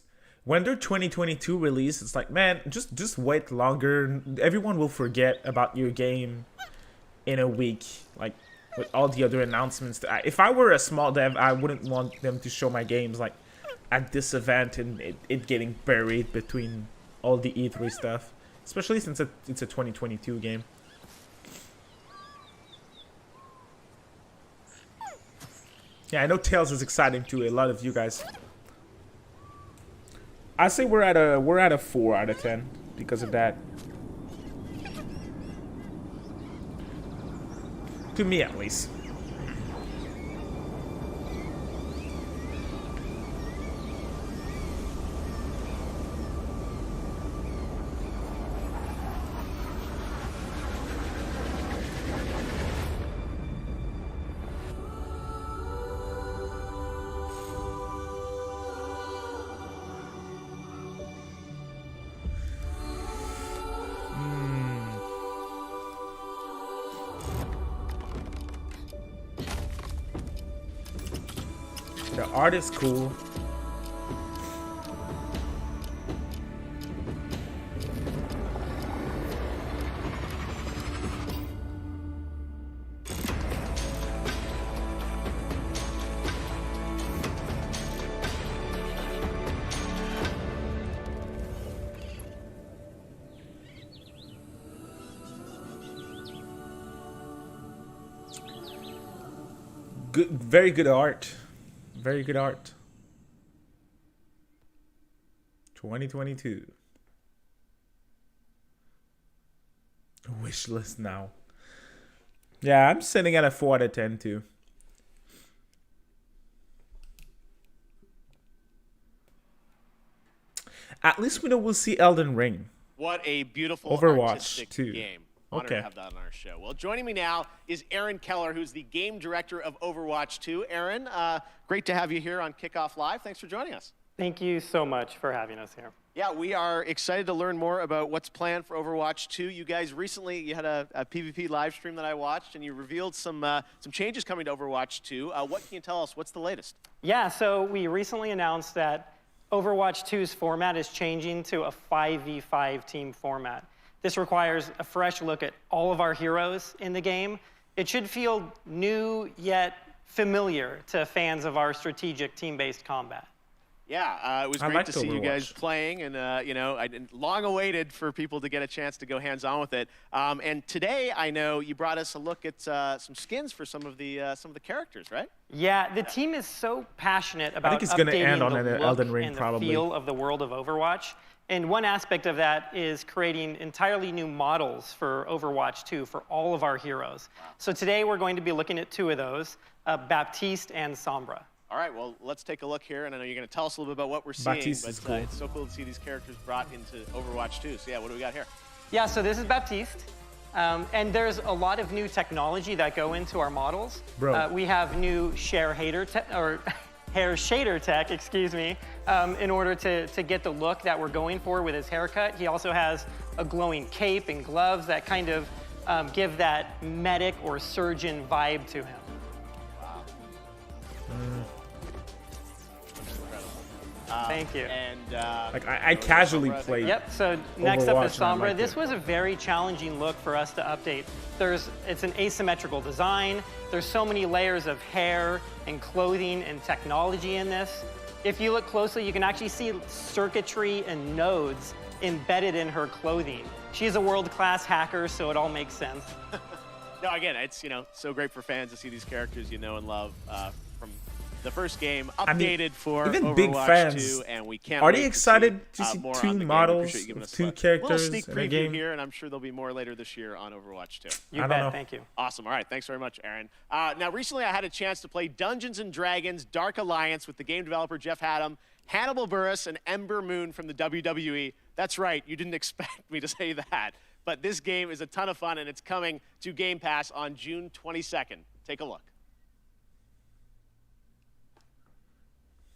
when they're 2022 release, it's like, man, just wait longer. Everyone will forget about your game in a week, like with all the other announcements. If I were a small dev, I wouldn't want them to show my games like at this event and it getting buried between all the E3 stuff, especially since it's a 2022 game. Yeah, I know Tales is exciting to a lot of you guys. I say we're at a 4 out of 10 because of that. To me, at least. The art is cool. Good, very good art. Very good art. 2022. Wish list now. Yeah, I'm sitting at a 4 out of 10 too. At least we know we'll see Elden Ring. What a beautiful Overwatch 2 game. Honored to have that on our show. Well, joining me now is Aaron Keller, who's the game director of Overwatch 2. Aaron, great to have you here on Kickoff Live. Thanks for joining us. Thank you so much for having us here. Yeah, we are excited to learn more about what's planned for Overwatch 2. You guys recently, you had a PvP live stream that I watched, and you revealed some changes coming to Overwatch 2. What can you tell us? What's the latest? Yeah, so we recently announced that Overwatch 2's format is changing to a 5v5 team format. This requires a fresh look at all of our heroes in the game. It should feel new yet familiar to fans of our strategic team-based combat. Yeah, it was great to see you guys playing, and I long awaited for people to get a chance to go hands-on with it. And today, I know you brought us a look at some skins for some of the characters, right? Yeah, the team is so passionate about updating the look Elden Ring, and the feel of the world of Overwatch. And one aspect of that is creating entirely new models for Overwatch 2 for all of our heroes. So today, we're going to be looking at two of those, Baptiste and Sombra. All right, well, let's take a look here, and I know you're going to tell us a little bit about what we're seeing, Baptiste but is cool. It's so cool to see these characters brought into Overwatch 2. So yeah, what do we got here? Yeah, so this is Baptiste, and there's a lot of new technology that go into our models. We have new hair shader tech, excuse me, in order to get the look that we're going for with his haircut. He also has a glowing cape and gloves that kind of give that medic or surgeon vibe to him. Thank you. And I casually played. Yep. So next up is Overwatch, Sombra. This was a very challenging look for us to update. It's an asymmetrical design. There's so many layers of hair and clothing and technology in this. If you look closely, you can actually see circuitry and nodes embedded in her clothing. She's a world-class hacker, so it all makes sense. No, again, it's so great for fans to see these characters you know and love from the first game updated for even Overwatch big fans, 2, and we can't are wait they excited to see more two on the models game. with two characters little sneak in a preview game here, and I'm sure there'll be more later this year on Overwatch 2. You bet. Thank you. Awesome. All right. Thanks very much, Aaron. Now, recently I had a chance to play Dungeons & Dragons Dark Alliance with the game developer Jeff Hadam, Hannibal Buress, and Ember Moon from the WWE. That's right. You didn't expect me to say that. But this game is a ton of fun, and it's coming to Game Pass on June 22nd. Take a look.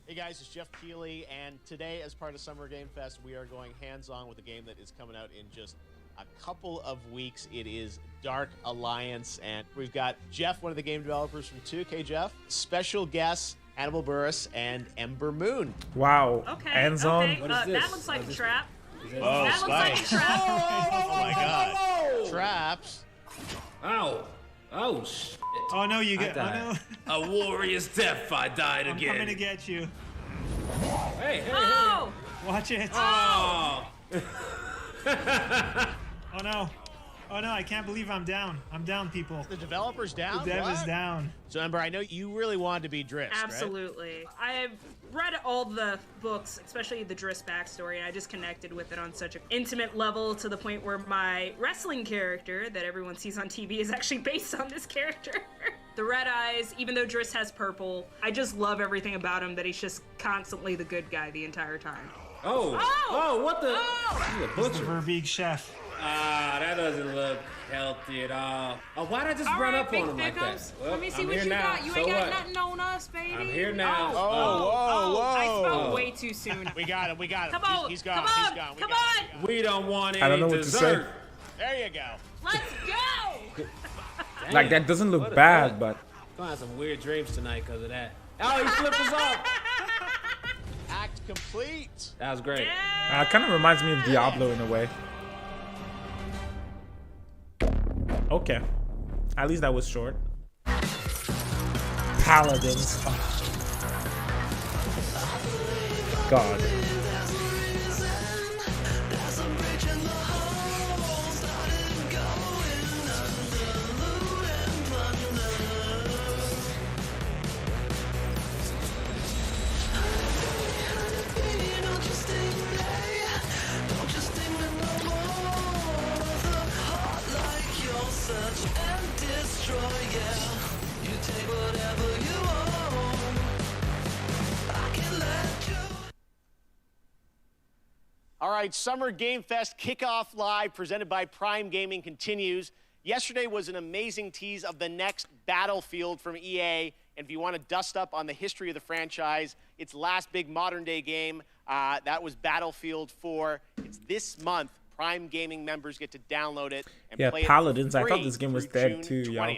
Hey guys, it's Geoff Keighley, and today as part of Summer Game Fest, we are going hands-on with a game that is coming out in just a couple of weeks. It is Dark Alliance, and we've got Jeff, one of the game developers from 2. Okay, Jeff. Special guests, Hannibal Buress and Ember Moon. Wow. Okay. Hands-on. Okay. That looks like a trap. Oh, that looks like a trap. Oh my God. Traps. Ow. Oh, shit. Oh, no, you get... Oh, no. A warrior's death, I died again. I'm coming to get you. Hey, hey, Oh! Watch it. Oh! Oh, no. Oh, no, I can't believe I'm down. I'm down, people. The developer's down? The dev What? is down. So, Ember, I know you really wanted to be Driss, Absolutely. I've read all the books, especially the Driss backstory, and I just connected with it on such an intimate level to the point where my wrestling character that everyone sees on TV is actually based on this character. The red eyes, even though Driss has purple, I just love everything about him, that he's just constantly the good guy the entire time. Oh! Oh, what the? Oh! He's a He's the butcher. Verbeek chef. Ah, that doesn't look healthy at all. Oh, why'd I just run up on him like that? Well, Let me see I'm what here you now. got. You So ain't got what? nothing on us, baby. I'm here now. I spoke Oh. way too soon. We got him. We got him. Come on. He's gone. Come on. He's gone. Come on. We don't want any I don't know what to dessert. say. There you go. Let's go. Like, that doesn't look What a bad, threat. but... Gonna have some weird dreams tonight because of that. Oh, he flipped us off. Act complete. That was great. It kind of reminds me of Diablo in a way. Okay. At least that was short. Paladins. Oh. God. All right, Summer Game Fest Kickoff Live presented by Prime Gaming continues. Yesterday was an amazing tease of the next Battlefield from EA. And if you want to dust up on the history of the franchise, its last big modern-day game, that was Battlefield 4. It's this month. Prime Gaming members get to download it and play Paladins. it I thought this game was dead too, yo.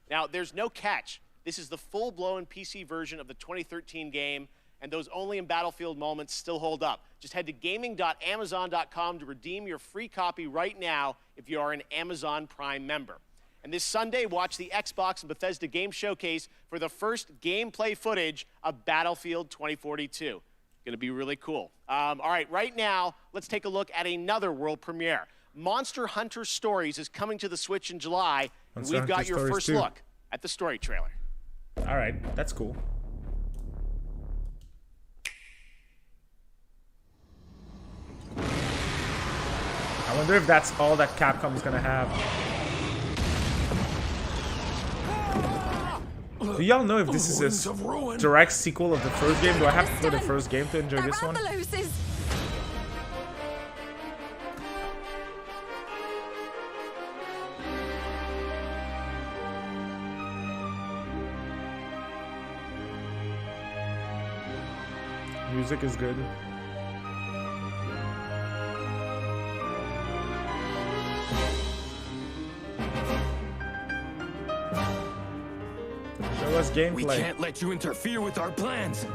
Now, there's no catch. This is the full-blown PC version of the 2013 game, and those only in Battlefield moments still hold up. Just head to gaming.amazon.com to redeem your free copy right now if you are an Amazon Prime member. And this Sunday, watch the Xbox and Bethesda Game Showcase for the first gameplay footage of Battlefield 2042. Going to be really cool. All right, right now, let's take a look at another world premiere. Monster Hunter Stories is coming to the Switch in July, and we've got your first look at the story trailer. All right, that's cool. I wonder if that's all that Capcom's gonna have. Do y'all know if this is a direct sequel of the first game? Do I have to play the first game to enjoy this one? Music is good. Show us gameplay. We can't let you interfere with our plans.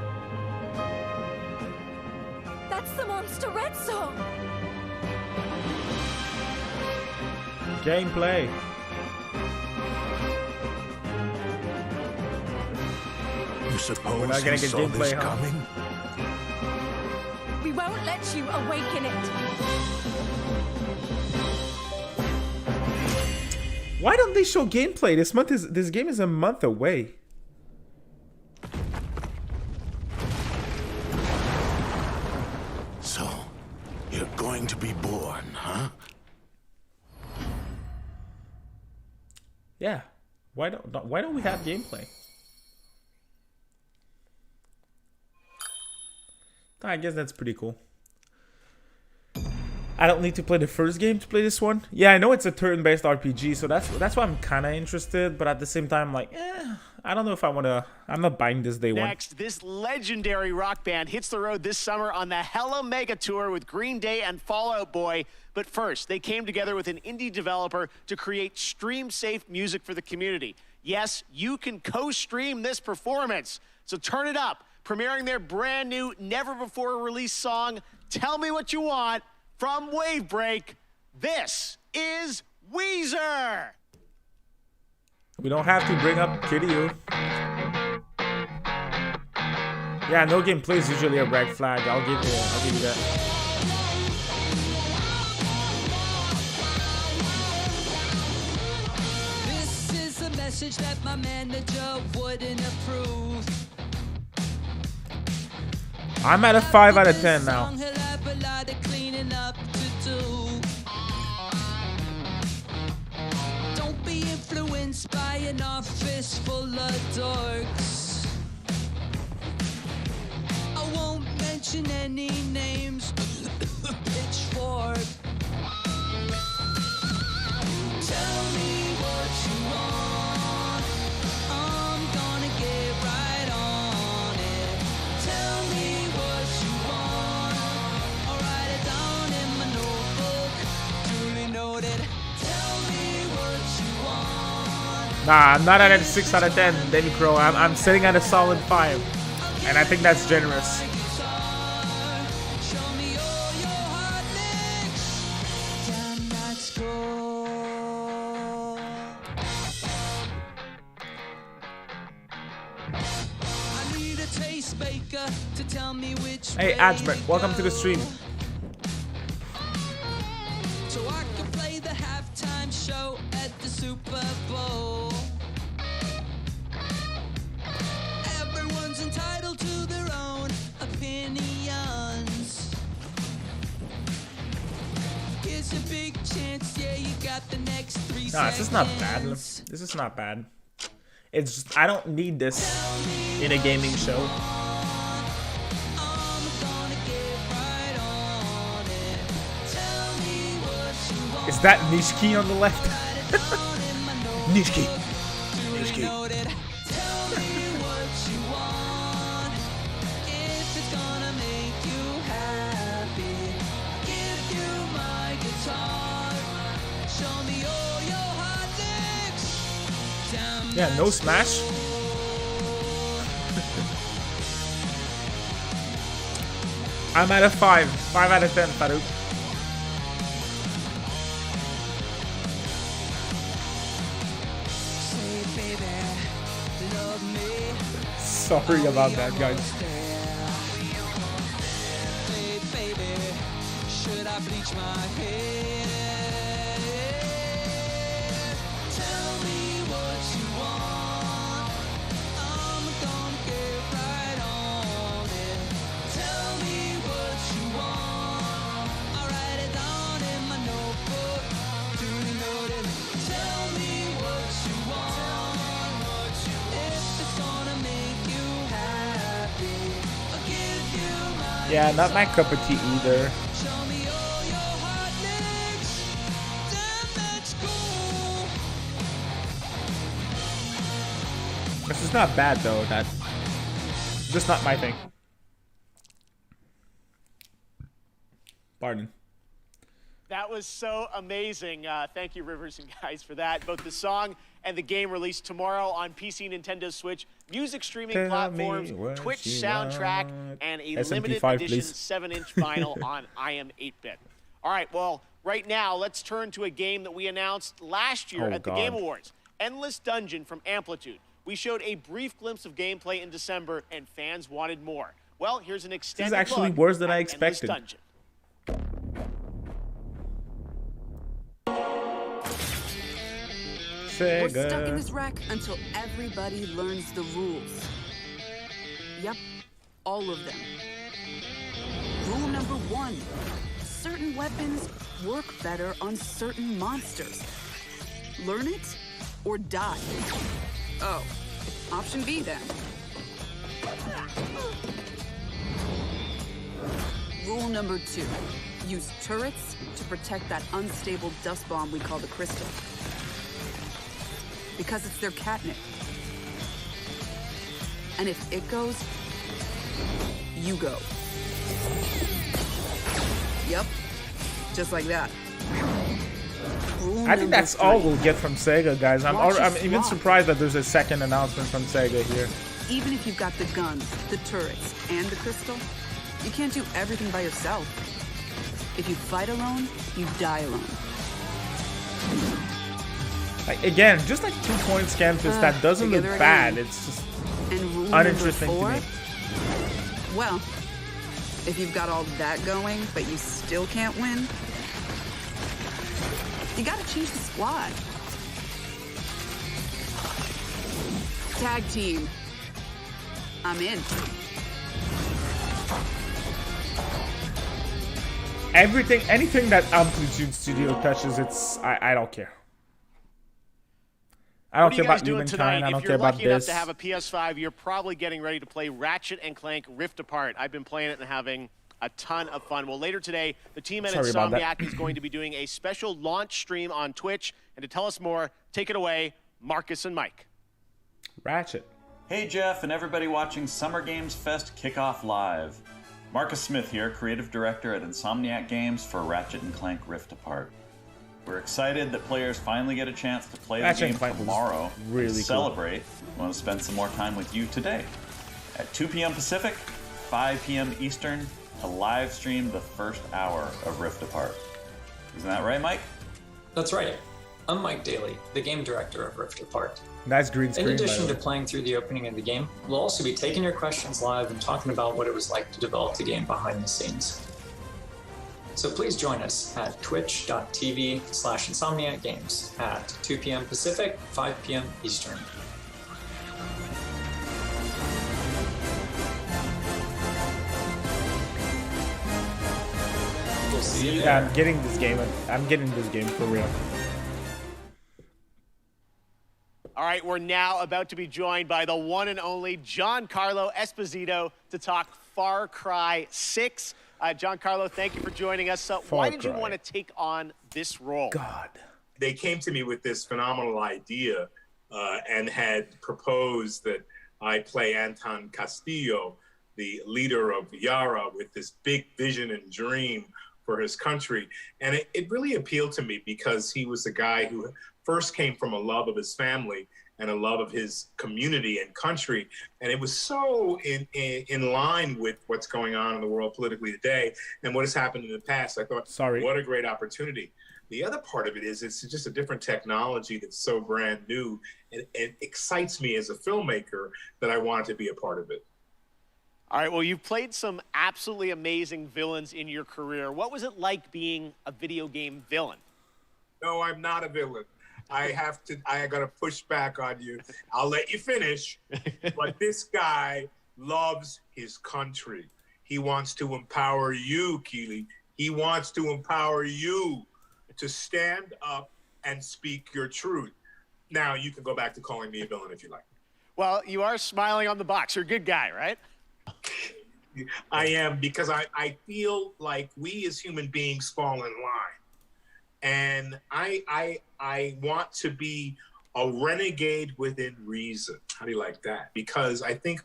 That's the Monster Red song. Gameplay. You suppose we're not gonna get gameplay, huh? coming? We won't let you awaken it. Why don't they show gameplay? This game is a month away. So, you're going to be born, huh? Yeah. Why don't we have gameplay? I guess that's pretty cool. I don't need to play the first game to play this one. Yeah, I know it's a turn-based RPG, so that's why I'm kind of interested. But at the same time, like, I don't know if I want to. I'm not buying this day one. Next, this legendary rock band hits the road this summer on the Hella Mega Tour with Green Day and Fall Out Boy. But first, they came together with an indie developer to create stream-safe music for the community. Yes, you can co-stream this performance, so turn it up. Premiering their brand new, never-before-released song, Tell Me What You Want, from Wavebreak, this is Weezer. We don't have to bring up Hideo. Yeah, no gameplay is usually a red flag. I'll give you that. This is a message that my manager wouldn't approve. I'm at a 5 out of 10 now. Don't be influenced by an office full of dorks. I won't mention any names. Pitchfork. Tell me what you want. I'm gonna get right on it. Tell me what you want. I'll write it down in my notebook. Duly noted. Tell me what you want. Nah, I'm not at a 6 out of 10, Danny Crow. I'm sitting at a solid 5. And I think that's generous. Hey, Ajmer, welcome to the stream. So I can play the halftime show at the Super Bowl. Everyone's entitled to their own opinions. Here's a big chance, yeah, you got the next 3 seconds. No, this is not bad. This is not bad. It's just, I don't need this in a gaming show. Is that Nishiki on the left? Nishiki. Nishiki. Yeah, no smash. I'm at a 5. 5 out of 10, Farouk. Sorry about that, guys. Should I bleach my hair? Tell me what you want. I'm gonna get right on it. Tell me what you want. I'll write it down in my notebook. Do you notice? Tell me what you want. If it's gonna make you happy, I'll give you my Yeah, not my cup of tea either. This is not bad though. That's just not my thing. Pardon. That was so amazing. Thank you, Rivers and guys, for that. Both the song and the game released tomorrow on PC, Nintendo Switch, music streaming platforms, Twitch soundtrack, and a limited edition 7-inch vinyl on I Am 8-Bit. All right, well, right now, let's turn to a game that we announced last year at the Game Awards. Endless Dungeon from Amplitude. We showed a brief glimpse of gameplay in December, and fans wanted more. Well, here's an extended look. This is actually worse than I expected. Endless Dungeon. Sega. We're stuck in this wreck until everybody learns the rules. Yep, all of them. Rule number 1. Certain weapons work better on certain monsters. Learn it or die. Oh, option B then. Rule number 2. Use turrets to protect that unstable dust bomb we call the crystal. Because it's their catnip. And if it goes, you go. Yep, just like that. I think that's all we'll get from Sega, guys. I'm even surprised that there's a second announcement from Sega here. Even if you've got the guns, the turrets, and the crystal, you can't do everything by yourself. If you fight alone, you die alone. Like, again, just like 2 points canvas, that doesn't look bad. It's just uninteresting to me. Well, if you've got all that going, but you still can't win, you gotta change the squad. Tag team. I'm in. Anything that Amplitude Studio touches, I don't care. I don't care about Humankind. I don't care about this. If you're lucky enough to have a PS5, you're probably getting ready to play Ratchet and Clank Rift Apart. I've been playing it and having a ton of fun. Well, later today, the team at Insomniac is going to be doing a special launch stream on Twitch. And to tell us more, take it away, Marcus and Mike. Ratchet. Hey, Jeff, and everybody watching Summer Games Fest Kickoff Live. Marcus Smith here, Creative Director at Insomniac Games for Ratchet and Clank Rift Apart. We're excited that players finally get a chance to play the game tomorrow. Really to celebrate. We want to spend some more time with you today. At 2 p.m. Pacific, 5 p.m. Eastern, to live stream the first hour of Rift Apart. Isn't that right, Mike? That's right. I'm Mike Daly, the game director of Rift Apart. Nice green screen. In addition to playing through the opening of the game, we'll also be taking your questions live and talking about what it was like to develop the game behind the scenes. So please join us at twitch.tv/Insomniac Games at 2 p.m. Pacific, 5 p.m. Eastern. We'll see you there. Yeah, I'm getting this game. I'm getting this game for real. All right, we're now about to be joined by the one and only Giancarlo Esposito to talk Far Cry 6. Giancarlo, thank you for joining us. Why did you want to take on this role? They came to me with this phenomenal idea and had proposed that I play Anton Castillo, the leader of Yara, with this big vision and dream for his country. And it really appealed to me because he was a guy who first came from a love of his family and a love of his community and country. And it was so in line with what's going on in the world politically today and what has happened in the past. I thought, what a great opportunity. The other part of it is it's just a different technology that's so brand new, and it excites me as a filmmaker that I wanted to be a part of it. All right, well, you've played some absolutely amazing villains in your career. What was it like being a video game villain? No, I'm not a villain. I got to push back on you. I'll let you finish. But this guy loves his country. He wants to empower you, Keighley. He wants to empower you to stand up and speak your truth. Now, you can go back to calling me a villain if you like. Well, you are smiling on the box. You're a good guy, right? I am, because I feel like we as human beings fall in line. And I want to be a renegade within reason. How do you like that? Because I think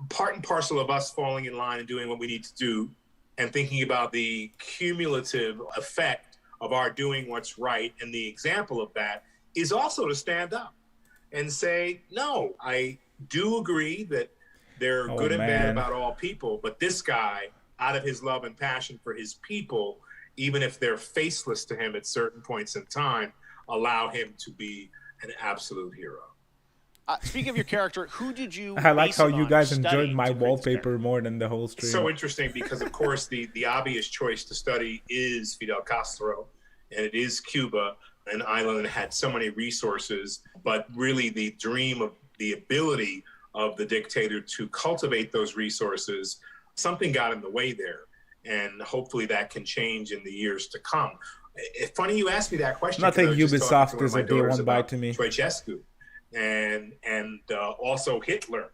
part and parcel of us falling in line and doing what we need to do and thinking about the cumulative effect of our doing what's right, and the example of that is also to stand up and say, no, I do agree that they're good and bad about all people, but this guy, out of his love and passion for his people, even if they're faceless to him at certain points in time, allow him to be an absolute hero. Speaking of your character, who did you I like how you guys enjoyed my wallpaper more than the whole stream. So interesting, because of course the obvious choice to study is Fidel Castro, and it is Cuba, an island that had so many resources, but really the dream of the ability of the dictator to cultivate those resources, something got in the way there. And hopefully that can change in the years to come. It's funny you asked me that question. Nothing Ubisoft is a day one by to me. Ceausescu and also Hitler,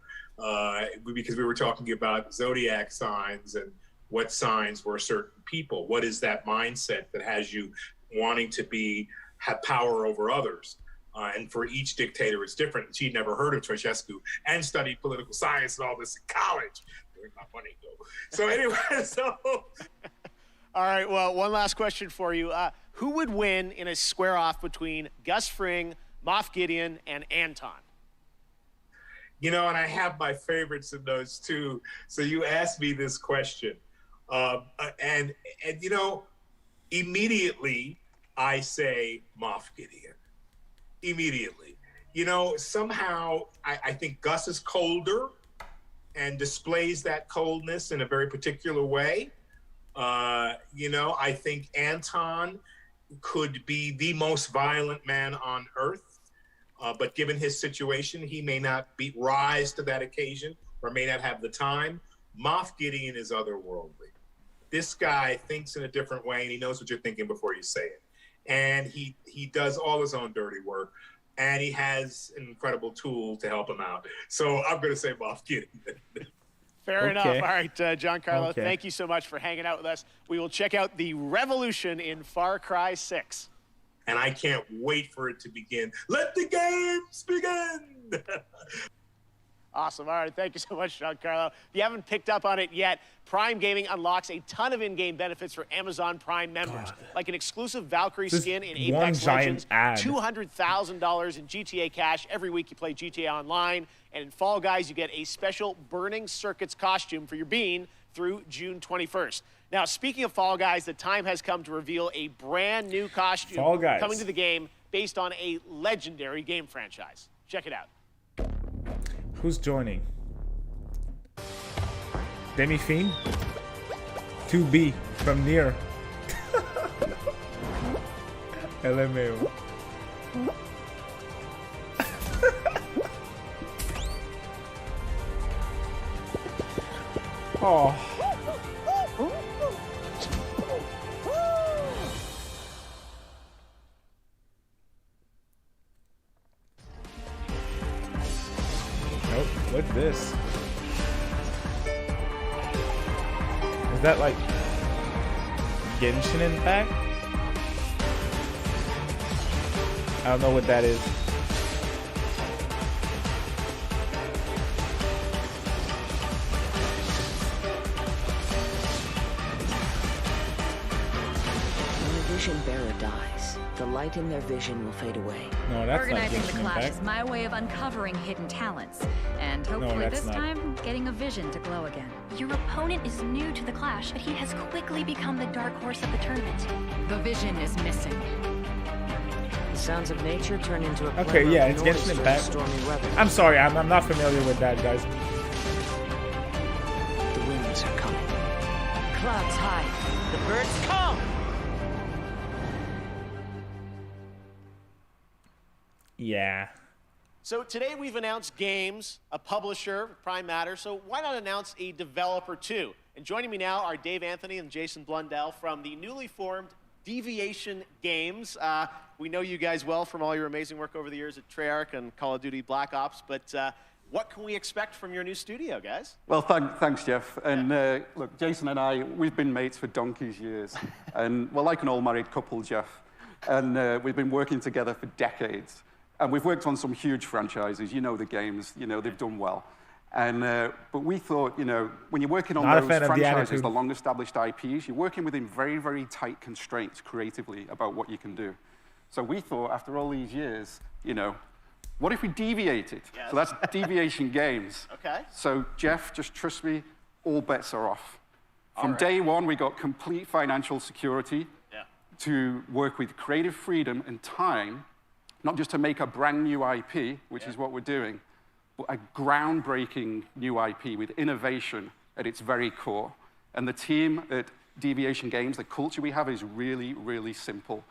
because we were talking about zodiac signs and what signs were certain people. What is that mindset that has you wanting to have power over others? And for each dictator, it's different. She'd never heard of Ceausescu and studied political science and all this in college. Where's my money go? So anyway, All right, well, one last question for you. Who would win in a square-off between Gus Fring, Moff Gideon, and Anton? You know, and I have my favorites in those too. So you asked me this question. And you know, immediately I say Moff Gideon. Immediately. You know, somehow I think Gus is colder and displays that coldness in a very particular way. You know, I think Anton could be the most violent man on earth, but given his situation, he may not rise to that occasion or may not have the time. Moff Gideon is otherworldly. This guy thinks in a different way, and he knows what you're thinking before you say it. And he does all his own dirty work, and he has an incredible tool to help him out. So I'm going to say Moff Gideon. Fair enough. All right, Giancarlo, thank you so much for hanging out with us. We will check out the revolution in Far Cry 6. And I can't wait for it to begin. Let the games begin! Awesome. All right, thank you so much, Giancarlo. If you haven't picked up on it yet, Prime Gaming unlocks a ton of in-game benefits for Amazon Prime members, like an exclusive Valkyrie skin in Apex Legends, $200,000 in GTA cash every week you play GTA Online, and in Fall Guys you get a special Burning Circuits costume for your bean through June 21st. Now, speaking of Fall Guys, the time has come to reveal a brand new costume coming to the game based on a legendary game franchise. Check it out. Who's joining? Demi Fiend? 2B from Nier. LMAO. Oh. Nope, what's this? Is that like Genshin Impact? I don't know what that is. When a vision bearer dies, the light in their vision will fade away. No, that's Organizing not the Genshin clash Impact. is my way of uncovering hidden talents. And hopefully that's this not. time, getting a vision to glow again. Your opponent is new to the clash, but he has quickly become the dark horse of the tournament. The vision is missing. The sounds of nature turn into a Okay, clamor yeah, of it's noise Genshin during Impact. stormy weather. I'm sorry, I'm not familiar with that, guys. The winds are coming. Clouds high. The birds come. Yeah. So today we've announced games, a publisher, Prime Matter, so why not announce a developer too? And joining me now are Dave Anthony and Jason Blundell from the newly formed Deviation Games. We know you guys well from all your amazing work over the years at Treyarch and Call of Duty Black Ops, but what can we expect from your new studio, guys? Well, thanks, Jeff. And look, Jason and I, we've been mates for donkey's years. And we're like an all-married couple, Jeff. And we've been working together for decades. And we've worked on some huge franchises. You know the games. You know, they've done well. And but we thought, you know, when you're working on Not a those fan of the franchises, attitude. the long-established IPs, you're working within very, very tight constraints creatively about what you can do. So we thought, after all these years, you know, what if we deviated? Yes. So that's Deviation Games. Okay. So Jeff, just trust me, all bets are off. All From right. day one, we got complete financial security to work with creative freedom and time, not just to make a brand new IP, which is what we're doing, but a groundbreaking new IP with innovation at its very core. And the team at Deviation Games, the culture we have is really, really simple.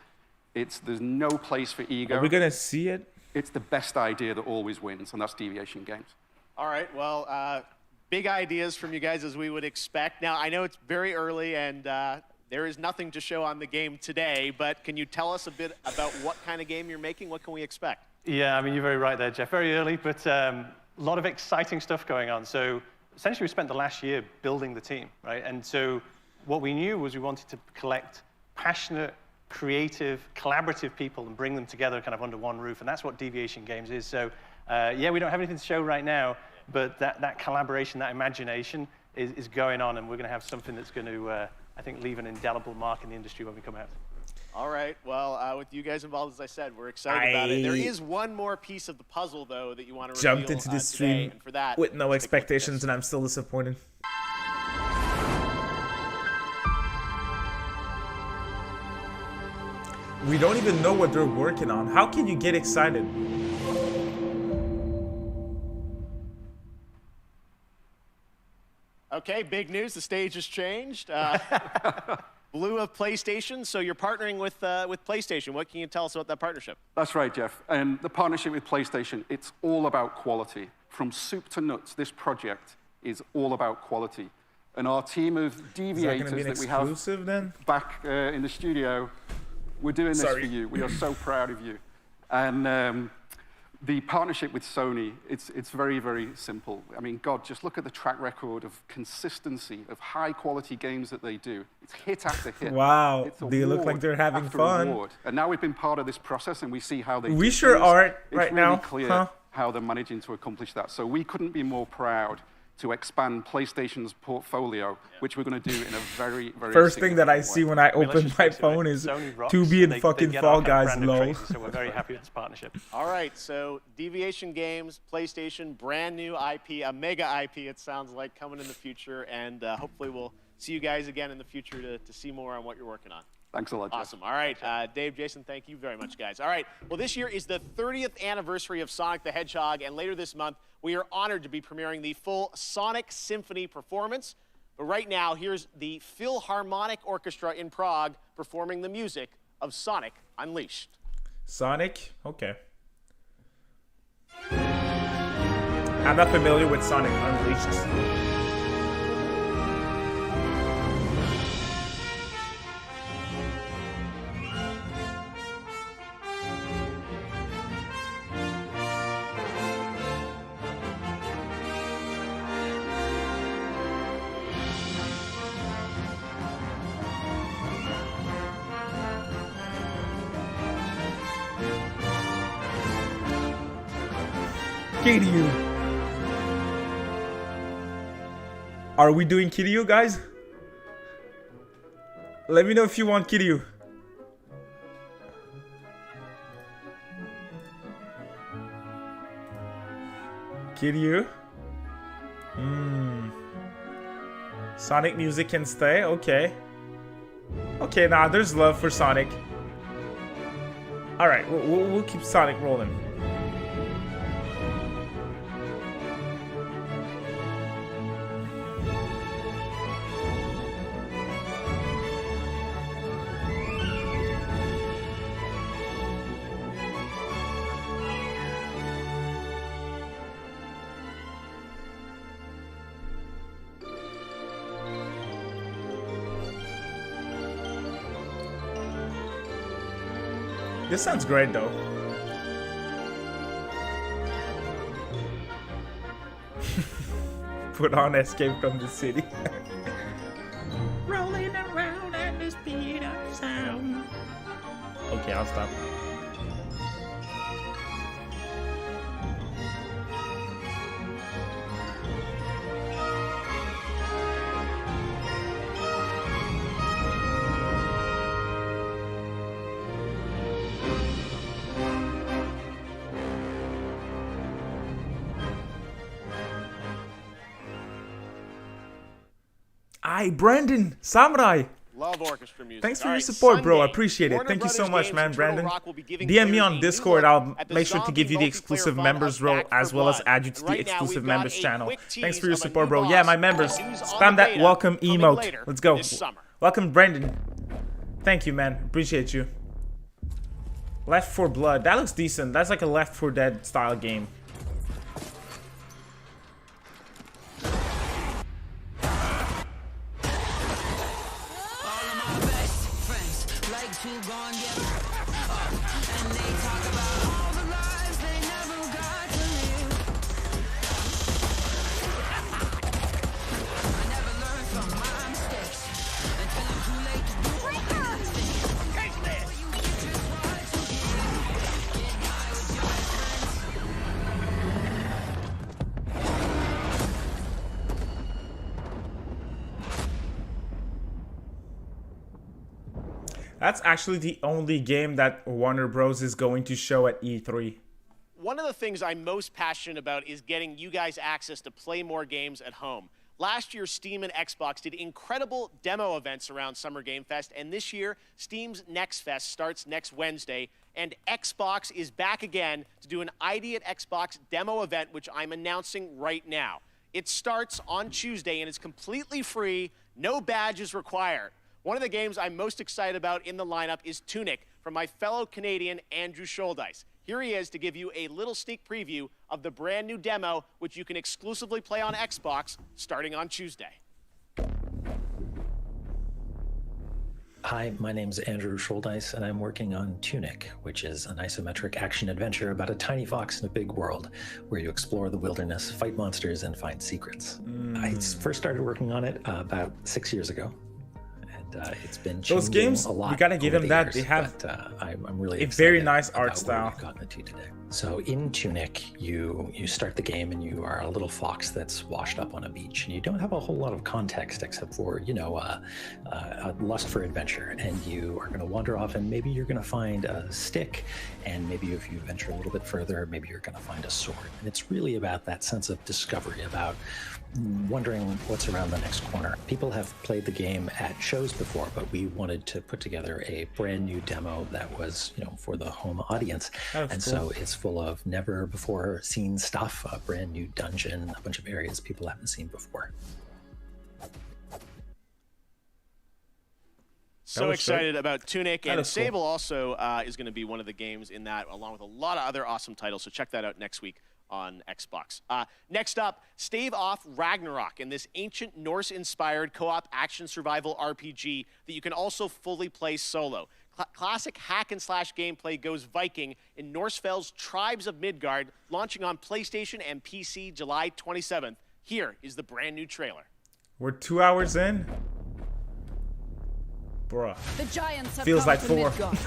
There's no place for ego. Are we gonna see it? It's the best idea that always wins, and that's Deviation Games. All right, well, big ideas from you guys as we would expect. Now, I know it's very early and there is nothing to show on the game today, but can you tell us a bit about what kind of game you're making? What can we expect? Yeah, I mean, you're very right there, Jeff. Very early, but a lot of exciting stuff going on. So essentially, we spent the last year building the team, right? And so what we knew was we wanted to collect passionate, creative, collaborative people and bring them together kind of under one roof, and that's what Deviation Games is. So yeah, we don't have anything to show right now, but that collaboration, that imagination is going on, and we're going to have something that's going to, I think, leave an indelible mark in the industry when we come out. All right, well, with you guys involved, as I said, we're excited about it. There is one more piece of the puzzle, though, that you want to reveal Jumped into this today, stream and for that, with no expectations, and I'm still disappointed. We don't even know what they're working on. How can you get excited? Okay, big news. The stage has changed. Blue of PlayStation, so you're partnering with PlayStation. What can you tell us about that partnership? That's right, Jeff. And the partnership with PlayStation, it's all about quality. From soup to nuts, this project is all about quality. And our team of deviators be an that we have exclusive, then? back in the studio, we're doing this for you. We are so proud of you. And the partnership with Sony, it's very, very simple. I mean, God, just look at the track record of consistency, of high-quality games that they do. It's hit after hit. Wow, It's they look like award they're having after fun. award. And now we've been part of this process, and we see how they We do sure things. are It's right really now, clear huh? how they're managing to accomplish that. So we couldn't be more proud to expand PlayStation's portfolio, which we're going to do in a very, very First thing that I see when I let's open just my face it, phone right? is Sony rocks, 2B and they fucking get Fall our kind of Guys, brand lol. crazy, so we're very happy with this partnership. All right, so Deviation Games, PlayStation, brand new IP, a mega IP, it sounds like, coming in the future, and hopefully we'll see you guys again in the future to see more on what you're working on. Thanks a lot, Jeff. Awesome. All right, Dave, Jason, thank you very much, guys. All right, well, this year is the 30th anniversary of Sonic the Hedgehog, and later this month, we are honored to be premiering the full Sonic Symphony performance. But right now, here's the Philharmonic Orchestra in Prague performing the music of Sonic Unleashed. Sonic? Okay. I'm not familiar with Sonic Unleashed. Kiryu. Are we doing Kiryu, guys? Let me know if you want Kiryu. Kiryu? Sonic music can stay? Okay. Okay, nah, there's love for Sonic. Alright, we'll keep Sonic rolling. This sounds great though. Put on Escape from the City. Rolling around at the speed of sound. Okay, I'll stop. Hi, Brandon, Samurai. Love orchestra music. Thanks for your support, bro. I appreciate it. Thank you so much, man, Brandon. DM me on Discord. I'll make sure to give you the exclusive members role as well as add you to the exclusive members channel. Thanks for your support, bro. Yeah, my members. Spam that welcome emote. Let's go. Welcome, Brandon. Thank you, man. Appreciate you. Left 4 Blood. That looks decent. That's like a Left 4 Dead style game. That's actually the only game that Warner Bros. Is going to show at E3. One of the things I'm most passionate about is getting you guys access to play more games at home. Last year, Steam and Xbox did incredible demo events around Summer Game Fest, and this year, Steam's Next Fest starts next Wednesday, and Xbox is back again to do an ID at Xbox demo event, which I'm announcing right now. It starts on Tuesday, and it's completely free, no badges required. One of the games I'm most excited about in the lineup is Tunic from my fellow Canadian Andrew Scholdice. Here he is to give you a little sneak preview of the brand new demo, which you can exclusively play on Xbox starting on Tuesday. Hi, my name's Andrew Scholdice, and I'm working on Tunic, which is an isometric action-adventure about a tiny fox in a big world where you explore the wilderness, fight monsters, and find secrets. I first started working on it about 6 years ago. It's been those games, a lot. You gotta give them that. Years, they have I'm really a very nice art style. So in Tunic, you start the game and you are a little fox that's washed up on a beach, and you don't have a whole lot of context except for a lust for adventure, and you are going to wander off, and maybe you're going to find a stick, and maybe if you venture a little bit further, maybe you're going to find a sword. And it's really about that sense of discovery, about wondering what's around the next corner. People have played the game at shows before, but we wanted to put together a brand new demo that was, for the home audience. So it's full of never before seen stuff, a brand new dungeon, a bunch of areas people haven't seen before. So excited about Tunic, and Sable also is going to be one of the games in that, along with a lot of other awesome titles. So check that out next week on Xbox. Next up, Stave Off Ragnarok, in this ancient Norse-inspired co-op action survival RPG that you can also fully play solo. Classic hack-and-slash gameplay goes Viking in Norsefeld's Tribes of Midgard, launching on PlayStation and PC July 27th. Here is the brand new trailer. We're 2 hours in? Bruh. The giants have feels come like to 4. Midgard,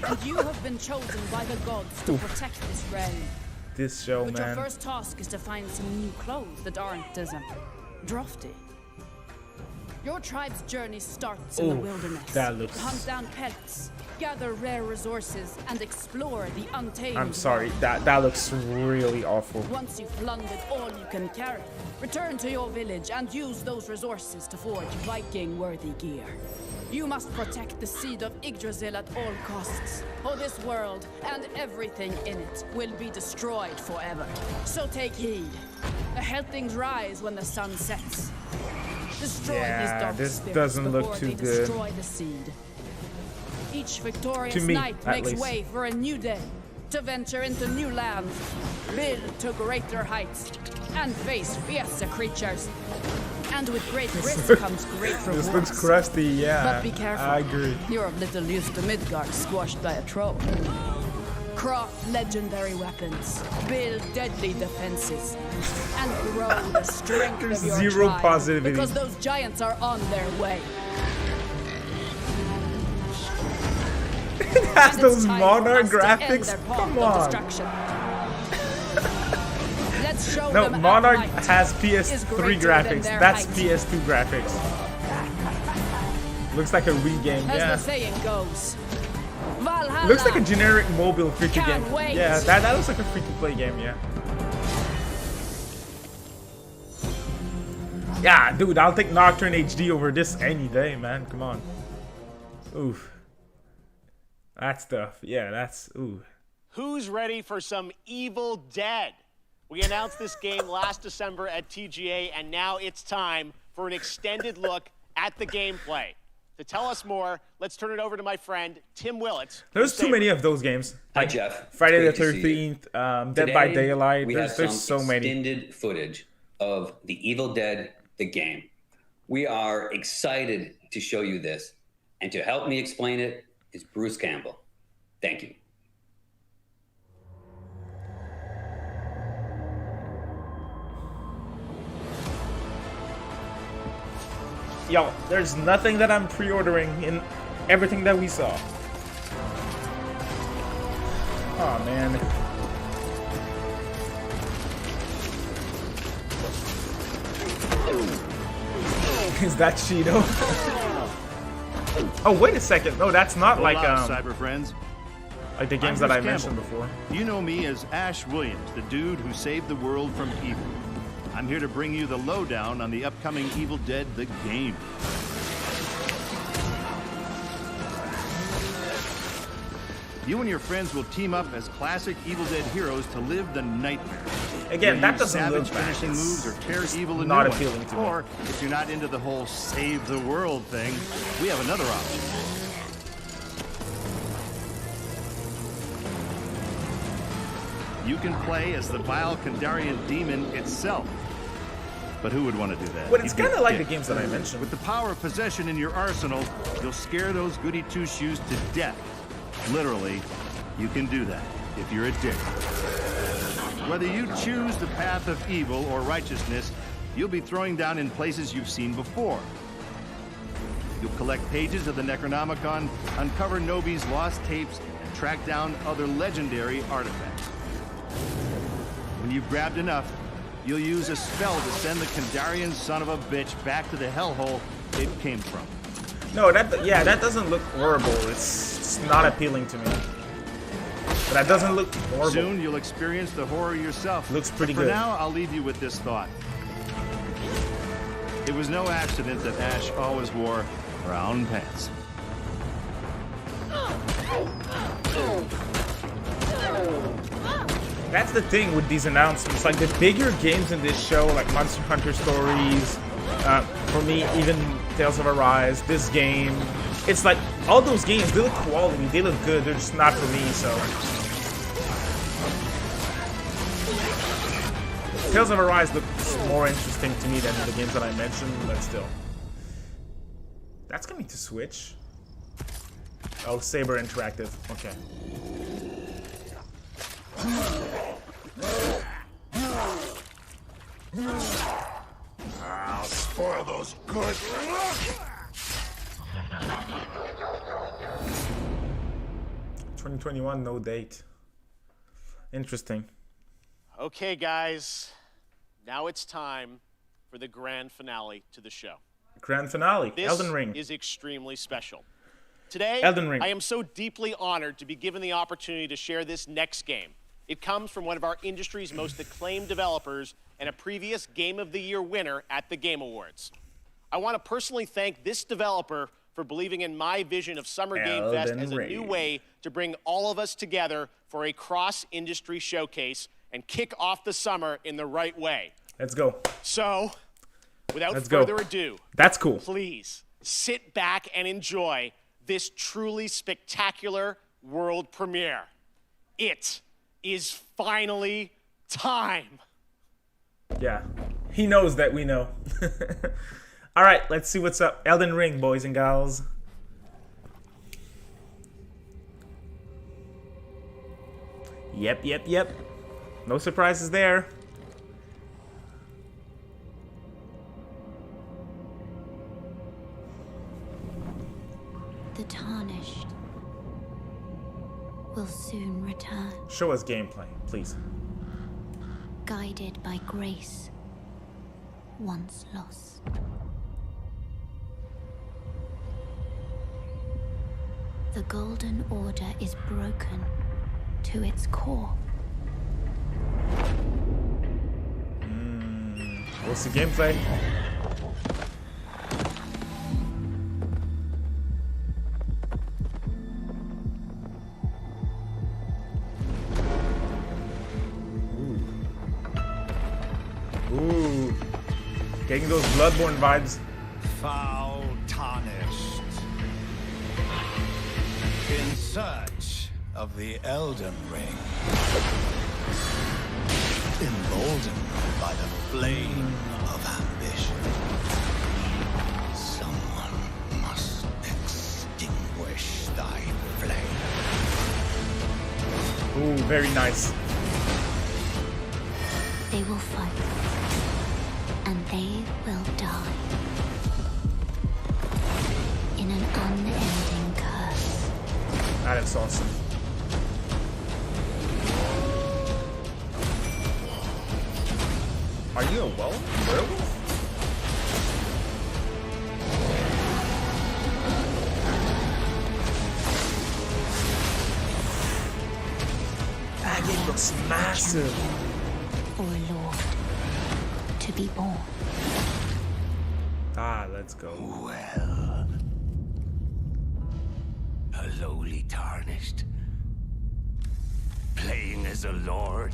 and you have been chosen by the gods to protect this realm. this show, But man. your first task is to find some new clothes that aren't as drafty. Your tribe's journey starts in the Ooh, wilderness. that looks- Hunt down pelts, gather rare resources, and explore the untamed. I'm sorry, world. that looks really awful. Once you've plundered all you can carry, return to your village and use those resources to forge Viking-worthy gear. You must protect the seed of Yggdrasil at all costs, or this world and everything in it will be destroyed forever. So take heed. Ahead things rise when the sun sets. Destroy these Yeah, dark this spirits doesn't look before too they good. destroy the seed. Each victorious To me, knight at makes least. way for a new day, to venture into new lands, build to greater heights, and face fiercer creatures. And with great risk comes great rewards. This looks crusty, yeah. But be careful. I agree. You're of little use to Midgard squashed by a troll. Craft legendary weapons, build deadly defenses, and grow the strength There's of your zero tribe, positivity. because those giants are on their way. It has And those it's time monarch for us to end graphics. their pomp Come of on. destruction. Let's show No, them that Monarch might has is PS3 greater than graphics. their That's height. PS2 graphics. Looks like a Wii game, As yeah. the saying goes, Valhalla. Looks like a generic mobile free-to Can't game. wait. Yeah, that looks like a free-to-play game, yeah. Yeah, dude, I'll take Nocturne HD over this any day, man. Come on. Oof. That stuff, yeah, that's, ooh. Who's ready for some Evil Dead? We announced this game last December at TGA, and now it's time for an extended look at the gameplay. To tell us more, let's turn it over to my friend, Tim Willits. There's too many of those games. Hi, Like Jeff. Friday the It's great to see you. 13th, Dead by Today, Daylight. We have There's some so many. extended footage of The Evil Dead, the game. We are excited to show you this, and to help me explain it is Bruce Campbell. Thank you. Yo, there's nothing that I'm pre-ordering in everything that we saw. Oh man. Is that Cheeto? Oh, wait a second. No, that's not like cyber friends. like the games I'm that I Bruce mentioned Campbell. before. You know me as Ash Williams, the dude who saved the world from evil. I'm here to bring you the lowdown on the upcoming Evil Dead, the game. You and your friends will team up as classic Evil Dead heroes to live the nightmare. Again, You'll that use doesn't savage look bad. finishing moves or tear It's evil a not new one. appealing to me. Or if you're not into the whole save the world thing, we have another option. You can play as the vile Kandarian demon itself. But who would want to do that? But it's You'd be kind of like the dick. games that I mentioned. With the power of possession in your arsenal, you'll scare those goody two-shoes to death. Literally, you can do that if you're a dick. Whether you choose the path of evil or righteousness, you'll be throwing down in places you've seen before. You'll collect pages of the Necronomicon, uncover Nobi's lost tapes, and track down other legendary artifacts. When you've grabbed enough, you'll use a spell to send the Kandarian son of a bitch back to the hellhole it came from. No, that doesn't look horrible. It's not appealing to me. But that doesn't look horrible. Soon you'll experience the horror yourself. Looks pretty For good. now, I'll leave you with this thought. It was no accident that Ash always wore brown pants. That's the thing with these announcements. Like the bigger games in this show, like Monster Hunter Stories, for me, even Tales of Arise, this game, it's like all those games, they look quality, they look good, they're just not for me, so. Tales of Arise looks more interesting to me than the games that I mentioned, but still. That's coming to Switch. Oh, Saber Interactive, okay. I'll spoil those good. 2021, no date. Interesting. Okay, guys. Now it's time for the grand finale to the show. Grand finale, This Elden Ring. is extremely special. Today, Elden Ring. I am so deeply honored to be given the opportunity to share this next game. It comes from one of our industry's most acclaimed developers and a previous Game of the Year winner at the Game Awards. I want to personally thank this developer for believing in my vision of Summer Game Fest as a new way to bring all of us together for a cross-industry showcase and kick off the summer in the right way. Let's go. So, without Let's further go. ado, That's cool. Please sit back and enjoy this truly spectacular world premiere. It is finally time. Yeah, he knows that we know. All right, let's see what's up. Elden Ring, boys and gals. Yep. No surprises there. The Tarnished will soon return, Show us gameplay, please. guided by grace once lost. The Golden Order is broken to its core. What's the gameplay? Ooh. Getting those Bloodborne vibes. Foul tarnished. In search of the Elden Ring. Emboldened by the flame of ambition. Someone must extinguish thy flame. Ooh, very nice. They will fight, and they will die. In an unending curse. That is awesome. Are you a werewolf? That game looks massive. Or a lord to be born. Ah, let's go. Well, a lowly tarnished, playing as a lord.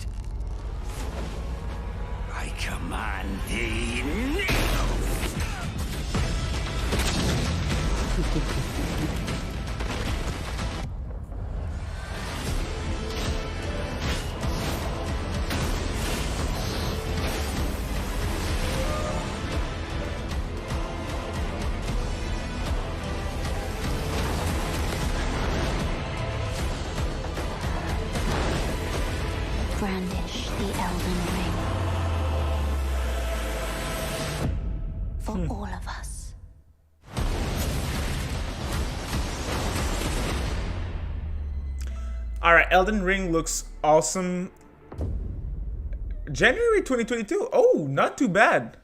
I command thee now. Brandish the Elden Ring. For all of us. Alright, Elden Ring looks awesome. January 2022. Oh, not too bad.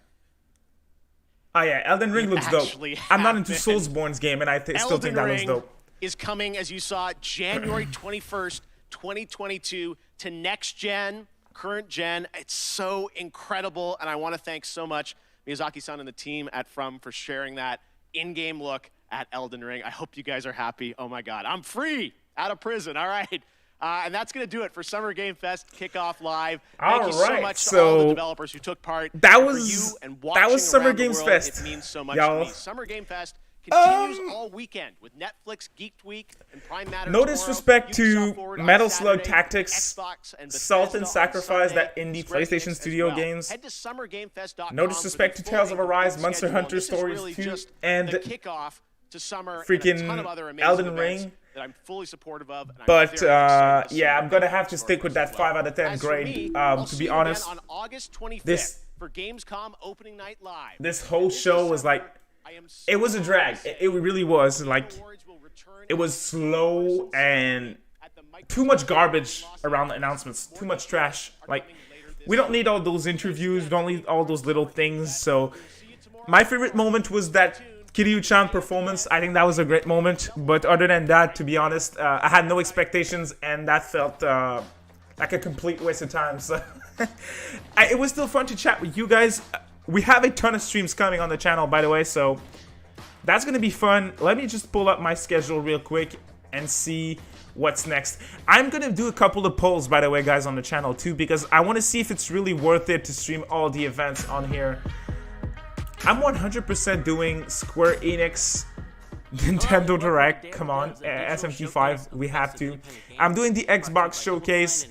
Oh yeah, Elden Ring looks dope. I'm not into Soulsborne's game, and I still think that looks dope. Is coming, as you saw, January 21st, 2022 to next gen, current gen. It's so incredible, and I want to thank so much Miyazaki-san and the team at From for sharing that in-game look at Elden Ring. I hope you guys are happy. Oh my God, I'm free out of prison. All right. And that's going to do it for Summer Game Fest Kickoff Live. Thank you so much to all the developers who took part. That was Summer Games Fest. It means so much y'all. to me. Summer Game Fest continues all weekend with Netflix Geeked Week and Prime Matter. No disrespect to Metal Slug Tactics, Salt and Sacrifice, that indie PlayStation Studio games. Head to summergamefest.com. No disrespect to Tales of Arise, Monster Hunter Stories 2, and the kickoff to summer freaking and a ton of other amazing Elden events Ring. that I'm fully supportive of. And But yeah, I'm gonna have to stick with that 5 out of 10 grade. To be honest, on August 25th for Gamescom opening night live. This whole show was like, it was a drag. It really was. Like, it was slow and too much garbage around the announcements. Too much trash. Like, We don't need all those interviews. We don't need all those little things. So my favorite moment was that Kiryu-chan performance. I think that was a great moment. But other than that, to be honest, I had no expectations, and that felt like a complete waste of time. So it was still fun to chat with you guys. We have a ton of streams coming on the channel, by the way, so that's gonna be fun. Let me just pull up my schedule real quick and see what's next. I'm gonna do a couple of polls, by the way, guys, on the channel too, because I want to see if it's really worth it to stream all the events on here. I'm 100% doing Square Enix Nintendo Direct. Come on, SMT5, we have to. I'm doing the Xbox Showcase,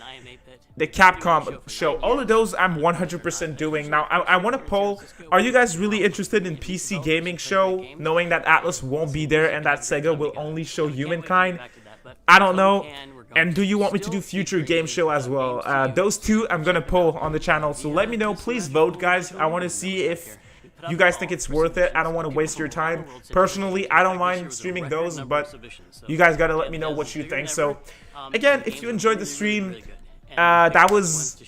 the Capcom show. All of those I'm 100% doing. Now, I want to poll, are you guys really interested in PC gaming show, knowing that Atlas won't be there and that Sega will only show Humankind? I don't know. And do you want me to do future game show as well? Those two I'm gonna poll on the channel, so let me know. Please vote, guys. I want to see if you guys think it's worth it. I don't want to waste your time. Personally, I don't mind streaming those, but you guys gotta let me know what you think. So again, if you enjoyed the stream, that was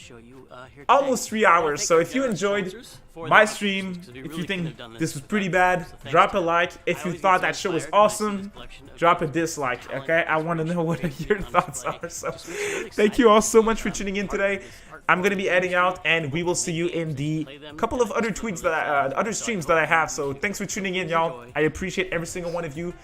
almost 3 hours. So if you enjoyed my stream, if you think this was pretty bad, drop a like. If you thought that show was awesome, drop a dislike, okay? I want to know what your thoughts are. So thank you all so much for tuning in today. I'm going to be heading out, and we will see you in the couple of other tweets that other streams that I have. So thanks for tuning in, y'all. I appreciate every single one of you.